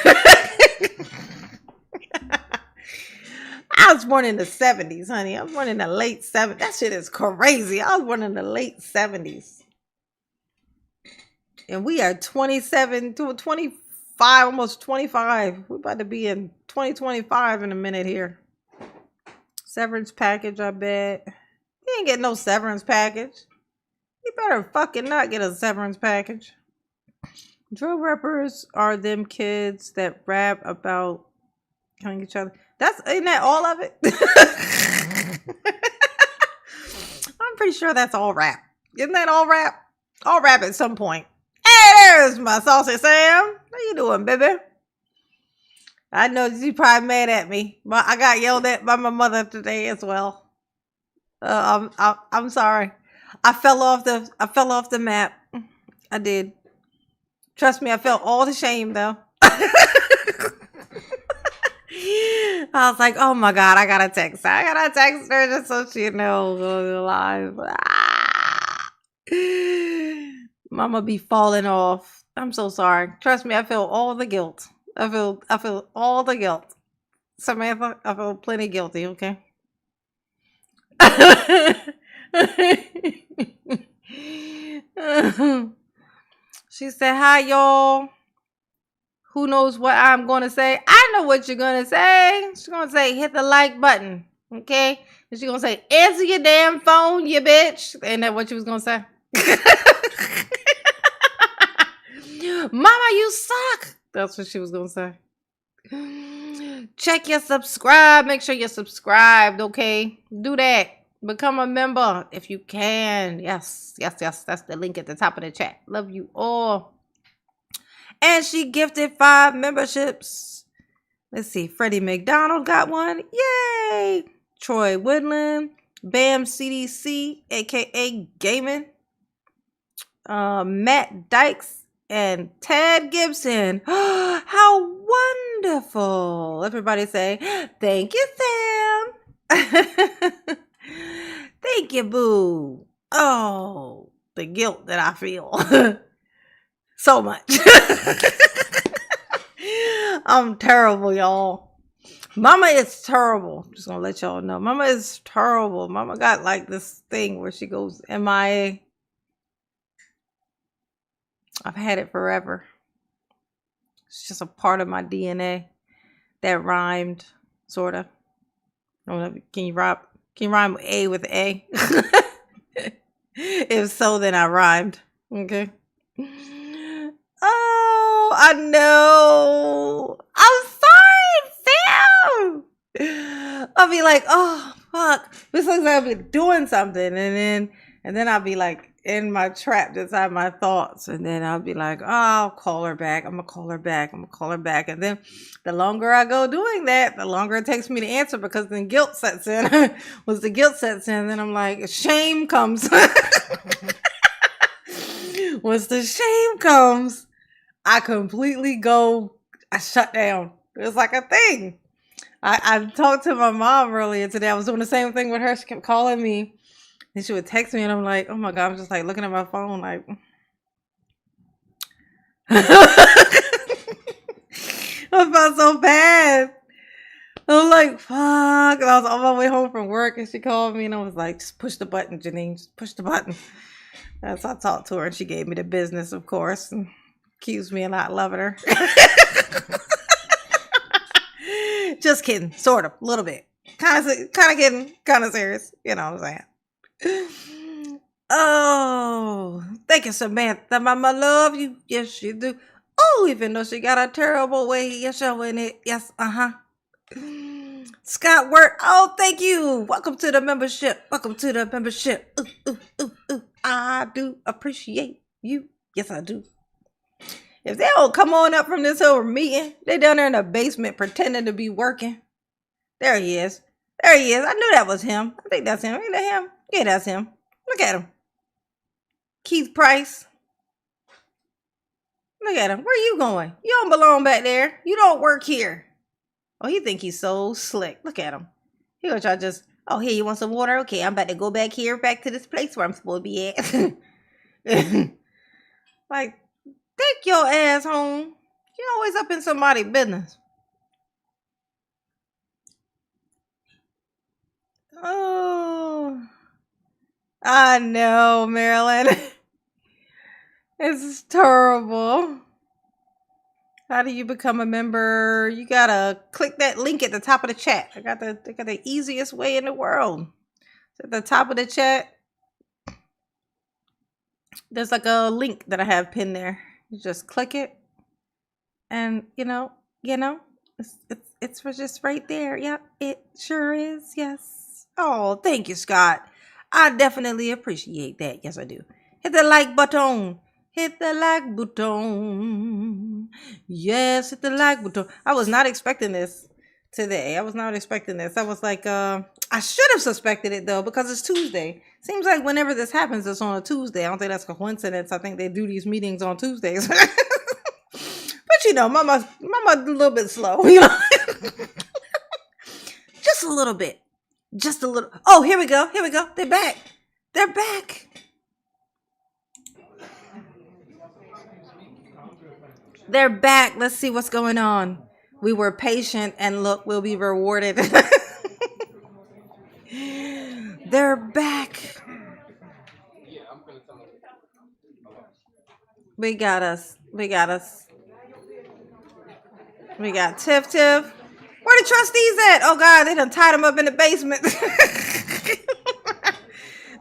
I was born in the 70s, honey. I was born in the late 70s. That shit is crazy. I was born in the late 70s. And we are 27 to 25, almost 25. We're about to be in 2025 in a minute here. Severance package, I bet. You ain't get no severance package. You better fucking not get a severance package. Drill rappers are them kids that rap about killing each other. Ain't that all of it? I'm pretty sure that's all rap. Isn't that all rap? All rap at some point. Hey, there's my saucy Sam. How you doing, baby? I know you probably mad at me, but I got yelled at by my mother today as well. I'm sorry. I fell off the map. I did. Trust me, I felt all the shame though. I was like, oh my God, I gotta text her just so she knows live. Mama be falling off. I'm so sorry. Trust me, I feel all the guilt. I feel all the guilt. Samantha, I feel plenty guilty, okay? She said, hi, y'all. Who knows what I'm going to say? I know what you're going to say. She's going to say, hit the like button, okay? And she's going to say, answer your damn phone, you bitch. Ain't that what she was going to say? Mama, you suck. That's what she was going to say. Check your subscribe. Make sure you're subscribed, okay? Do that. Become a member if you can. Yes. That's the link at the top of the chat. Love you all. And she gifted 5 memberships. Let's see. Freddie McDonald got one. Yay. Troy Woodland. Bam CDC, a.k.a. Gaming. Matt Dykes and Ted Gibson. How wonderful. Everybody say, thank you, Sam. Thank you, boo. Oh, the guilt that I feel. So much. I'm terrible, y'all. Mama is terrible. Just gonna let y'all know. Mama is terrible. Mama got like this thing where she goes MIA. I've had it forever. It's just a part of my DNA that rhymed, sort of. I don't know. Can you rhyme A with A? If so, then I rhymed. Okay. Oh, I know. I'm sorry, Sam. I'll be like, oh, fuck. This looks like I'll be doing something. And then I'll be like in my trap inside my thoughts. And then I'll be like, oh, I'll call her back. I'm going to call her back. And then the longer I go doing that, the longer it takes me to answer because then guilt sets in. Then I'm like, shame comes. Once the shame comes, I completely I shut down. It's like a thing. I talked to my mom earlier today. I was doing the same thing with her. She kept calling me and she would text me and I'm like, oh my God, I'm just like looking at my phone like. I felt so bad. I was like, fuck. And I was on my way home from work and she called me and I was like, just push the button, Janine. Just push the button. As I talked to her and she gave me the business, of course, and accused me of not loving her. Just kidding, sort of, a little bit. Kind of kidding, kind of serious. You know what I'm saying? Oh, thank you, Samantha. Mama love you. Yes, she do. Oh, even though she got a terrible way of showing it. Yes, Scott Word. Oh, thank you. Welcome to the membership. Welcome to the membership. I do appreciate you. Yes, I do. If they don't come on up from this whole meeting, they down there in the basement pretending to be working. There he is. There he is. I knew that was him. I think that's him. Ain't that him? Yeah, that's him. Look at him. Keith Price. Look at him. Where you going? You don't belong back there. You don't work here. Oh, he think he's so slick. Look at him. He gonna try just, oh, here, you want some water? Okay, I'm about to go back here, back to this place where I'm supposed to be at. Like, take your ass home. You always up in somebody's business. Oh, I know, Marilyn. It's terrible. How do you become a member? You gotta click that link at the top of the chat. I got the easiest way in the world. It's at the top of the chat, there's like a link that I have pinned there. You just click it, and it's just right there. Yep, it sure is. Yes. Oh, thank you, Scott. I definitely appreciate that. Yes, I do. Hit the like button. Hit the like button. Yes, hit the like button. I was not expecting this today. I was not expecting this. I was like, I should have suspected it though, because it's Tuesday. Seems like whenever this happens, it's on a Tuesday. I don't think that's a coincidence. I think they do these meetings on Tuesdays. But mama a little bit slow, Just a little bit. Just a little. Oh, here we go. Here we go. They're back. They're back. They're back. Let's see what's going on. We were patient, and look, we'll be rewarded. They're back. We got us. We got Tiff. Where the trustees at? Oh, God, they done tied them up in the basement.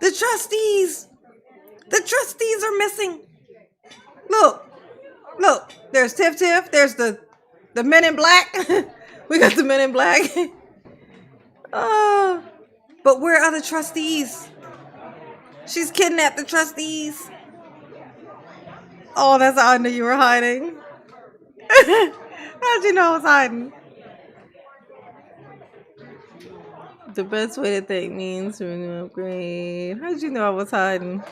The trustees are missing. Look, there's Tiff. There's the men in black. We got the men in black. Oh, but where are the trustees? She's kidnapped the trustees. Oh, that's how I knew you were hiding. How'd you know I was hiding? The best way to think means to renew upgrade. How'd you know I was hiding?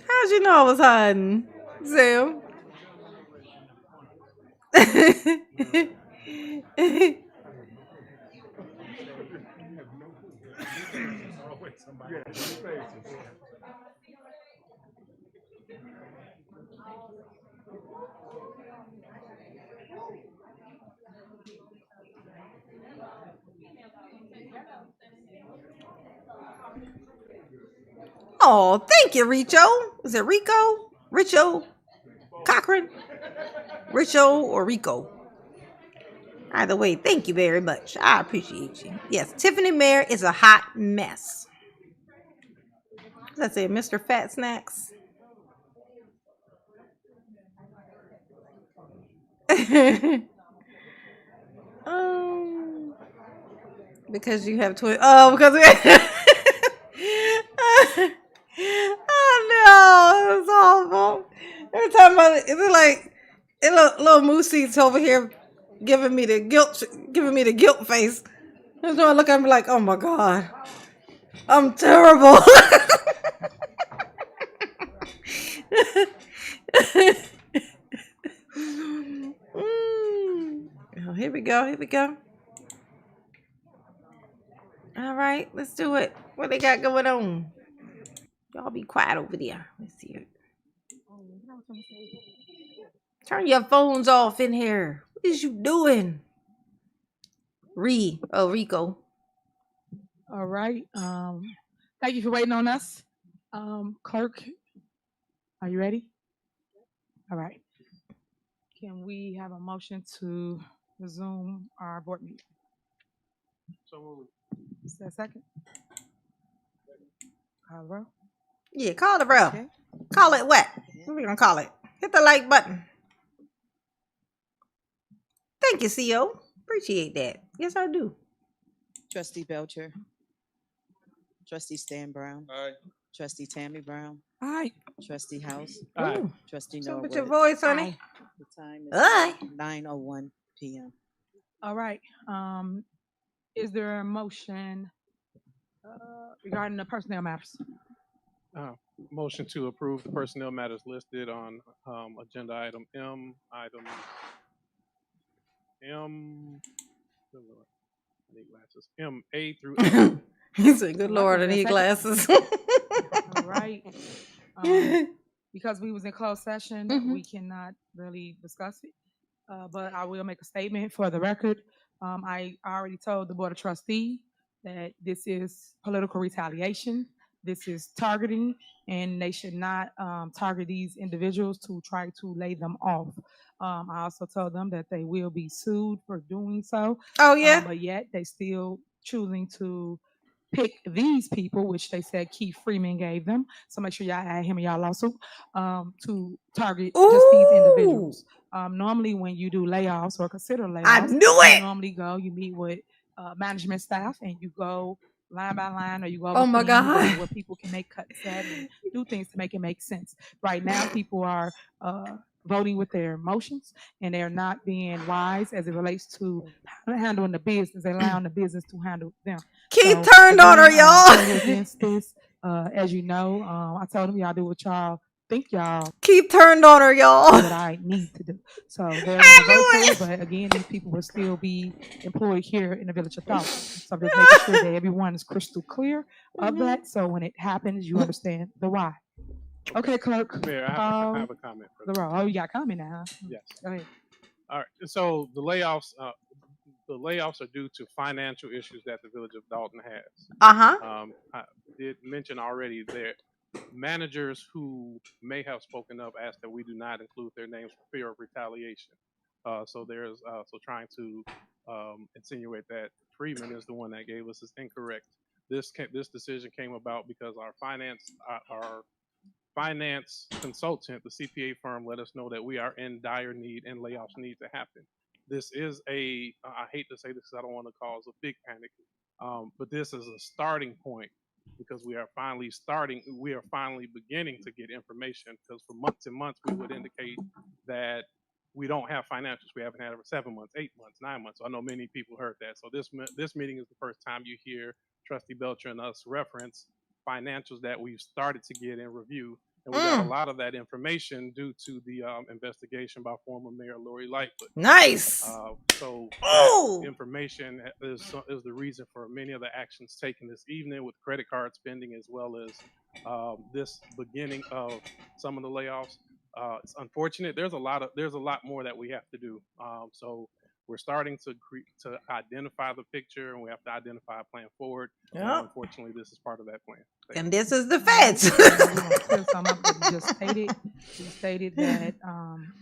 How'd you know I was hiding, Sam? Oh, thank you, Richo. Is it Rico? Richo? Cochran? Richo or Rico? Either way, thank you very much. I appreciate you. Yes, Tiffany Mayer is a hot mess. Let's say Mr. Fat Snacks. Because you have Twitter. Oh, because we. Oh no, it's awful. Every time it's like little Moosey's over here giving me the guilt face. Every time I look at me like, oh my God, I'm terrible. Oh, here we go. All right, let's do it. What they got going on? Y'all be quiet over there. Let's see it. Turn your phones off in here. What is you doing? Rico. All right. Thank you for waiting on us. Clerk, are you ready? All right. Can we have a motion to resume our board meeting. So moved. Is there a second? Call the roll. Yeah, call the bro. Okay. Call it what? What we gonna call it? Hit the like button. Thank you, CO. Appreciate that. Yes, I do. Trustee Belcher. Trustee Stan Brown. Aye. Trustee Tammy Brown. Aye. Trustee House. Aye. Trustee So with Norwood. your voice, honey. The time Aye. is 9:01 p.m. All right. Is there a motion regarding the personnel matters? Motion to approve the personnel matters listed on agenda item M, item M. I need glasses. M A through F. He said, "Good Lord, I need glasses." All right. Because we was in closed session, we cannot really discuss it. But I will make a statement for the record. I already told the Board of Trustees that this is political retaliation. This is targeting, and they should not target these individuals to try to lay them off. I also told them that they will be sued for doing so. Oh, yeah? But yet they still choosing to pick these people, which they said Keith Freeman gave them. So make sure y'all add him in y'all lawsuit to target just these individuals. Normally when you do layoffs or consider layoffs, I knew it! You normally go, you meet with management staff and you go line by line, or you go Oh my within, God. where people can make cuts at and do things to make it make sense. Right now, people are voting with their emotions, and they're not being wise as it relates to handling the business, allowing the business to handle them. Keith So, turned on her, again, I'm y'all. totally against this. As you know, I told them y'all do what y'all think y'all Keith turned on her, y'all. what I need to do. So they're going to vote for it, but again, these people will still be employed here in the Village of Dalton. So I'm just making sure that everyone is crystal clear of that. So when it happens, you understand the why. Okay, clerk. Mayor, I have a comment. For The roll. Oh, you got a comment now, huh? Yes. Go ahead. All right. So the layoffs are due to financial issues that the Village of Dalton has. Uh-huh. I did mention already that managers who may have spoken up asked that we do not include their names for fear of retaliation. So there's trying to insinuate that Freeman is the one that gave us this incorrect. This decision came about because our finance consultant, the CPA firm, let us know that we are in dire need and layoffs need to happen. This is I hate to say this because I don't want to cause a big panic, but this is a starting point because we are finally beginning to get information, because for months and months we would indicate that we don't have financials. We haven't had it for 7 months, 8 months, 9 months. So I know many people heard that. So this meeting is the first time you hear Trustee Belcher and us reference financials that we've started to get in review. And we got a lot of that information due to the investigation by former Mayor Lori Lightfoot. Nice. So that information is the reason for many of the actions taken this evening with credit card spending, as well as this beginning of some of the layoffs. It's unfortunate. There's a lot more that we have to do. So we're starting to identify the picture, and we have to identify a plan forward. Yep. And unfortunately, this is part of that plan. And this is the feds. You stated that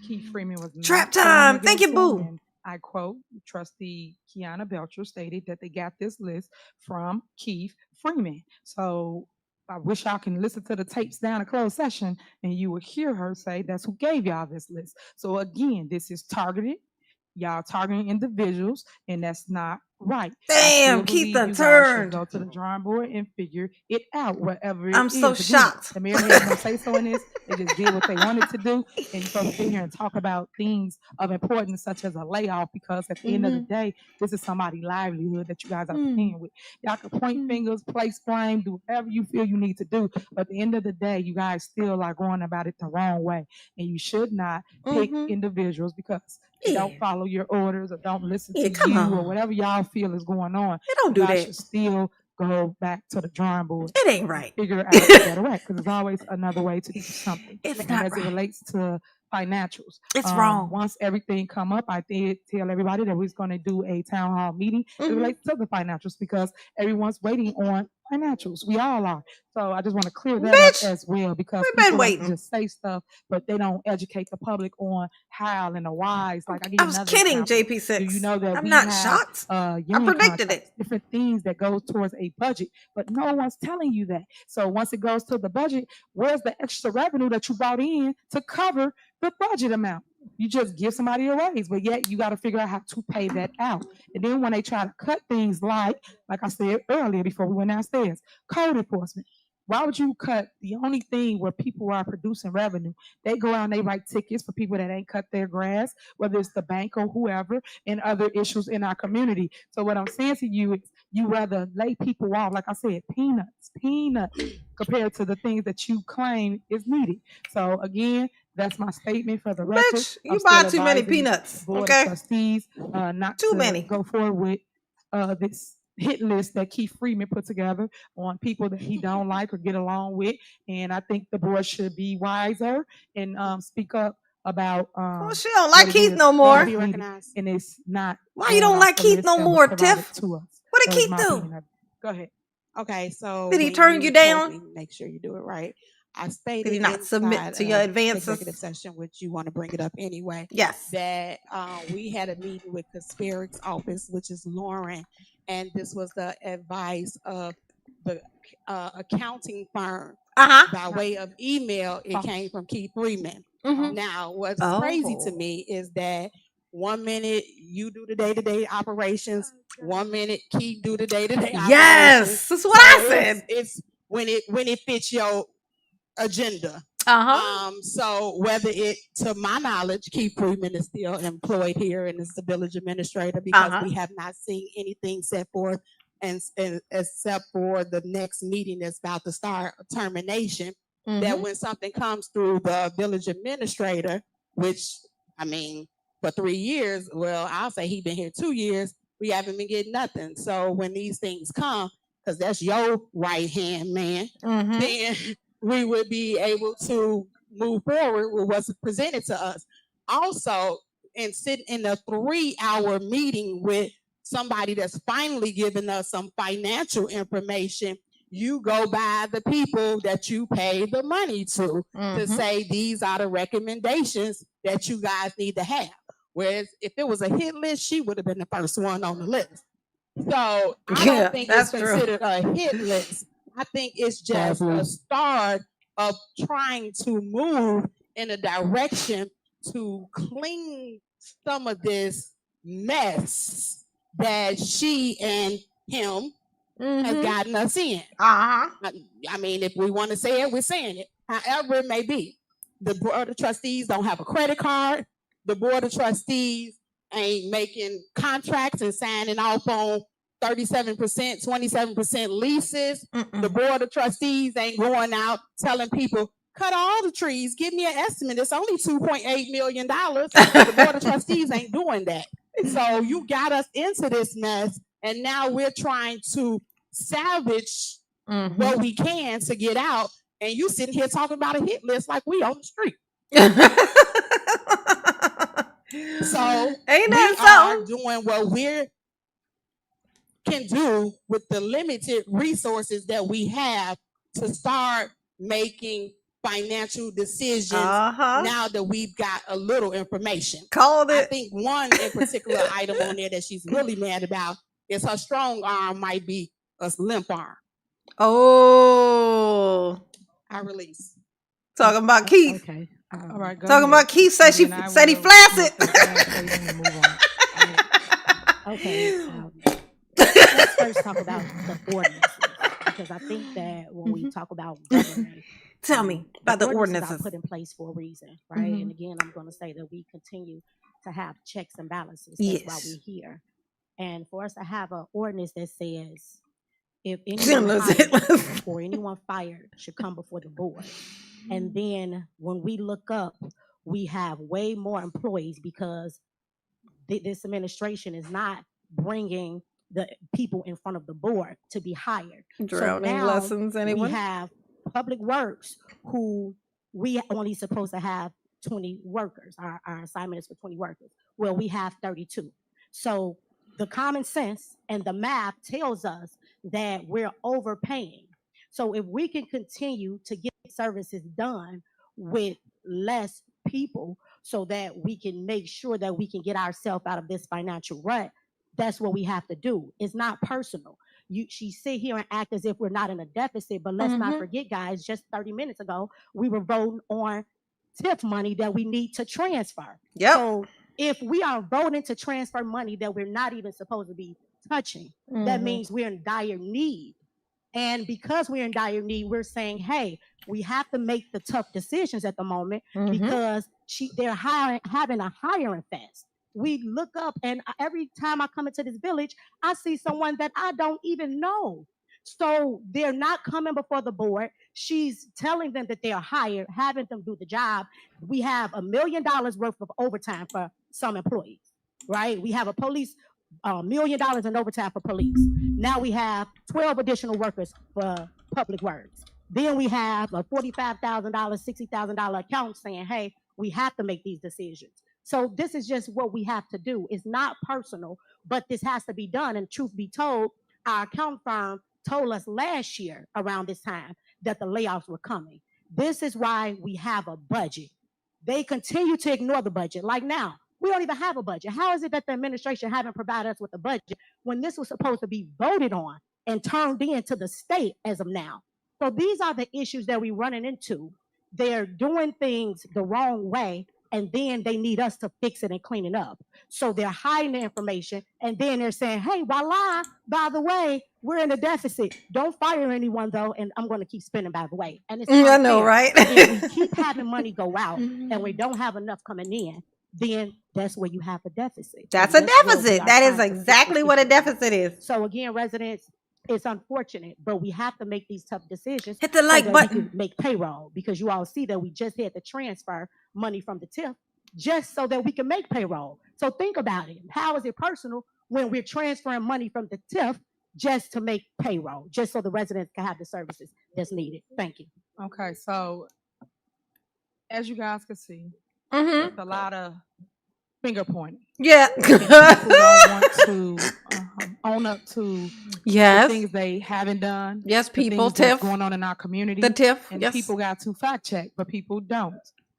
Keith Freeman was Trap not time. going Thank you, against boo. him, and I quote, Trustee Kiana Belcher stated that they got this list from Keith Freeman. So I wish y'all can listen to the tapes down a closed session and you will hear her say that's who gave y'all this list. So again, this is targeted. Y'all targeting individuals, and that's not right. Damn, Keith done turned. Go to the drawing board and figure it out, whatever it I'm is. so Again, shocked. The mayor had no say so in this. They just did what they wanted to do. And you're supposed to sit here and talk about things of importance, such as a layoff, because at the end of the day, this is somebody's livelihood that you guys are playing with. Y'all can point fingers, place blame, do whatever you feel you need to do. But at the end of the day, you guys still are going about it the wrong way. And you should not pick individuals because they don't follow your orders or don't listen to you or whatever y'all feel is going on. They don't do you guys that. should still go back to the drawing board. It ain't right. Figure out a better way, because there's always another way to do something. It's and not as right. it relates to financials, It's wrong. Once everything come up, I did tell everybody that we was going to do a town hall meeting. It relates to the financials because everyone's waiting on financials. We all are. So I just want to clear that Bitch, up as well, because we've been people like to waiting. just say stuff, but they don't educate the public on how and the whys. Like I give I you was another kidding, example. JP6. Do you know that I'm we not have shocked. union predicted contracts, different things that goes towards a budget, but no one's telling you that. So once it goes to the budget, where's the extra revenue that you brought in to cover the budget amount? You just give somebody a raise, but yet you got to figure out how to pay that out. And then when they try to cut things like I said earlier before we went downstairs, code enforcement. Why would you cut the only thing where people are producing revenue? They go out and they write tickets for people that ain't cut their grass, whether it's the bank or whoever, and other issues in our community. So what I'm saying to you is you rather lay people off, like I said, peanuts, compared to the things that you claim is needed. So again, that's my statement for the record. Bitch, you I'm still buy too many advising peanuts. the Board Okay. of Trustees not Too to many. go forward with this hit list that Keith Freeman put together on people that he don't like or get along with. And I think the board should be wiser and speak up about Well, she don't like what it Keith is no that more. is needed, and it's not Why you going don't off like the Keith list no that was more, provided Tiff? to us. What did That was Keith my do? opinion of it. Go ahead. Okay, so Did he when turn you told down? me, make sure you do it right. I Did stated he not submit inside to your of advances? executive session, which you want to bring it up anyway, Yes. that we had a meeting with Casperic's office, which is Lauren, and this was the advice of the accounting firm. By way of email, it came from Keith Freeman. Now, what's crazy to me is that 1 minute you do the day-to-day operations, 1 minute Keith do the day-to-day operations. Yes, that's what I said. It's when it fits your agenda. So whether it, to my knowledge, Keith Freeman is still employed here and is the village administrator, because we have not seen anything set forth and except for the next meeting that's about to start, termination. That when something comes through the village administrator, which I mean, for 3 years, well, I'll say he's been here 2 years, we haven't been getting nothing. So when these things come, because that's your right hand man, then we would be able to move forward with what's presented to us. Also, and sit in a 3-hour meeting with somebody that's finally giving us some financial information, you go by the people that you pay the money to say these are the recommendations that you guys need to have. Whereas if it was a hit list, she would have been the first one on the list. So I don't think it's considered a hit list. I think it's just a start of trying to move in a direction to clean some of this mess that she and him has gotten us in. I mean, if we want to say it, we're saying it. However it may be. The Board of Trustees don't have a credit card. The Board of Trustees ain't making contracts and signing off on 37%, 27% leases. The Board of Trustees ain't going out telling people, cut all the trees, give me an estimate. It's only $2.8 million. The Board of Trustees ain't doing that. So you got us into this mess, and now we're trying to salvage what we can to get out, and you sitting here talking about a hit list like we on the street. So ain't we that are doing what we can do with the limited resources that we have to start making financial decisions now that we've got a little information. Called it. I think one in particular item on there that she's really mad about is her strong arm might be a limp arm. Oh. I release. Talking about Keith. Okay. All right. Talking about Keith said he flaccid. Okay. Let's first talk about the ordinances, because I think that when we talk about government, tell me about the ordinances are put in place for a reason, right? And again, I'm going to say that we continue to have checks and balances. That's why we're here. And for us to have an ordinance that says if anyone hired or anyone fired should come before the board. And then when we look up, we have way more employees because this administration is not bringing the people in front of the board to be hired. Drowning so now lessons, anyone? We have Public Works, who we only supposed to have 20 workers. Our assignment is for 20 workers. Well, we have 32. So the common sense and the math tells us that we're overpaying. So if we can continue to get services done with less people so that we can make sure that we can get ourselves out of this financial rut, that's what we have to do. It's not personal. She sit here and act as if we're not in a deficit, but let's not forget, guys, just 30 minutes ago, we were voting on TIF money that we need to transfer. Yep. So if we are voting to transfer money that we're not even supposed to be touching, that means we're in dire need. And because we're in dire need, we're saying, hey, we have to make the tough decisions at the moment because they're having a hiring fest. We look up, and every time I come into this village, I see someone that I don't even know. So they're not coming before the board. She's telling them that they're hired, having them do the job. We have $1 million worth of overtime for some employees, right? We have a police $1 million in overtime for police. Now we have 12 additional workers for public works. Then we have a $45,000, $60,000 account saying, hey, we have to make these decisions. So this is just what we have to do. It's not personal, but this has to be done. And truth be told, our account firm told us last year around this time that the layoffs were coming. This is why we have a budget. They continue to ignore the budget. Like now, we don't even have a budget. How is it that the administration haven't provided us with a budget when this was supposed to be voted on and turned into the state as of now? So these are the issues that we're running into. They're doing things the wrong way, and then they need us to fix it and clean it up. So they're hiding the information, and then they're saying, hey, voila, by the way, we're in a deficit. Don't fire anyone, though, and I'm going to keep spending, by the way. And it's I know, right? If we keep having money go out and we don't have enough coming in, then that's where you have a deficit. That's a deficit. That is exactly what a deficit is. So again, residents, it's unfortunate, but we have to make these tough decisions. Hit the like so button. We can make payroll, because you all see that we just had to transfer money from the TIF just so that we can make payroll. So think about it. How is it personal when we're transferring money from the TIF just to make payroll, just so the residents can have the services that's needed? Thank you. Okay, so as you guys can see, there's a lot of finger pointing. Yeah. People don't want to own up to yes. the things they haven't done. Yes, people. The things that's going on in our community. The TIF. And yes. people got to fact check, but people don't.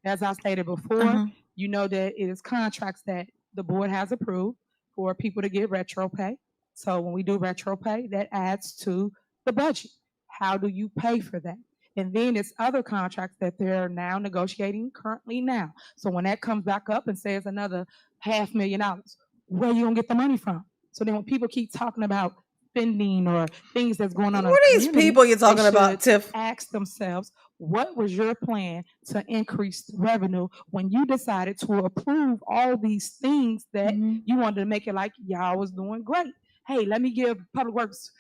As I stated before, you know that it is contracts that the board has approved for people to get retro pay. So when we do retro pay, that adds to the budget. How do you pay for that? And then it's other contracts that they're now negotiating currently now. So when that comes back up and says another $500,000, where are you gonna get the money from? So then when people keep talking about spending or things that's going on, what are these people you're talking about, Tiff? Ask themselves, what was your plan to increase revenue when you decided to approve all these things that you wanted to make it like y'all was doing great? Hey, let me give public works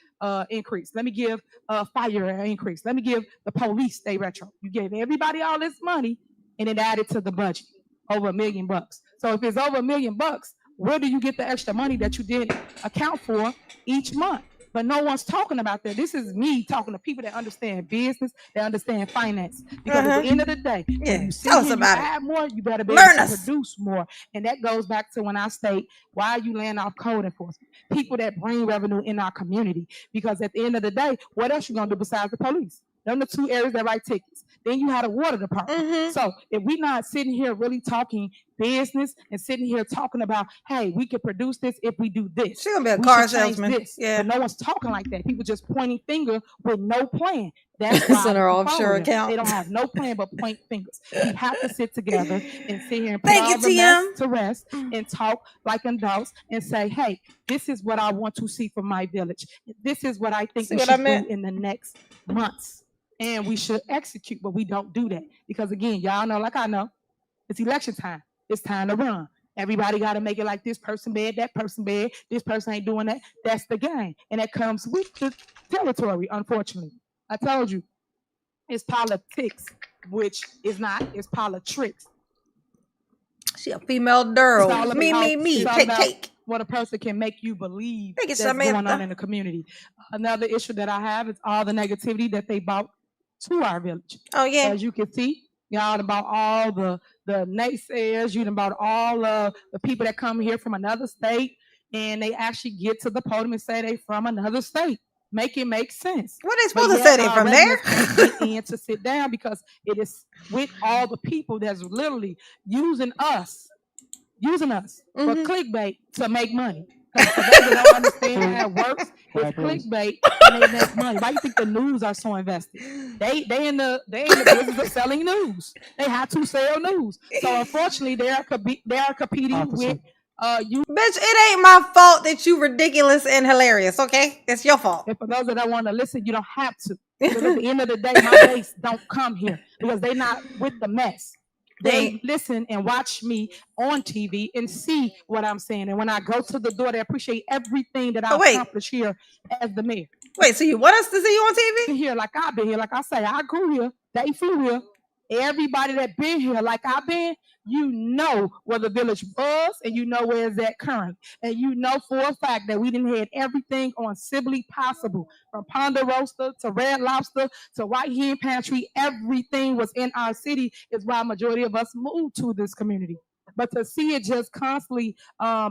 increase. Let me give fire an increase. Let me give the police stay retro. You gave everybody all this money and it added to the budget over $1 million. So if it's over $1 million, where do you get the extra money that you didn't account for each month? But no one's talking about that. This is me talking to people that understand business, that understand finance. Because at the end of the day, when you sit here, you add more, you better be able to produce more. And that goes back to when I state, why are you laying off code enforcement? People that bring revenue in our community. Because at the end of the day, what else you gonna do besides the police? Them the two areas that write tickets. Then you had a water department. So if we're not sitting here really talking business and sitting here talking about, hey, we can produce this if we do this. She's gonna be a car salesman. Yeah. But no one's talking like that. People just pointing finger with no plan. That's why in our offshore account. They don't have no plan but point fingers. We have to sit together and sit here and put all the mess to rest and talk like adults and say, hey, this is what I want to see from my village. This is what I think we should do in the next months. And we should execute, but we don't do that. Because again, y'all know, like I know, it's election time. It's time to run. Everybody got to make it like this person bad, that person bad, this person ain't doing that. That's the game. And that comes with the territory, unfortunately. I told you, it's politics, which is not, it's politics. She a female girl. Me. Take. What a person can make you believe that's going on in the community. Another issue that I have is all the negativity that they brought to our village. Oh, yeah. As you can see, y'all about all the naysayers, you about all the people that come here from another state and they actually get to the podium and say they from another state. make it make sense. What are they But supposed to yet set it our from there? residents can't get in to sit down because it is with all the people that's literally using us for clickbait to make money. Because for those that don't understand how it works, it's clickbait and they make money. Why do you think the news are so invested? They in the business of selling news. They have to sell news. So unfortunately, they are competing with you. Bitch, it ain't my fault that you ridiculous and hilarious, okay? It's your fault. And for those that don't want to listen, you don't have to. Because at the end of the day, my base don't come here because they not with the mess. They listen and watch me on TV and see what I'm saying. And when I go to the door, they appreciate everything that I accomplish here as the mayor. Wait, so you want us to see you on TV? Here, like I've been here. Like I say, I grew here. They flew here. Everybody that been here, like I've been, you know where the village was and you know where it's at currently. And you know for a fact that we didn't had everything on Sibley possible. From Ponderosa to Red Lobster to White Hen Pantry, everything was in our city is why a majority of us moved to this community. But to see it just constantly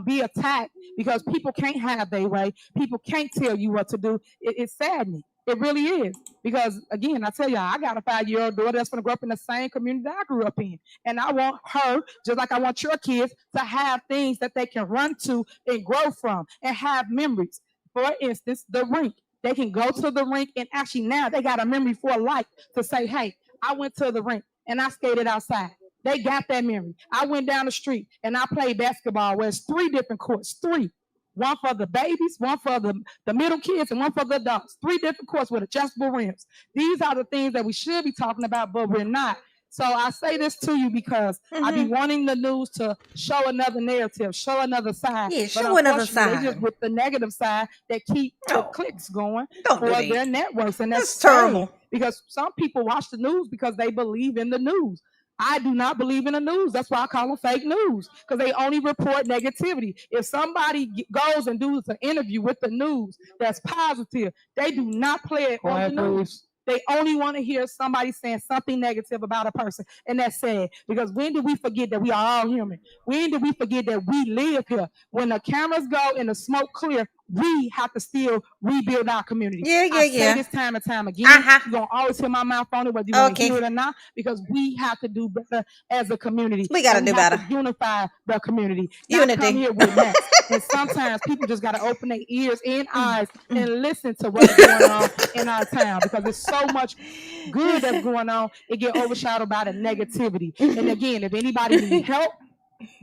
be attacked because people can't have their way, people can't tell you what to do, it's saddening. It really is. Because, again, I tell y'all, I got a 5-year-old daughter that's going to grow up in the same community that I grew up in. And I want her, just like I want your kids, to have things that they can run to and grow from and have memories. For instance, the rink. They can go to the rink and actually now they got a memory for life to say, hey, I went to the rink and I skated outside. They got that memory. I went down the street and I played basketball where it's 3 different courts, 3. One for the babies, one for the middle kids, and one for the adults. 3 different courts with adjustable rims. These are the things that we should be talking about, but we're not. So I say this to you because I be wanting the news to show another narrative, show another side. Yeah, but show another They side. just with the negative side that keep the clicks going Don't do for that. their networks. And that's terrible. sad, because some people watch the news because they believe in the news. I do not believe in the news. That's why I call them fake news, because they only report negativity. If somebody goes and does an interview with the news that's positive, they do not play it on the news. They only want to hear somebody saying something negative about a person. And that's sad, because when did we forget that we are all human? When did we forget that we live here? When the cameras go and the smoke clear, we have to still rebuild our community. I say this time and time again. You're going to always hear my mouth on it, whether you want to hear it or not, because we have to do better as a community. We got to do better. Unify the community. Unity. Not come here with mess. And sometimes people just got to open their ears and eyes and listen to what's going on in our town, because there's so much good that's going on. It get overshadowed by the negativity. And again, if anybody needs help,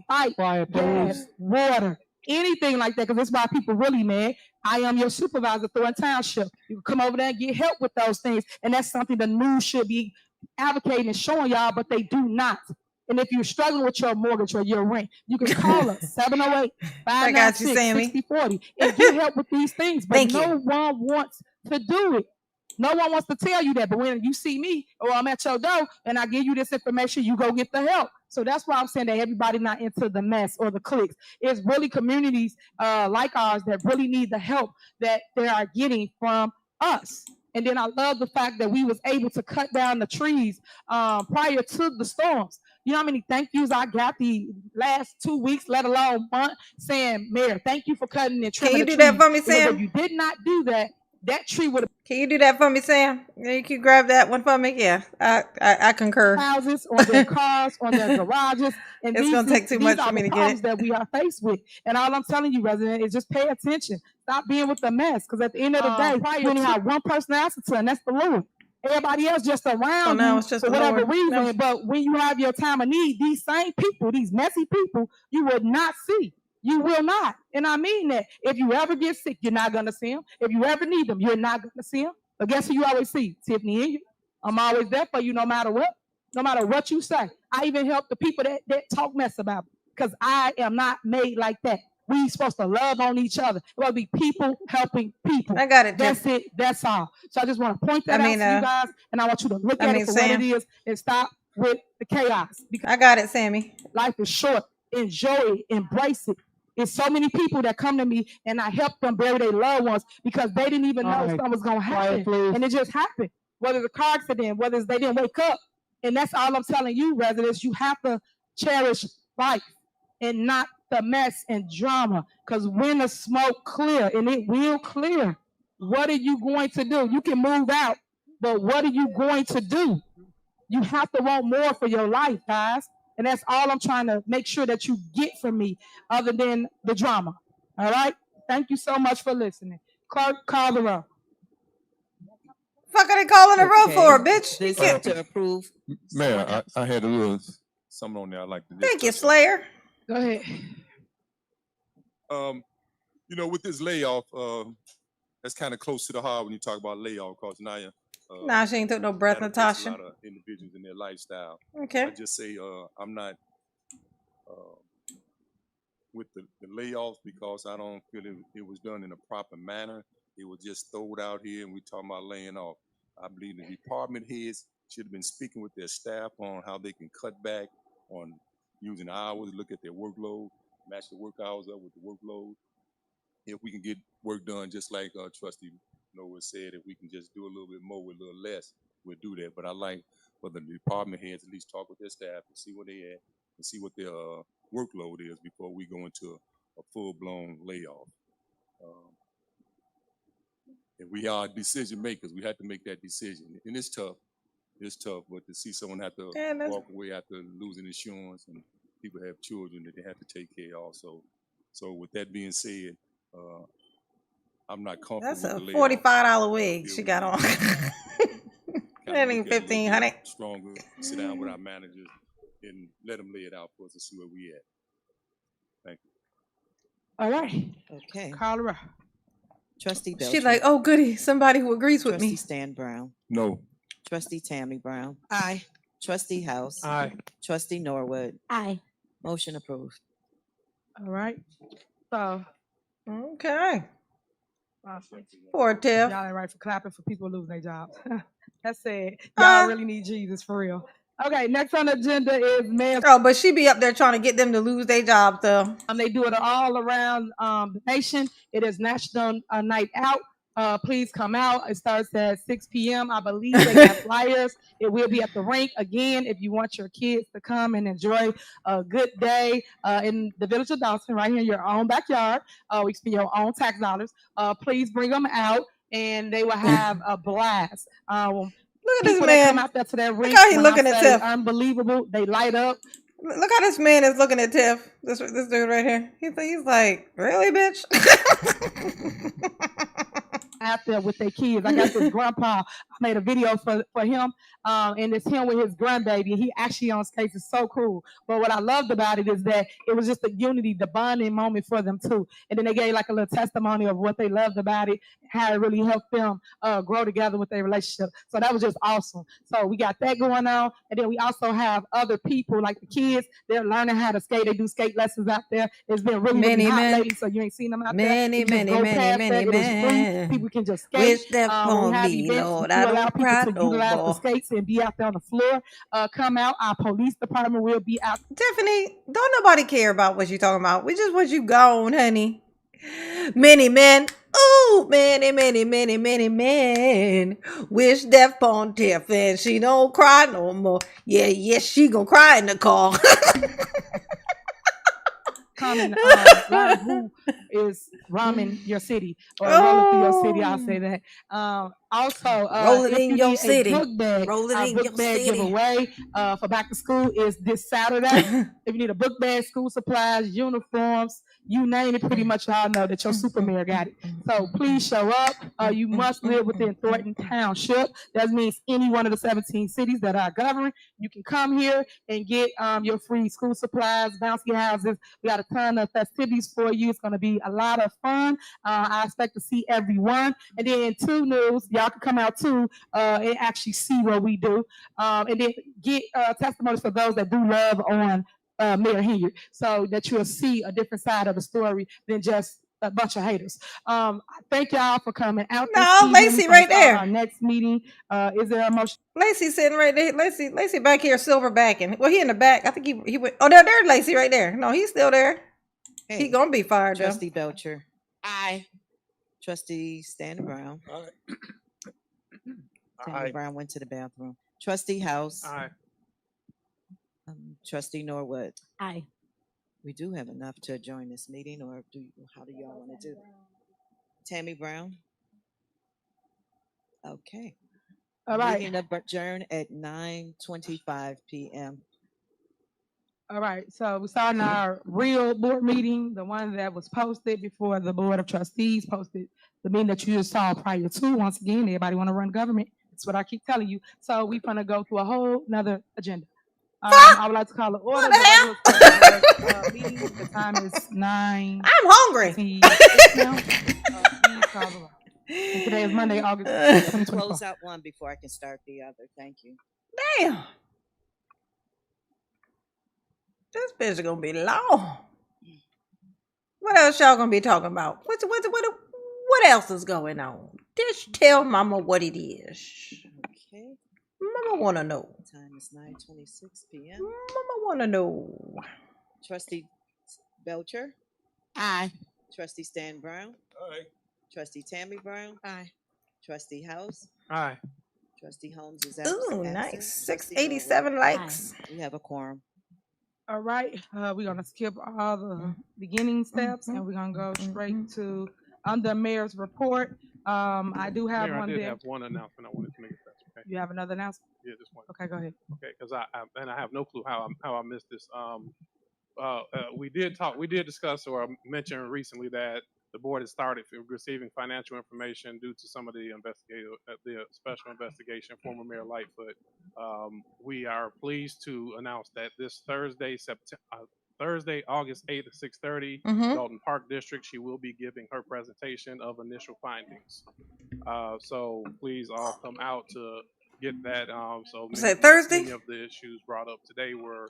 fight, gas, water, anything like that, because that's why people really mad. I am your supervisor, Thornton Township. You can come over there and get help with those things. And that's something the news should be advocating and showing y'all, but they do not. And if you're struggling with your mortgage or your rent, you can call us 708-596-6040 and get help with these things. But no one wants to do it. No one wants to tell you that. But when you see me or I'm at your door and I give you this information, you go get the help. So that's why I'm saying that everybody not into the mess or the clicks. It's really communities like ours that really need the help that they are getting from us. And then I love the fact that we was able to cut down the trees prior to the storms. You know how many thank yous I got the last 2 weeks, let alone month, saying, Mayor, thank you for cutting and trimming the trees. Can you do that for me, Because Sam? if you did not do that, that tree would have. Can you do that for me, Sam? You can grab that one for me? Yeah, I concur. Houses, on their cars, on their garages. And It's gonna take too much for me to get it. that we are faced with. And all I'm telling you, resident, is just pay attention. Stop being with the mess. Because at the end of the day, you only have one person to answer to, and that's the Lord. Everybody else just around now you it's just for the whatever Lord. reason. But when you have your time of need, these same people, these messy people, you will not see. You will not. And I mean that. If you ever get sick, you're not going to see them. If you ever need them, you're not going to see them. But guess who you always see? Tiffany and you. I'm always there for you no matter what. No matter what you say. I even help the people that talk mess about me, because I am not made like that. We supposed to love on each other. It will be people helping people. I got it, That's it. That's all. So I just want to point that out to you guys, and I want you to look at it for Sam, what it is and stop with the chaos. Because I got it, Sammy. life is short. Enjoy it. Embrace it. It's so many people that come to me and I help them bury their loved ones because they didn't even know something was going to happen. And it just happened. Whether it's a car accident, whether it's they didn't wake up. And that's all I'm telling you, residents. You have to cherish life and not the mess and drama. Because when the smoke clear, and it will clear, What are you going to do? You can move out, but what are you going to do? You have to want more for your life, guys. And that's all I'm trying to make sure that you get from me, other than the drama. All right? Thank you so much for listening. Clerk, call the roll. Fuck are they calling the roll for, bitch? This is to approve. Mayor, I had a little something on there I'd like to Thank you, discuss. Slayer. Go ahead. You know, with this layoff, that's kind of close to the heart when you talk about layoff, because now Nah, she ain't took no breath, that affects a Natasha. lot of individuals in their lifestyle. Okay. I just say I'm not with the layoffs because I don't feel it was done in a proper manner. It was just thrown out here, and we talking about laying off. I believe the department heads should have been speaking with their staff on how they can cut back on using hours, look at their workload, match the work hours up with the workload. If we can get work done, just like Trustee Noah said, if we can just do a little bit more with a little less, we'll do that. But I like for the department heads at least talk with their staff and see where they at and see what their workload is before we go into a full-blown layoff. And we are decision makers. We have to make that decision. And it's tough. It's tough, but to see someone have to walk away after losing insurance, and people have children that they have to take care of also. So with that being said, I'm not comfortable That's with a the layoff. $45 wig she got on. That ain't $1,500. Stronger, sit down with our managers and let them lay it out for us and see where we at. Thank you. All right. Okay. Call her. Trustee Belcher. She's like, oh, goody, somebody who agrees with Trustee me. Stan Brown. No. Trustee Tammy Brown. Aye. Trustee House. Aye. Trustee Norwood. Aye. Motion approved. All right. So, okay. Poor Tiff. Y'all ain't right for clapping for people losing their jobs. That's it. Y'all really need Jesus for real. Okay, next on the agenda is mayor. Oh, but she be up there trying to get them to lose their jobs, though. They do it all around the nation. It is National Night Out. Please come out. It starts at 6 p.m. I believe they got flyers. It will be at the rink. Again, if you want your kids to come and enjoy a good day in the village of Dawson, right here in your own backyard, we spend your own tax dollars. Please bring them out, and they will have a blast. Look at this People man. that come out there to that rink, Look how he when looking I at say Tiff. unbelievable. They light up. Look how this man is looking at Tiff. This dude right here. He's like, really, bitch? Out there with their kids. I got this grandpa. I made a video for him, and it's him with his grandbaby. He actually on skates. It's so cool. But what I loved about it is that it was just a unity, the bonding moment for them too. And then they gave like a little testimony of what they loved about it, how it really helped them grow together with their relationship. So that was just awesome. So we got that going on, and then we also have other people like the kids. They're learning how to skate. They do skate lessons out there. It's been really hot lately, so you ain't seen them out there. You just go past that. It is free. People can just skate. Wish that We on have me, events Lord. to I allow don't people cry to no utilize the more. skates and be out there on the floor. Come out. Our police department will be out. Tiffany, don't nobody care about what you talking about. We just want you gone, honey. Many men. Ooh, many men wish death upon Tiff, and she don't cry no more. Yeah, she gonna cry in the car. Coming, learn who is rhyming your city or rolling through your city. I'll say that. Also, Rolling if in you your need city. a book bag, Rolling our in book your bag city. giveaway for back to school is this Saturday. If you need a book bag, school supplies, uniforms, you name it, pretty much y'all know that your super mayor got it. So please show up. You must live within Thornton Township. That means any one of the 17 cities that are governed. You can come here and get your free school supplies, bouncy houses. We got a ton of festivities for you. It's going to be a lot of fun. I expect to see everyone. And then two news, y'all can come out too and actually see what we do. And then get testimonies for those that do love on Mayor Henyard, so that you'll see a different side of the story than just a bunch of haters. Thank y'all for coming out. No, Lacey right there. Our next meeting. Is there a motion? Lacey sitting right there. Lacey back here, silver backing. Well, he in the back. I think he went. Oh, there's Lacey right there. No, he's still there. Hey, He gonna be fired, Trustee though. Belcher. Aye. Trustee Stan Brown. Tammy Brown went to the bathroom. Trustee House. Aye. Trustee Norwood. Aye. We do have enough to adjourn this meeting, or how do y'all want to do it? Tammy Brown. Okay. All right. Meeting adjourned at 9:25 p.m. All right, so we're starting our real board meeting, the one that was posted before the Board of Trustees posted the meeting that you just saw prior to. Once again, everybody want to run government. That's what I keep telling you. So we're going to go through a whole nother agenda. I would like to call it order. What the hell? Meeting. The time is 9. I'm hungry. Please call the roll. And today is Monday, August 2024. Close out one before I can start the other. Thank you. Damn. This bitch is gonna be long. What else y'all gonna be talking about? What else is going on? Just tell Mama what it is. Okay. Mama wanna know. Time is 9:26 p.m. Mama wanna know. Trustee Belcher. Aye. Trustee Stan Brown. Aye. Trustee Tammy Brown. Aye. Trustee House. Aye. Trustee Holmes is absent. Ooh, nice. 687 likes. We have a quorum. All right, we're gonna skip all the beginning steps and we're gonna go straight to under mayor's report. I do have Mayor, one I did there. have one announcement I wanted to make. If that's okay. You have another announcement? Yeah, just one. Okay, go ahead. Okay, because I have no clue how I missed this. We did discuss or mention recently that the board has started receiving financial information due to some of the special investigation, former Mayor Lightfoot. We are pleased to announce that this Thursday, August 8th at 6:30, Dalton Park District, she will be giving her presentation of initial findings. So please all come out to get that. Is that Thursday? Many of the issues brought up today were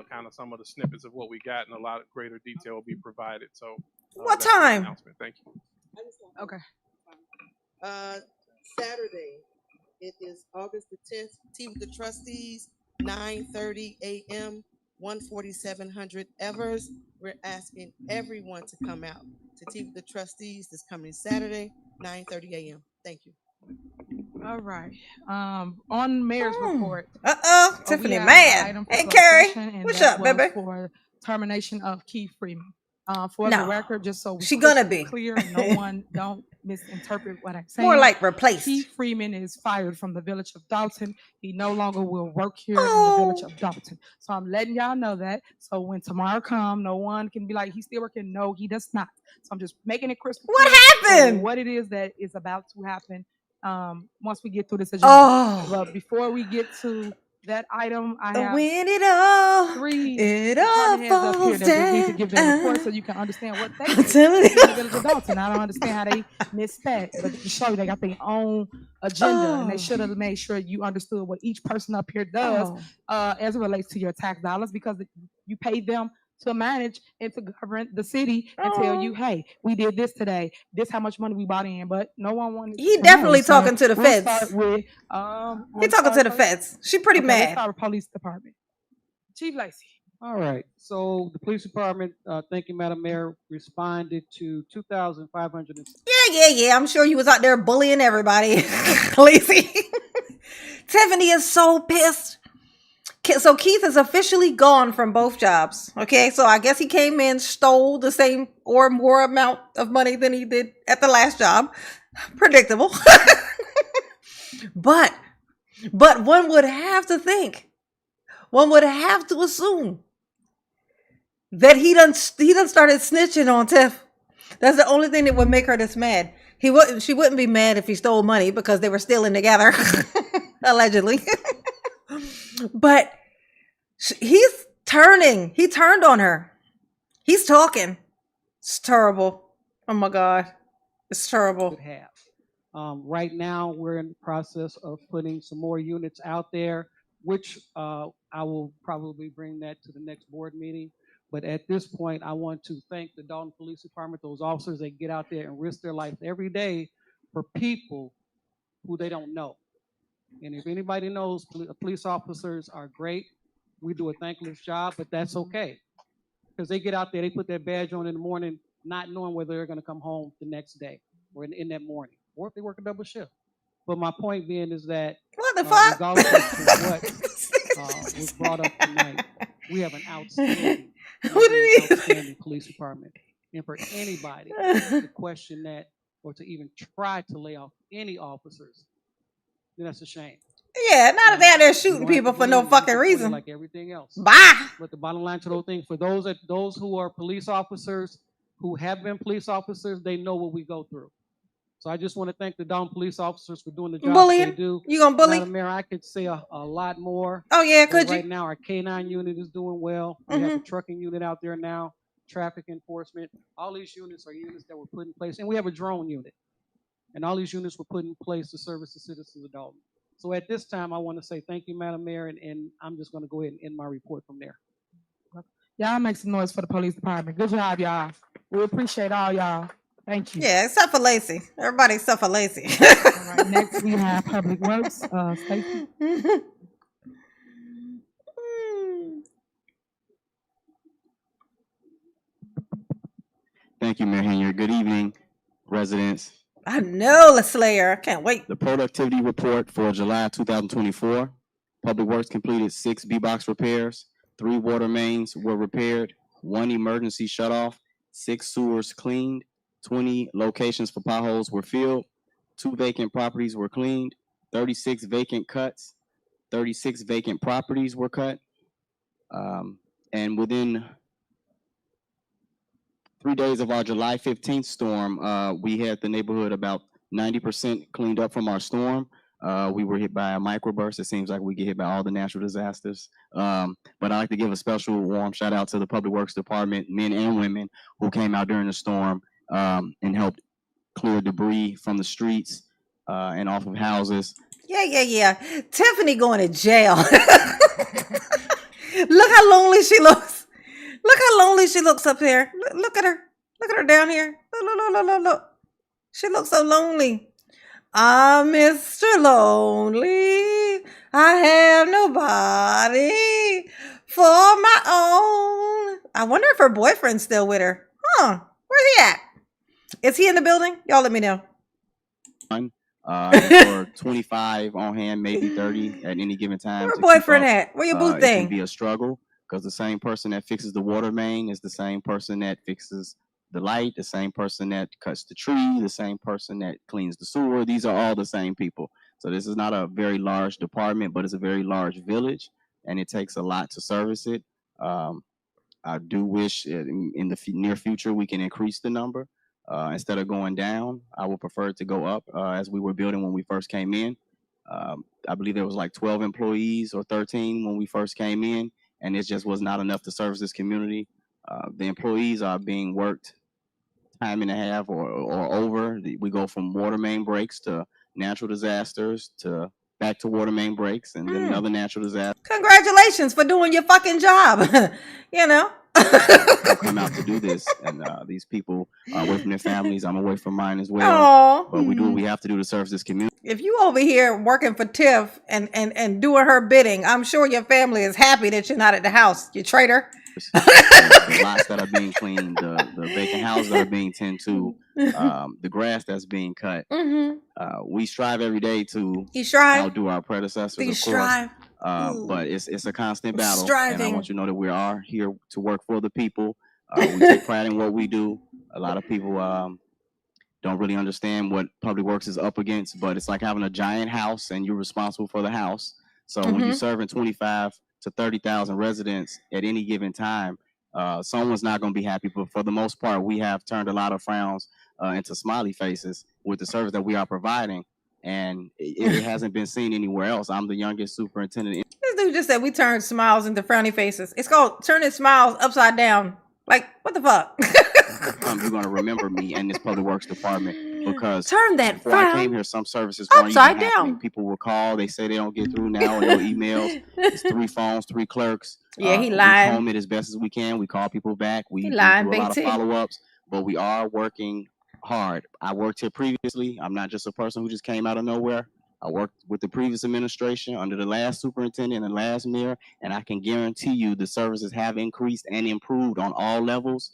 kind of some of the snippets of what we got, and a lot of greater detail will be provided. So what that's the time? announcement. Thank you. Okay. Saturday, it is August the 10th, Tea with the Trustees, 9:30 a.m., 14700 Evers. We're asking everyone to come out to Tea with the Trustees this coming Saturday, 9:30 a.m. Thank you. All right. On mayor's report. Tiffany, man. Hey, Carrie. What's up, baby? For termination of Keith Freeman. For No. the record, just so She gonna be clear, no one don't misinterpret what I'm saying. more like replaced. Keith Freeman is fired from the village of Dalton. He no longer will work here in the village of Dalton. So I'm letting y'all know that. So when tomorrow comes, no one can be like, he's still working. No, he does not. So I'm just making it crystal clear. What happened? What it is that is about to happen once we get through this agenda. But before we get to that item, I have when it all, three it all department heads up here falls that just need to give their report down. so you can understand what they I'm do telling in you. the village of Dalton. I don't understand how they missed that, but to show you they got their own agenda, and they should have made sure you understood what each person up here does as it relates to your tax dollars, because you pay them to manage and to govern the city and tell you, hey, we did this today. This how much money we bought in, but no one wanted. He to definitely know. So talking to the we'll feds. start with, He talking to the feds. She pretty okay, let's mad. start with police department. Chief Lacey. All right. So the police department, thank you, Madam Mayor, responded to 2,500. Yeah. I'm sure you was out there bullying everybody. Lacey. Tiffany is so pissed. So Keith is officially gone from both jobs. Okay, so I guess he came in, stole the same or more amount of money than he did at the last job. Predictable. But one would have to think, one would have to assume that he done started snitching on Tiff. That's the only thing that would make her this mad. She wouldn't be mad if he stole money because they were stealing together, allegedly. But he's turning. He turned on her. He's talking. It's terrible. Oh my God. It's terrible. Right now, we're in the process of putting some more units out there, which I will probably bring that to the next board meeting. But at this point, I want to thank the Dalton Police Department, those officers that get out there and risk their life every day for people who they don't know. And if anybody knows, police officers are great. We do a thankless job, but that's okay. Because they get out there, they put their badge on in the morning, not knowing whether they're going to come home the next day or in that morning, or if they work a double shift. But my point being is that what the fuck? Regardless of what was brought up tonight, we have an outstanding police department. And for anybody to question that or to even try to lay off any officers, then that's a shame. Yeah, not that they're out there shooting We're gonna have people to for go no in and have fucking to put it reason. like everything else. Bye. But the bottom line to those things, for those who are police officers, who have been police officers, they know what we go through. So I just want to thank the Dalton police officers for doing the job that they Bullying? do. You gonna bully? Madam Mayor, I could say a lot more. Oh yeah, But could right you? now, our K9 unit is doing well. We have a trucking unit out there now, traffic enforcement. All these units are units that were put in place, and we have a drone unit. And all these units were put in place to service the citizens of Dalton. So at this time, I want to say thank you, Madam Mayor, and I'm just going to go ahead and end my report from there. Y'all make some noise for the police department. Good job, y'all. We appreciate all y'all. Thank you. Yeah, except for Lacey. Everybody except for Lacey. All right, next we have Public Works. Stacey. Thank you, Mayor Henyard. Good evening, residents. I know, Slayer. I can't wait. The productivity report for July 2024. Public Works completed 6 B-box repairs, 3 water mains were repaired, 1 emergency shutoff, 6 sewers cleaned, 20 locations for potholes were filled, 2 vacant properties were cleaned, 36 vacant cuts, 36 vacant properties were cut, and within 3 days of our July 15th storm, we had the neighborhood about 90% cleaned up from our storm. We were hit by a microburst. It seems like we get hit by all the natural disasters. But I'd like to give a special warm shout out to the Public Works Department, men and women who came out during the storm and helped clear debris from the streets and off of houses. Yeah. Tiffany going to jail. Look how lonely she looks. Look how lonely she looks up here. Look at her. Look at her down here. Look. She looks so lonely. I'm Mr. Lonely. I have nobody for my own. I wonder if her boyfriend's still with her. Huh. Where's he at? Is he in the building? Y'all let me know. For 25 on hand, maybe 30 at any given time. Where boyfriend at? Where your boo It thing? can be a struggle because the same person that fixes the water main is the same person that fixes the light, the same person that cuts the tree, the same person that cleans the sewer. These are all the same people. So this is not a very large department, but it's a very large village, and it takes a lot to service it. I do wish in the near future we can increase the number. Instead of going down, I would prefer it to go up as we were building when we first came in. I believe there was like 12 employees or 13 when we first came in, and it just was not enough to service this community. The employees are being worked time and a half or over. We go from water main breaks to natural disasters to back to water main breaks and then another natural disaster. Congratulations for doing your fucking job. You know? Come out to do this, and these people are away from their families. I'm away from mine as well. Aww. But we do what we have to do to serve this community. If you over here working for Tiff and doing her bidding, I'm sure your family is happy that you're not at the house, you traitor. The lots that are being cleaned, the vacant houses that are being tended to, the grass that's being cut. We strive every day to outdo our predecessors. You of strive. course. But it's a constant battle. Striving. And I want you to know that we are here to work for the people. We take pride in what we do. A lot of people don't really understand what Public Works is up against, but it's like having a giant house and you're responsible for the house. So when you're serving 25 to 30,000 residents at any given time, someone's not going to be happy. But for the most part, we have turned a lot of frowns into smiley faces with the service that we are providing. And it hasn't been seen anywhere else. I'm the youngest superintendent. This dude just said we turn smiles into frowny faces. It's called turning smiles upside down. Like, what the fuck? You're going to remember me in this Public Works department because turn that before I came here, some services weren't even upside happening. down. People will call. They say they don't get through now. No emails. It's 3 phones, 3 clerks. Yeah, he We lying. comb it as best as we can. We call people back. We do lying, a Big lot of T. follow-ups, but we are working hard. I worked here previously. I'm not just a person who just came out of nowhere. I worked with the previous administration under the last superintendent and the last mayor, and I can guarantee you the services have increased and improved on all levels,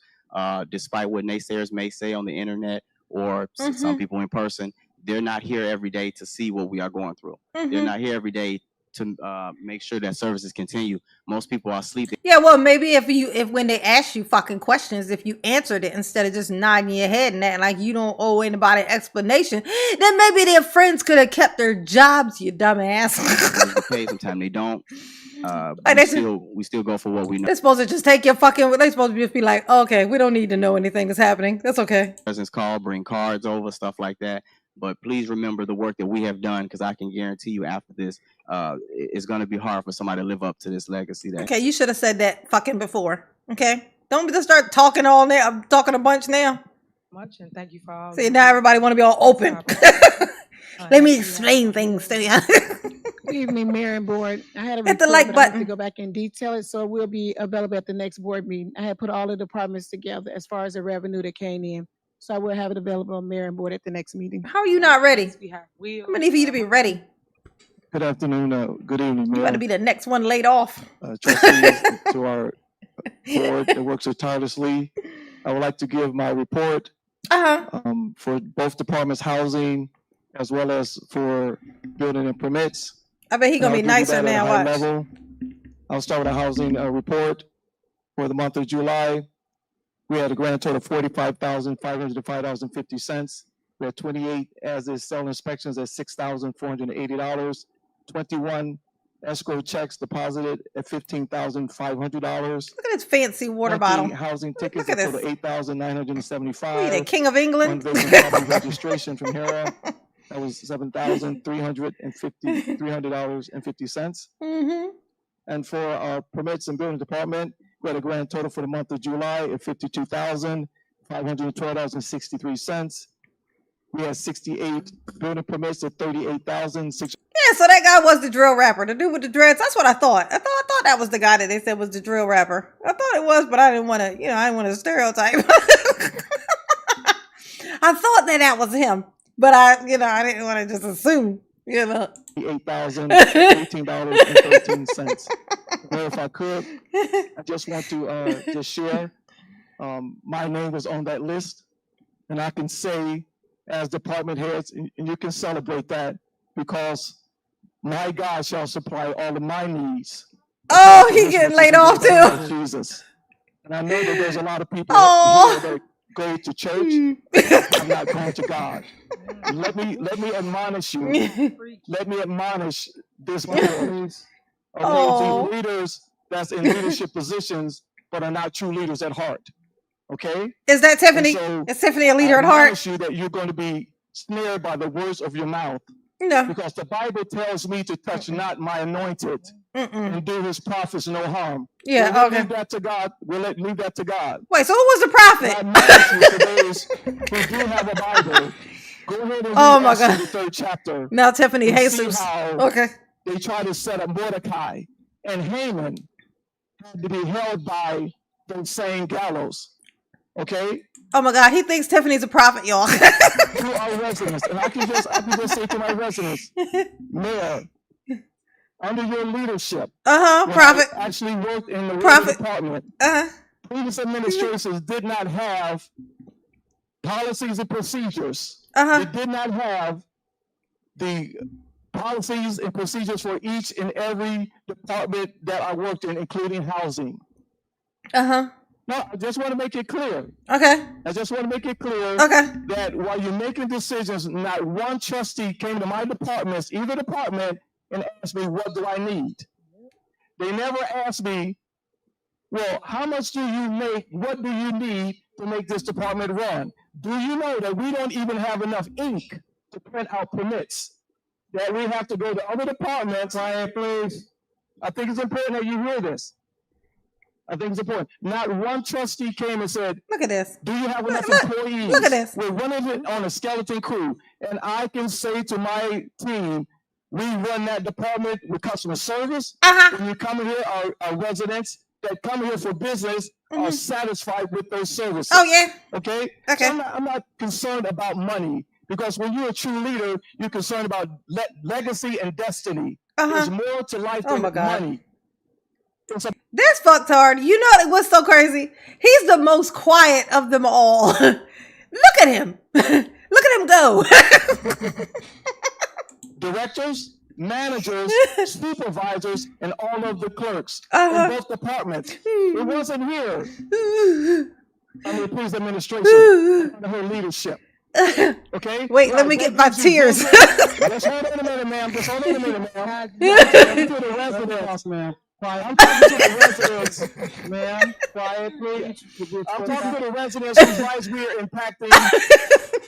despite what naysayers may say on the internet or some people in person. They're not here every day to see what we are going through. They're not here every day make sure that services continue. Most people are sleeping. Yeah, well, maybe if when they ask you fucking questions, if you answered it instead of just nodding your head and acting like you don't owe anybody an explanation, then maybe their friends could have kept their jobs, you dumbass. Sometimes they don't. Like We still go for what we know. They're supposed to just take your fucking. They're supposed to just be like, okay, we don't need to know anything that's happening. That's okay. President's call, bring cards over, stuff like that. But please remember the work that we have done, because I can guarantee you after this, it's going to be hard for somebody to live up to this legacy. Okay, you should have said that fucking before. Okay, don't just start talking all now. I'm talking a bunch now. Much, and thank you for all. See, now everybody want to be all open. Let me explain things to you. Good evening, Mayor and Board. I had a Hit the report, like but I have button. to go back and detail it, so it will be available at the next board meeting. I had put all the departments together as far as the revenue that came in, so I will have it available on Mayor and Board at the next meeting. How are you not ready? We have wheels. I'm gonna need for you to be ready. Good afternoon, good evening, You Mayor. better be the next one laid off. Trustees, to our board that works so tirelessly. I would like to give my report for both departments, housing, as well as for building and permits. I bet he gonna be nicer now. Watch. Level. I'll start with a housing report for the month of July. We had a grand total of $45,505.50. We had 28 as-is cell inspections at $6,480. 21 escrow checks deposited at $15,500. Look at this fancy water bottle. Housing tickets Look at at total $8,975. the King of England. One visit property registration from Henyard. That was $7,350.50. Mm-hmm. And for our permits and building department, we had a grand total for the month of July at $52,512.63. We had 68 building permits at $38,600. Yeah, so that guy was the drill rapper, the dude with the dreads. That's what I thought. I thought that was the guy that they said was the drill rapper. I thought it was, but I didn't want to, I didn't want to stereotype. I thought that was him, but I didn't want to just assume, $8,018.13. Well, if I could, I just want to just share. My name was on that list, and I can say, as department heads, and you can celebrate that, because my God shall supply all of my needs. Oh, he getting laid off too. Jesus. And I know that there's a lot of people here that go to church. I'm not going to God. Let me admonish you. Let me admonish this board of leaders that's in leadership positions but are not true leaders at heart. Okay? Is that Tiffany? Is Tiffany a leader at heart? I admonish you that you're going to be snared by the words of your mouth. No. Because the Bible tells me to touch not my anointed and do his prophets no harm. Yeah, we'll okay. leave that to God. Leave that to God. Wait, so who was the prophet? I admonish you, for those who do have a Bible, go ahead and read my God. the 3rd chapter. Now Tiffany Jesus. Okay. They tried to set up Mordecai, and Haman had to be held by the same gallows. Okay? Oh my God, he thinks Tiffany's a prophet, y'all. To our residents, and I can just say to my residents, Mayor, under your leadership, prophet. I actually worked in the prophet department. Previous administrations did not have policies and procedures. They did not have the policies and procedures for each and every department that I worked in, including housing. No, I just want to make it clear. Okay. I just want to make it clear that while you're making decisions, not one trustee came to my departments, either department, and asked me, what do I need? They never asked me, well, how much do you make? What do you need to make this department run? Do you know that we don't even have enough ink to print out permits? That we have to go to other departments. Please. I think it's important that you hear this. I think it's important. Not one trustee came and said, look at this. Do you have enough employees? Look at this. We're running it on a skeleton crew. And I can say to my team, we run that department with customer service. When you come here, our residents that come here for business are satisfied with those services. Oh, yeah. Okay? Okay. So I'm not concerned about money, because when you're a true leader, you're concerned about legacy and destiny. There's more to life than money. This fucktard, you know what's so crazy? He's the most quiet of them all. Look at him. Look at him go. Directors, managers, supervisors, and all of the clerks in both departments. It wasn't here. Under the police administration, under her leadership. Okay? Wait, let me get my tears. Just hold on a minute, ma'am. Just hold on a minute, ma'am. I'm talking to the residents, ma'am. I'm talking to the residents, ma'am. Quiet, please. I'm talking to the residents whose lives we are impacting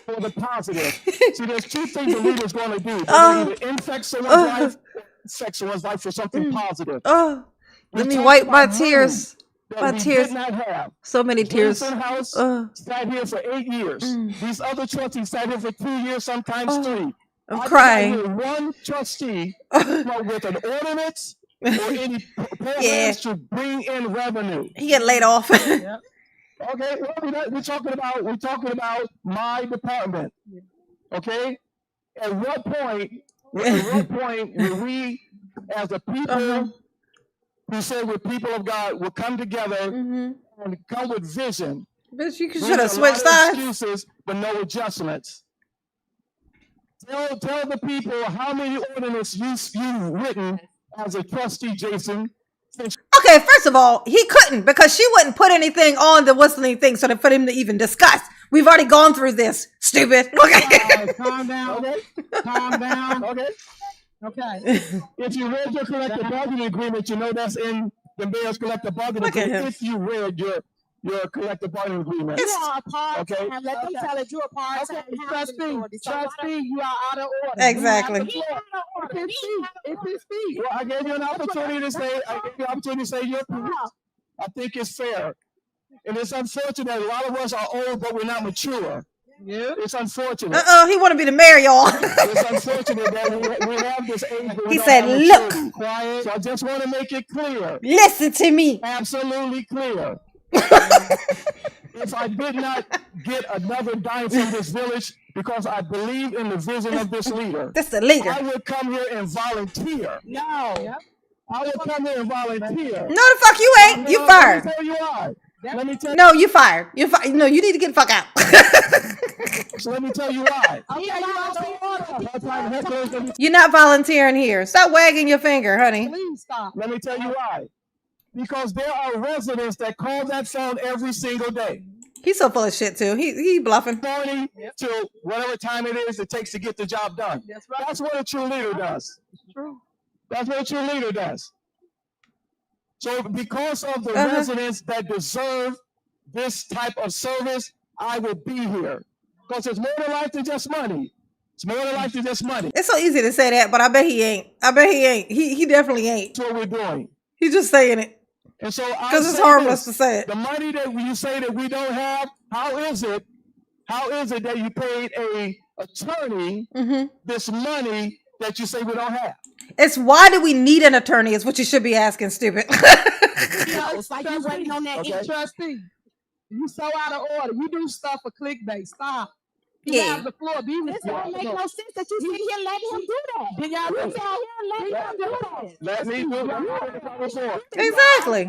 for the positive. See, there's two things the leader's going to do. They're going to infect someone's life, infect someone's life for something positive. Let me wipe my tears. My tears. Did not have. So many tears. House sat here for 8 years. These other trustees sat here for 2 years, sometimes 3. I'm crying. Hear one trustee with an ordinance or any programs to bring in revenue. He get laid off. Okay, well, we're talking about my department. Okay, at what point will we, as a people who say we're people of God, will come together and come with vision? Bitch, you should have switched sides. Excuses, but no adjustments. Tell the people how many ordinances you've written as a trustee, Jason. Okay, first of all, he couldn't because she wouldn't put anything on the whistling thing so that for him to even discuss. We've already gone through this, stupid. Okay. Calm down. Okay. Calm down. Okay. Okay. If you read your collective bargaining agreement, you know that's in the mayor's collective bargaining agreement. If you read your collective bargaining agreement. You are a part. Okay. Let them tell it. You're a part. Okay. Trustee, you are out of order. Exactly. Well, I gave you an opportunity to say your piece. I think it's fair. And it's unfortunate that a lot of us are old, but we're not mature. Yeah. It's unfortunate. He want to be the mayor, y'all. It's unfortunate that we have this age. He said, look. Quiet. So I just want to make it clear. Listen to me. Absolutely clear. If I did not get another dime from this village because I believe in the vision of this leader, that's the leader. I would come here and volunteer. No. Yep. I would come here and volunteer. No, the fuck you ain't. You fired. Let me tell you why. Let me tell no, you fired. You fired. No, you need to get the fuck out. So let me tell you why. You're not volunteering here. Stop wagging your finger, honey. Please stop. Let me tell you why. Because there are residents that call that phone every single day. He's so full of shit too. He bluffing. Morning to whatever time it is it takes to get the job done. That's right. That's what a true leader does. It's true. That's what a true leader does. So because of the residents that deserve this type of service, I will be here. Because it's more than life than just money. It's more than life than just money. It's so easy to say that, but I bet he ain't. He definitely ain't. That's what we're doing. He's just saying it. And so because it's harmless to say it. The money that you say that we don't have, how is it that you paid a attorney this money that you say we don't have? It's why do we need an attorney is what you should be asking, stupid. It's like you're waiting on that trustee. You so out of order. You do stuff for clickbait. Stop. He has the floor. This don't make no sense that you sit here letting him do that. Then y'all sit here letting him do that. Let me do it. Exactly.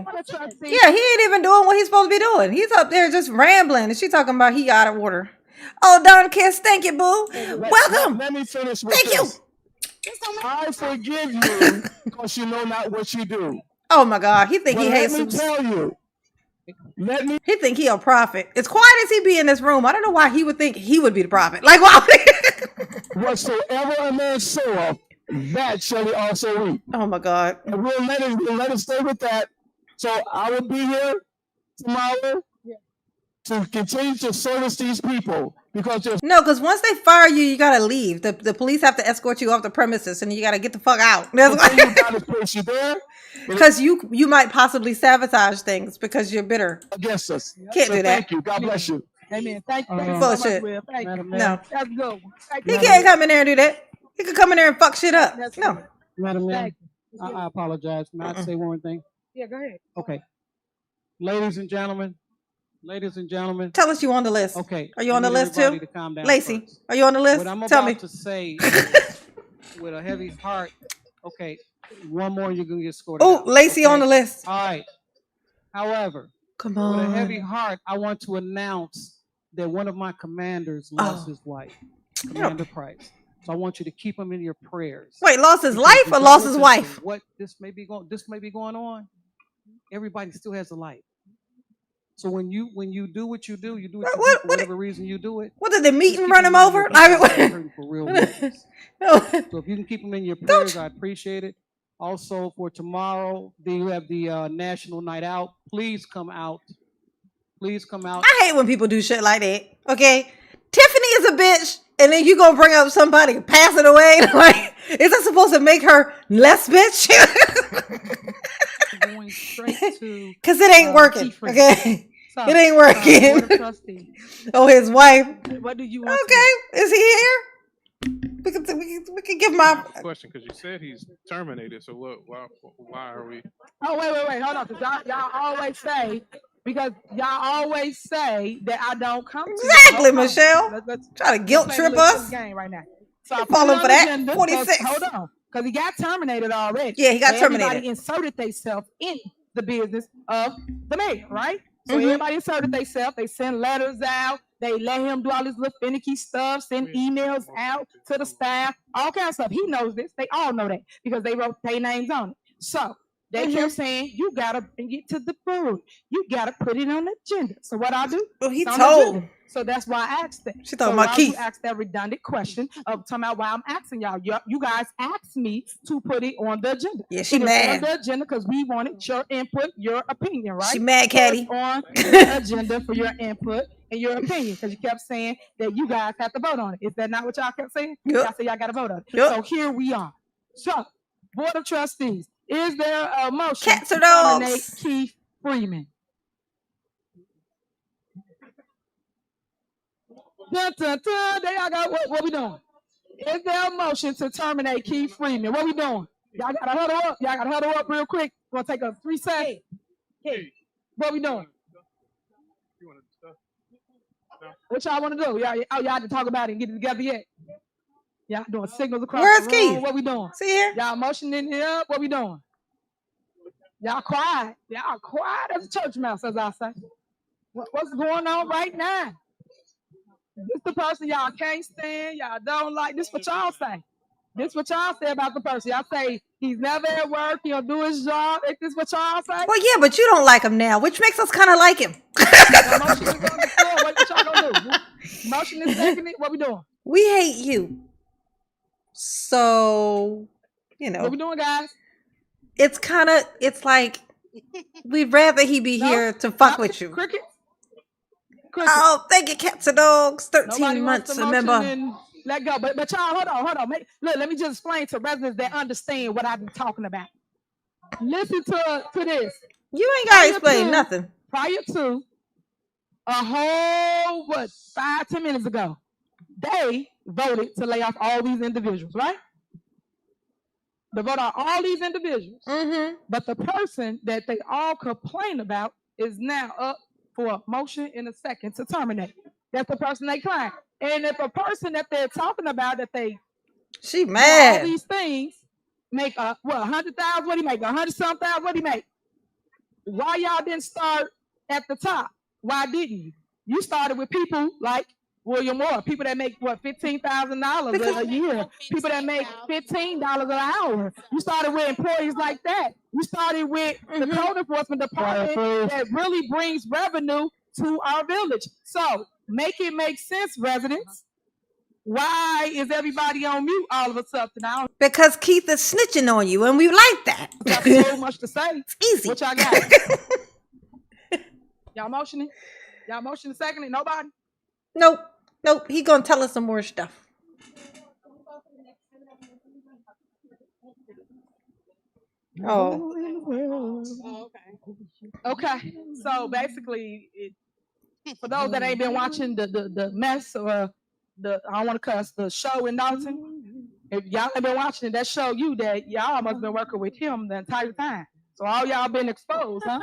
Yeah, he ain't even doing what he's supposed to be doing. He's up there just rambling, and she talking about he out of order. Oh, Don Kiss, thank you, boo. Welcome. Let me finish with thank this. You. I forgive you because you know not what you do. Oh my God, he think he hates. Let me tell you. He think he a prophet. As quiet as he be in this room, I don't know why he would think he would be the prophet. Like, why? Whatsoever a man soweth, that shall he also reap. Oh my God. And we'll let it stay with that. So I will be here tomorrow to continue to service these people. Because once they fire you, you gotta leave. The police have to escort you off the premises, and you gotta get the fuck out. That's why you gotta place you there. Because you might possibly sabotage things because you're bitter against us. Can't do that. Thank you. God bless you. Amen. Thank you. Full of shit. No, that's good. He can't come in there and do that. He could come in there and fuck shit up. No. Madam Mayor, I apologize. May I say one thing? Yeah, go ahead. Okay. Ladies and gentlemen. Tell us you on the list. Okay. Are you on the list too? Lacey, are you on the list? What I'm Tell me. about to say with a heavy heart. Okay. One more, you're going to get escorted. Oh, Lacey on the list. All right. However, come on. With a heavy heart, I want to announce that one of my commanders lost his wife, Commander Price. So I want you to keep him in your prayers. Wait, lost his Because life or lost his regardless as to wife? what this may be going on. Everybody still has a life. So when you do what you do for whatever reason you do it. What did the just meeting keep run him in mind over? that people are hurting for real reasons. So if you can keep them in your prayers, I appreciate it. Also for tomorrow, you have the National Night Out. Please come out. Please come out. I hate when people do shit like that. Okay, Tiffany is a bitch, and then you gonna bring up somebody passing away. Like, is that supposed to make her less bitch? Going straight to Cause it ain't working. Tiffany. Okay, So, it ain't Board of working. Trustees, Oh, his wife. what do you want? Okay, is he here? We can give my Question, because you said he's terminated. So what? Why are we? Oh, wait, hold on. 'Cause y'all always say, because y'all always say that I don't come to Exactly, y'all. Hold on. Michelle. Let's Try to guilt play trip the little us. game right now. So You I put it falling on for the that? agenda 46. Hold on, because he got terminated already. Yeah, he got So everybody terminated. inserted themselves in the business of the mayor, right? So Mhm. everybody inserted themselves. They send letters out. They let him do all this little finicky stuff, send emails out to the staff, all kinds of stuff. He knows this. They all know that because they wrote their names on it. So they kept saying, you got to bring it to the board. You got to put it on the agenda. So what I do? Well, he It's on the told. agenda. So that's why I asked that. She talking so about why Keith. you asked that redundant question of talking about why I'm asking y'all. You guys asked me to put it on the agenda. Yeah, she It is mad. on the agenda because we wanted your input, your opinion, right? She mad, So Caddy. it's on the agenda for your input and your opinion because you kept saying that you guys have to vote on it. Is that not what y'all kept saying? Yep. Y'all say y'all got to vote on it. Yep. So here we are. So, Board of Trustees, is there a motion Cats or to terminate dogs? Keith Freeman? Dun, dun, dun. There y'all go. What we doing? Is there a motion to terminate Keith Freeman? What we doing? Y'all gotta huddle up. Y'all gotta huddle up real quick. We're gonna take a 3 seconds. Hey, what we doing? You want to discuss? What y'all want to do? Y'all can talk about it and get it together yet? Y'all doing signals across Where's the room. Keith? What we doing? See here? Y'all motioning it up. What we doing? Y'all quiet. Y'all quiet as a church mouse, as I say. What's going on right now? This the person y'all can't stand. Y'all don't like. This what y'all say. This what y'all say about the person. Y'all say he's never at work. He'll do his job. Is this what y'all say? Well, yeah, but you don't like him now, which makes us kind of like him. The motion is on the floor. What y'all gonna do? Motion is seconded. What we doing? We hate you. So, What we doing, guys? it's like we'd rather he be No? here to fuck with you. Cricket. Oh, thank you, Cats and Dogs. 13 Nobody wants months, to motion remember? and let go. But y'all, hold on. Look, let me just explain to residents that understand what I've been talking about. Listen to this. You ain't got to explain to- nothing. Prior to a whole 5-10 minutes ago, they voted to lay off all these individuals, right? They voted on all these individuals. Mm-hmm. But the person that they all complain about is now up for a motion in a second to terminate. That's the person they claim. And if a person that they're talking about that they She do all mad. these things make 100,000, what do you make? 100-something thousand, what do you make? Why y'all didn't start at the top? Why didn't you? You started with people like William Moore, people that make $15,000 a year, people that make $15 an hour. You started with employees like that. You started with the code enforcement department that really brings revenue to our village. So make it make sense, residents. Why is everybody on mute all of a sudden now? Because Keith is snitching on you, and we like that. Got so much to say. It's easy. What y'all got? Y'all motioning? Y'all motioning secondly? Nobody? Nope. He gonna tell us some more stuff. Oh. Okay. So basically, for those that ain't been watching the mess or I don't want to cuss, the show in Dalton, if y'all ain't been watching it, that show you that y'all must have been working with him the entire time. So all y'all been exposed, huh?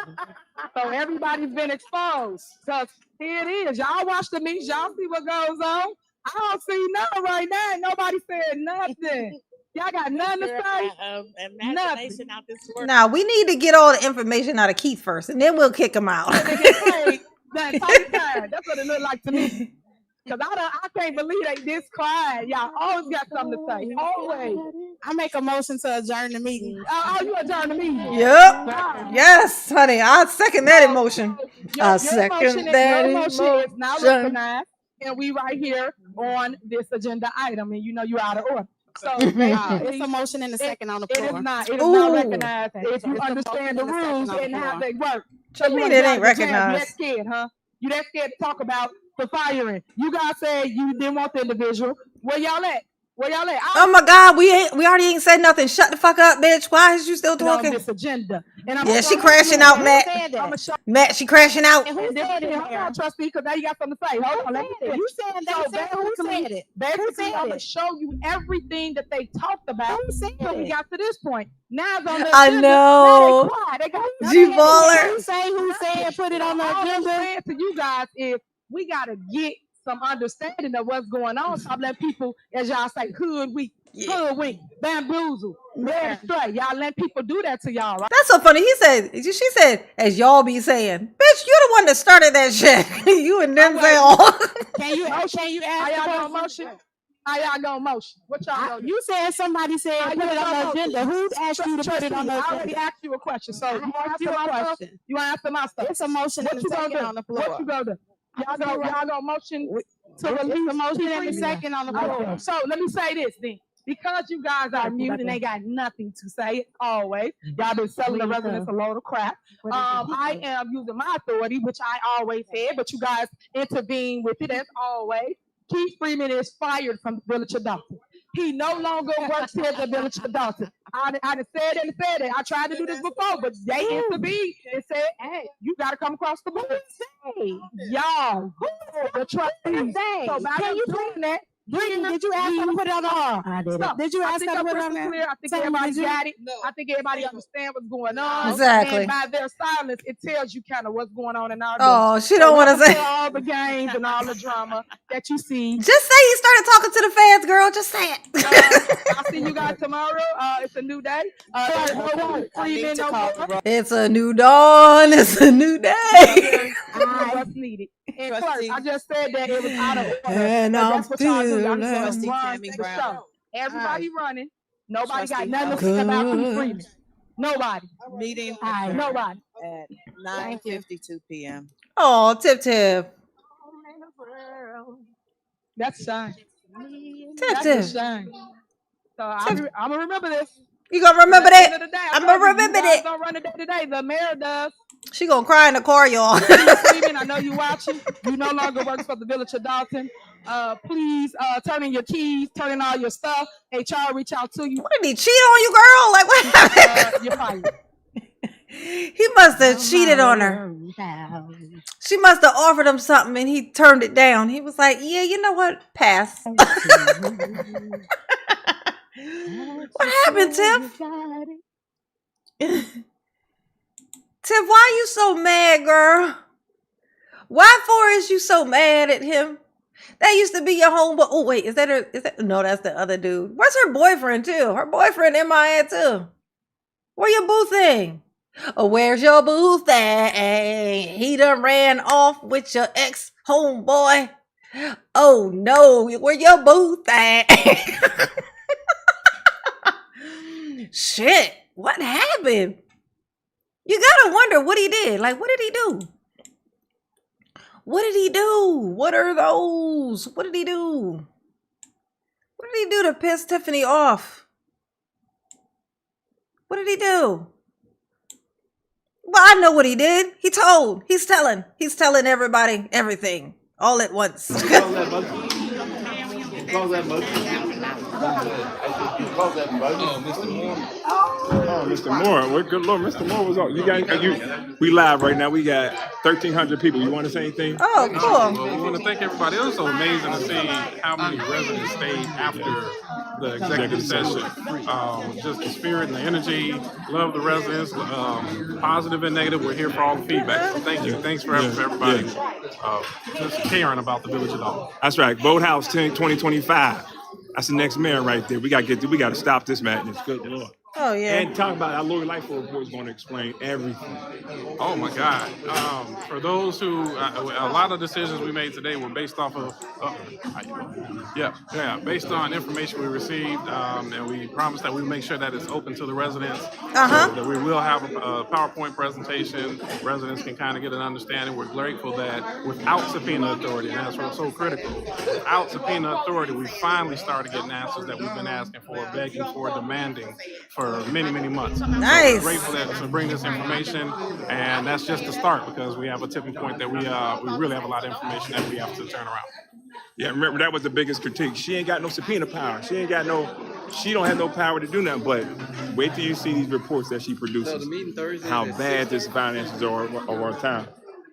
So everybody's been exposed. Because here it is. Y'all watch the meetings. Y'all see what goes on. I don't see nothing right now. Nobody said nothing. Y'all got nothing to say? Nothing. Now we need to get all the information out of Keith first, and then we'll kick him out. They get paid the entire time. That's what it looked like to me. Cause I can't believe they this quiet. Y'all always got something to say. Always. I make a motion to adjourn the meeting. Oh, you adjourn the meeting. Yep. Wow. Yes, honey. I second that emotion. I Your second that emotion is now emotion. recognized, and we right here on this agenda item, and you know you out of order. So It's a motion and a second on the it floor. is not. It is Ooh. not recognized if you It's a understand the motion and a rules second on the and how floor. they work. What you you mean wanna it be ain't out of the jam. You that recognized? scared, huh? You that scared to talk about the firing. You guys said you didn't want the individual. Where y'all at? Where y'all at? Oh my God, we already ain't said nothing. Shut the fuck up, bitch. Why is you still On talking? this agenda. And I'm Yeah, she gonna crashing out, Matt. said that? I'm show Matt, she crashing out. And who and said it, hold Mayor? on, trustee, because now you got something to say. Hold on, let me Who said it? finish. You said they So said who said it? Who basically, said I'm gonna it? show you everything that they talked about Who said until we it? got to this point. Now it's on the I agenda. know. Now they quiet. They got You Can baller. you say who said put it on the all I'm agenda? saying to you guys is we gotta get some understanding of what's going on. Stop letting people, as y'all say, hoodwink, bamboozle, led astray. Y'all let people do that to y'all, right? That's so funny. She said, as y'all be saying, bitch, you the one that started that shit. You and them say all. Can you How ask y'all the gonna question? motion? How y'all gonna motion? What y'all gonna do? You said somebody said How put y'all it on gonna the agenda. Who asked you to put it on the I already agenda? asked you a question, so I you asked answer you a my stuff. question. You answer my stuff. It's a motion What and a you gonna second do? on the What floor. you gonna do? Y'all gonna motion to It's a release motion and a Tiffany? second on the floor. So let me say this then. Because you guys are mute and they got nothing to say, always. Y'all been selling the residents a load of crap. I am using my authority, which I always had, but you guys intervene with it as always. Keith Freeman is fired from the Village of Dalton. He no longer works here at the Village of Dalton. I done said it. I tried to do this before, but they intervened and said, hey, you got to come across the board. Y'all, the trustees. So by Can you doing that, Brittany, did you ask her to put it on the R? I did it. Stop. Did you I ask think her to I'm put it on crystal there? clear. I think Tell me, everybody did you? got it. I think everybody understands what's going on. Exactly. And by their silence, it tells you kind of what's going on in our Oh, village. she don't want to welcome say. all the games and all the drama that you see. Just say you started talking to the fans, girl. Just say it. I'll see you guys tomorrow. It's a new day. Freeman, no more. It's a new dawn. It's a new day. What's needed. And clerk, I just said that it was out of order. And but I'm that's what y'all do. Y'all just feeling gonna run the show. Everybody running. Nobody got nothing to say about Keith Freeman. Nobody. Meeting Nobody. at 9:52 p.m. Oh, Tip. That's shine. Tip. That's a shame. So I'm gonna remember this. You gonna remember At the end that? of the day, I'm gonna remember you guys that. gonna run the day today. The mayor does. She gonna cry in the car, y'all. Freeman, I know you watching. You no longer works for the Village of Dalton. Please turn in your keys, turn in all your stuff. HR reach out to you. What did he cheat on you, girl? Like what happened? You're fired. He must have cheated on her. She must have offered him something and he turned it down. He was like, yeah, you know what? Pass. What happened, Tiff? Tiff, why you so mad, girl? Why for is you so mad at him? That used to be your homeboy. Oh, wait, is that her? No, that's the other dude. Where's her boyfriend, too? Her boyfriend MIA, too. Where your boo thing? Oh, where's your boo thing? He done ran off with your ex homeboy. Oh, no, where your boo thing? Shit, what happened? You gotta wonder what he did. Like, what did he do? What did he do? What are those? What did he do? What did he do to piss Tiffany off? What did he do? Well, I know what he did. He's telling everybody everything all at once. Close that motion. Oh, Mr. Moore. Well, good Lord, Mr. Moore was on. We live right now. We got 1,300 people. You want to say anything? Oh, cool. I want to thank everybody. It was so amazing to see how many residents stayed after the executive session. Just the spirit and the energy. Love the residents. Positive and negative. We're here for all the feedback. So thank you. Thanks for everybody just caring about the Village of Dalton. That's right. Boathouse 2025. That's the next mayor right there. We got to stop this madness. Good Lord. Oh yeah. And talk about our Lori Lightfoot report is going to explain everything. Oh my God! For those who, a lot of decisions we made today were based off of, based on information we received, and we promised that we make sure that it's open to the residents. So that we will have a PowerPoint presentation. Residents can kind of get an understanding. We're grateful that without subpoena authority, and that's what's so critical. Without subpoena authority, we finally started getting answers that we've been asking for, begging for, demanding for many, many months. Nice. So we're grateful to bring this information, and that's just the start because we have a tipping point that we really have a lot of information that we have to turn around. Yeah, remember that was the biggest critique. She ain't got no subpoena power. She don't have no power to do nothing. But wait till you see these reports that she produces. How bad this finances are of our town.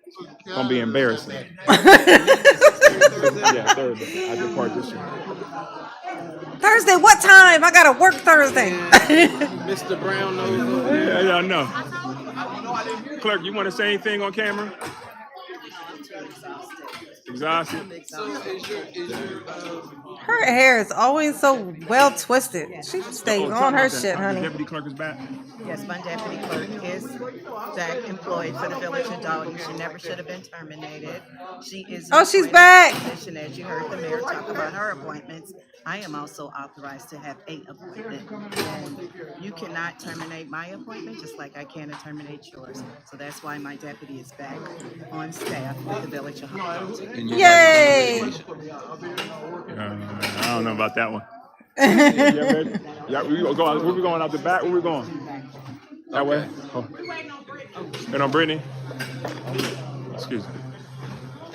It's gonna be embarrassing. Yeah, Thursday. I depart this year. Thursday, what time? I gotta work Thursday. Mr. Brown knows. Yeah, I know. Clerk, you want to say anything on camera? Exhausted. So is your Her hair is always so well twisted. She stays on her shit, honey. Deputy clerk is back. Yes, my deputy clerk is back employed for the village of Dalton. She never should have been terminated. She is. Oh, she's back. Position, as you heard the mayor talk about her appointments. I am also authorized to have 8 appointments, and you cannot terminate my appointment just like I cannot terminate yours. So that's why my deputy is back on staff with the village of Dalton. Yay! I don't know about that one. Yeah, we go. Where we going out the back? Where we going? That way. Oh. And on Brittany. Excuse me.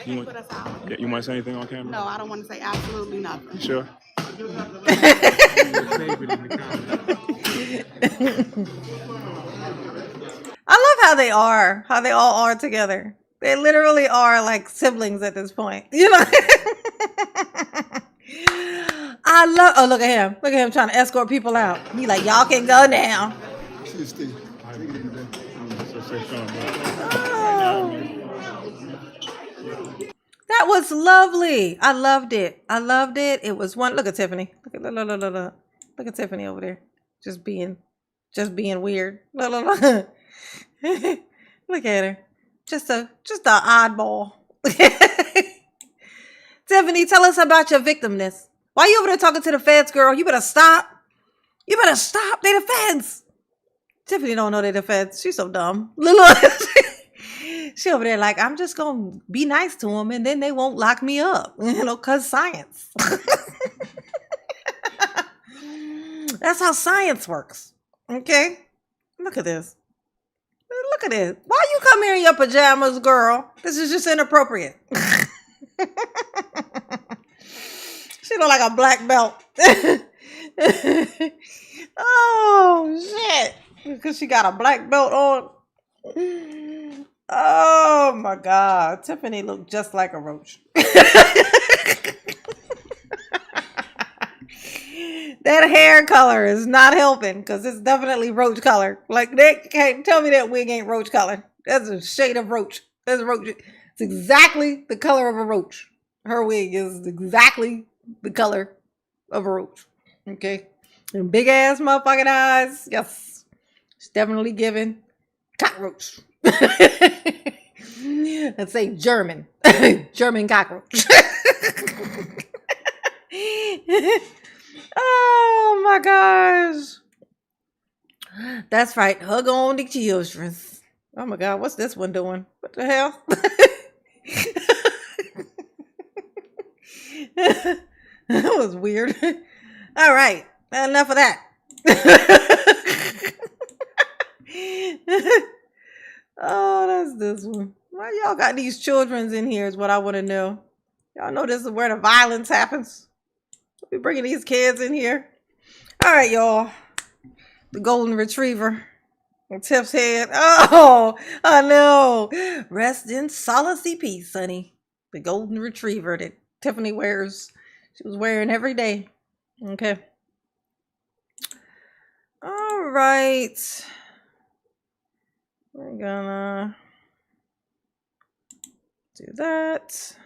You want to say anything on camera? No, I don't want to say absolutely nothing. Sure. I love how they all are together. They literally are like siblings at this point. You know? Oh, look at him trying to escort people out. He like, y'all can go now. Oh. That was lovely. I loved it. It was one. Look at Tiffany. Look at Tiffany over there. Just being weird. Look at her. Just a oddball. Tiffany, tell us about your victimness. Why you over there talking to the feds, girl? You better stop. They the feds. Tiffany don't know they the feds. She's so dumb. She over there like, I'm just going to be nice to them and then they won't lock me up, because science. That's how science works. Okay? Look at this. Why you come here in your pajamas, girl? This is just inappropriate. She look like a black belt. Oh, shit. Because she got a black belt on. Oh my God. Tiffany looked just like a roach. That hair color is not helping because it's definitely roach color. Like, they can't tell me that wig ain't roach color. That's a shade of roach. That's a roach. It's exactly the color of a roach. Her wig is exactly the color of a roach. Okay. And big ass motherfucking eyes. Yes. It's definitely giving cockroach. Let's say German. German cockroach. Oh my gosh. That's right. Hug on the children. Oh my God. What's this one doing? What the hell? That was weird. All right. Enough of that. Oh, that's this one. Why y'all got these children's in here is what I want to know. Y'all know this is where the violence happens. We bringing these kids in here. All right, y'all. The golden retriever. And Tiff's head. Oh, I know. Rest in solace peace, honey. The golden retriever that Tiffany wears. She was wearing every day. Okay. All right. We're gonna do that.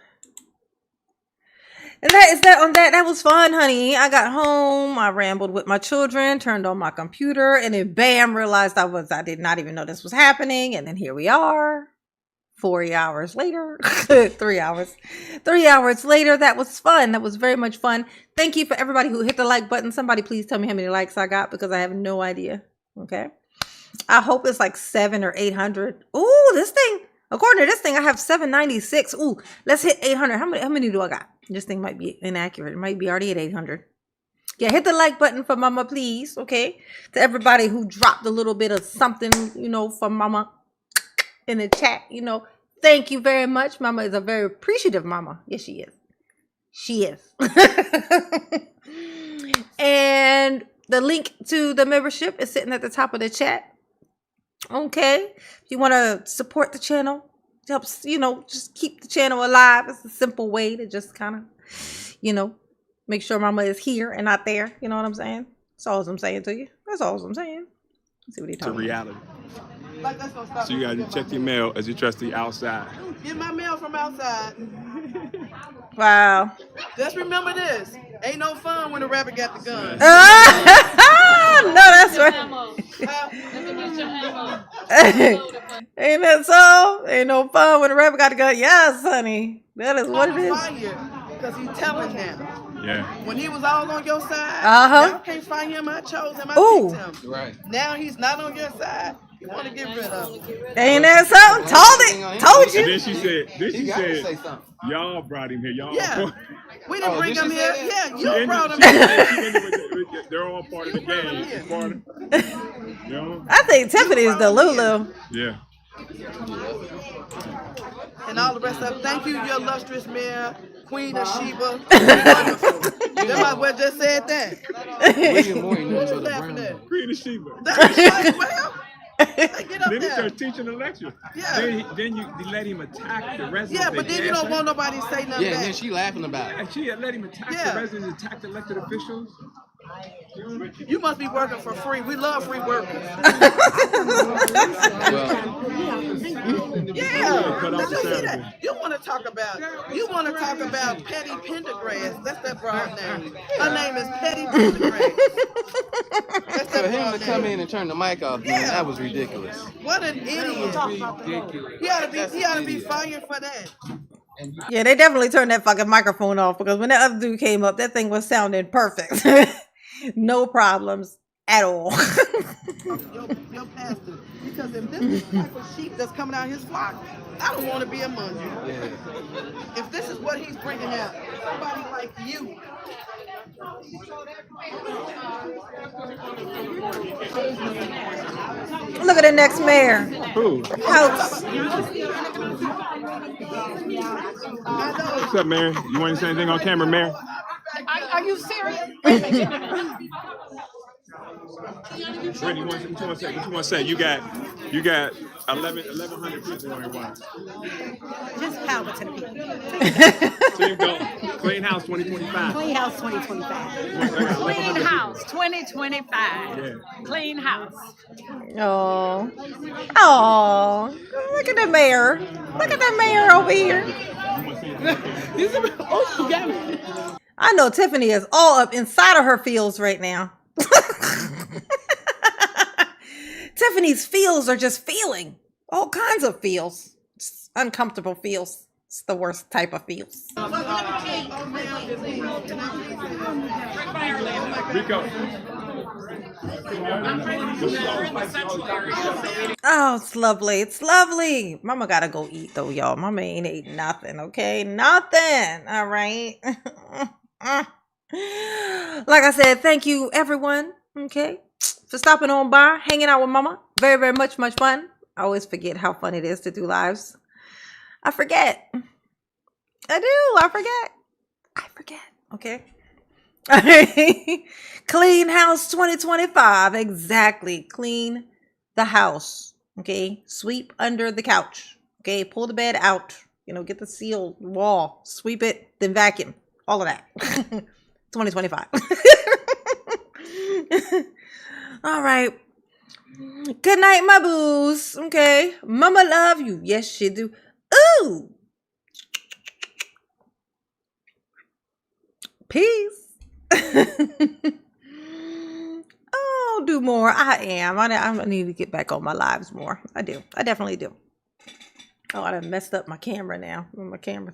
And that is that on that. That was fun, honey. I got home. I rambled with my children, turned on my computer, and then bam, realized I did not even know this was happening. And then here we are. 4 hours later, 3 hours. 3 hours later, that was fun. That was very much fun. Thank you for everybody who hit the like button. Somebody please tell me how many likes I got because I have no idea. Okay. I hope it's like 700 or 800. Ooh, this thing, according to this thing, I have 796. Ooh, let's hit 800. How many do I got? This thing might be inaccurate. It might be already at 800. Yeah, hit the like button for Mama, please. Okay. To everybody who dropped a little bit of something, for Mama in the chat, thank you very much. Mama is a very appreciative mama. Yes, she is. She is. And the link to the membership is sitting at the top of the chat. Okay. If you want to support the channel, helps, just keep the channel alive. It's a simple way to just kind of, make sure Mama is here and not there. You know what I'm saying? That's all I'm saying to you. That's all I'm saying. Let's see what he It's a talking about. reality. So you gotta check your mail as you trust the outside. Get my mail from outside. Wow. Just remember this. Ain't no fun when the rabbit got the gun. No, that's right. Ain't that so? Ain't no fun when the rabbit got the gun. Yes, honey. That is what it is. Because he's telling now. Yeah. When he was all on your side, y'all can't find him. I chose him. I picked him. Right. Now he's not on your side. You want to get rid of him. Ain't that something? Told you. And then she said, y'all brought him here. Y'all. Yeah. We didn't bring him here. Yeah, you brought him here. They're all part of the game. I think Tiffany is the Lulu. Yeah. And all the rest of them. Thank you, your illustrious mayor, Queen of Sheba. Wonderful. They might well just said that. What you laughing at? Queen of Sheba. That's right, well. Then he starts teaching a lecture. Yeah. Then you let him attack the residents. Yeah, but then you don't want nobody to say nothing. Yeah, back. and then she laughing about it. And she let him attack the residents, attack the elected officials. You must be working for free. We love free workers. Yeah. Did you see that? You want to talk about Petty Pendergrass. That's that broad name. Her name is Petty Pendergrass. That's For that him broad to come name. in and turn the mic off, man, that was ridiculous. What an idiot. He ought to be fired for that. Yeah, they definitely turned that fucking microphone off because when that other dude came up, that thing was sounding perfect. No problems at all. Your pastor. Because if this is the type of sheep that's coming out his flock, I don't want to be among you. Yeah. If this is what he's bringing out, somebody like you. Look at the next mayor. Who? House. What's up, Mayor? You want to say anything on camera, Mayor? Are you serious? Brittany, what you want to say? You got 1,100 people on your watch. Just power to the people. Team Dalton, Clean House 2025. Clean House 2025. Clean House 2025. Yeah. Clean House. Oh. Oh. Look at the mayor. Look at the mayor over here. Oh, you got me. I know Tiffany is all up inside of her feels right now. Tiffany's feels are just feeling. All kinds of feels. Just uncomfortable feels. It's the worst type of feels. Rico. Oh, it's lovely. It's lovely. Mama gotta go eat though, y'all. Mama ain't ate nothing, okay? Nothing. All right. Like I said, thank you everyone, okay, for stopping on by, hanging out with Mama. Very, very much fun. I always forget how fun it is to do lives. I forget. I do. I forget. Okay. Clean House 2025. Exactly. Clean the house. Okay. Sweep under the couch. Okay. Pull the bed out. Get the seal wall. Sweep it. Then vacuum. All of that. 2025. All right. Good night, my boos. Okay. Mama love you. Yes, she do. Ooh. Peace. Oh, do more. I am. I need to get back on my lives more. I do. I definitely do. Oh, I done messed up my camera now. My camera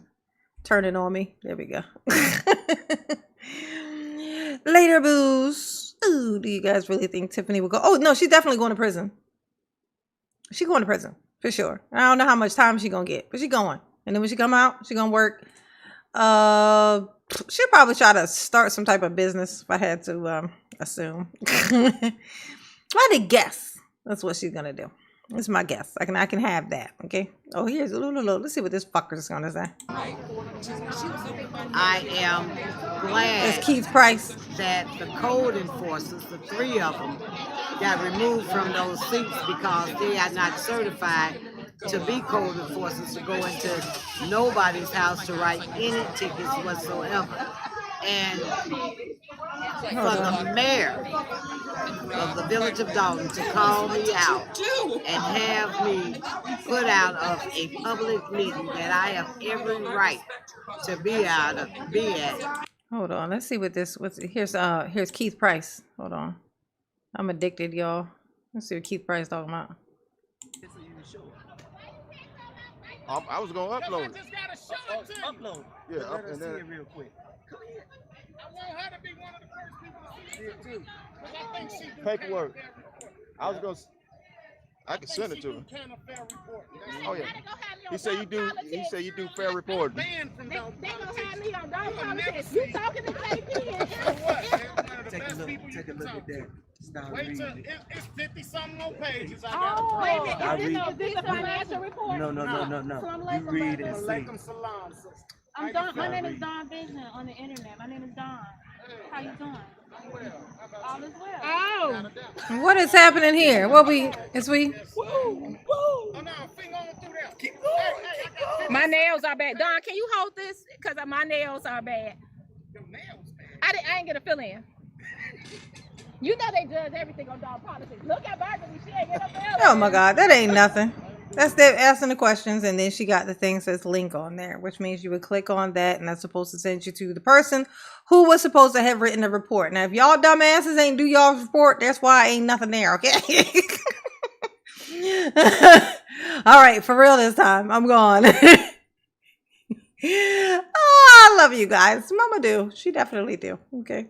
turning on me. There we go. Later, booze. Ooh, do you guys really think Tiffany will go? Oh, no, she's definitely going to prison. She's going to prison for sure. I don't know how much time she's going to get, but she's going. And then when she come out, she's going to work. She'll probably try to start some type of business if I had to assume. I did guess. That's what she's going to do. It's my guess. I can have that. Okay. Oh, here's let's see what this fucker's gonna say. I am glad That's Keith Price. that the code enforcers, the three of them, got removed from those seats because they are not certified to be code enforcers to go into nobody's house to write any tickets whatsoever. And for the mayor of the village of Dalton to call me out and have me put out of a public meeting that I have every right to be at. Hold on, let's see what this. Here's Keith Price. Hold on, I'm addicted, y'all. Let's see what Keith Price talking about. I was gonna upload it. Upload. Yeah, Let us and see then it real quick. I want her to be one of the first people to see it too. Because I think she do paperwork. I was gonna. I can send it to her. Oh yeah. He said you do. He said you do fair reporting. They gonna have me on dog politics. You talking to KP? Take a look at that. Start Wait till reading. it's 50-something more pages. I Oh, got. wait a minute. I Is read. this a financial report? No. You read and see. I'm Don. My name is Don Vision on the internet. My name is Don. How you doing? All is well. Oh. What is happening here? My nails are bad. Don, can you hold this? Because my nails are bad. I ain't get a fill in. You know they judge everything on dog politics. Look at Burgundy. She ain't get a fill in. Oh my God, that ain't nothing. That's them asking the questions, and then she got the thing that says link on there, which means you would click on that, and that's supposed to send you to the person who was supposed to have written the report. Now, if y'all dumbasses ain't do y'all's report, that's why ain't nothing there, okay? All right, for real this time. I'm gone. Oh, I love you guys. Mama do. She definitely do. Okay.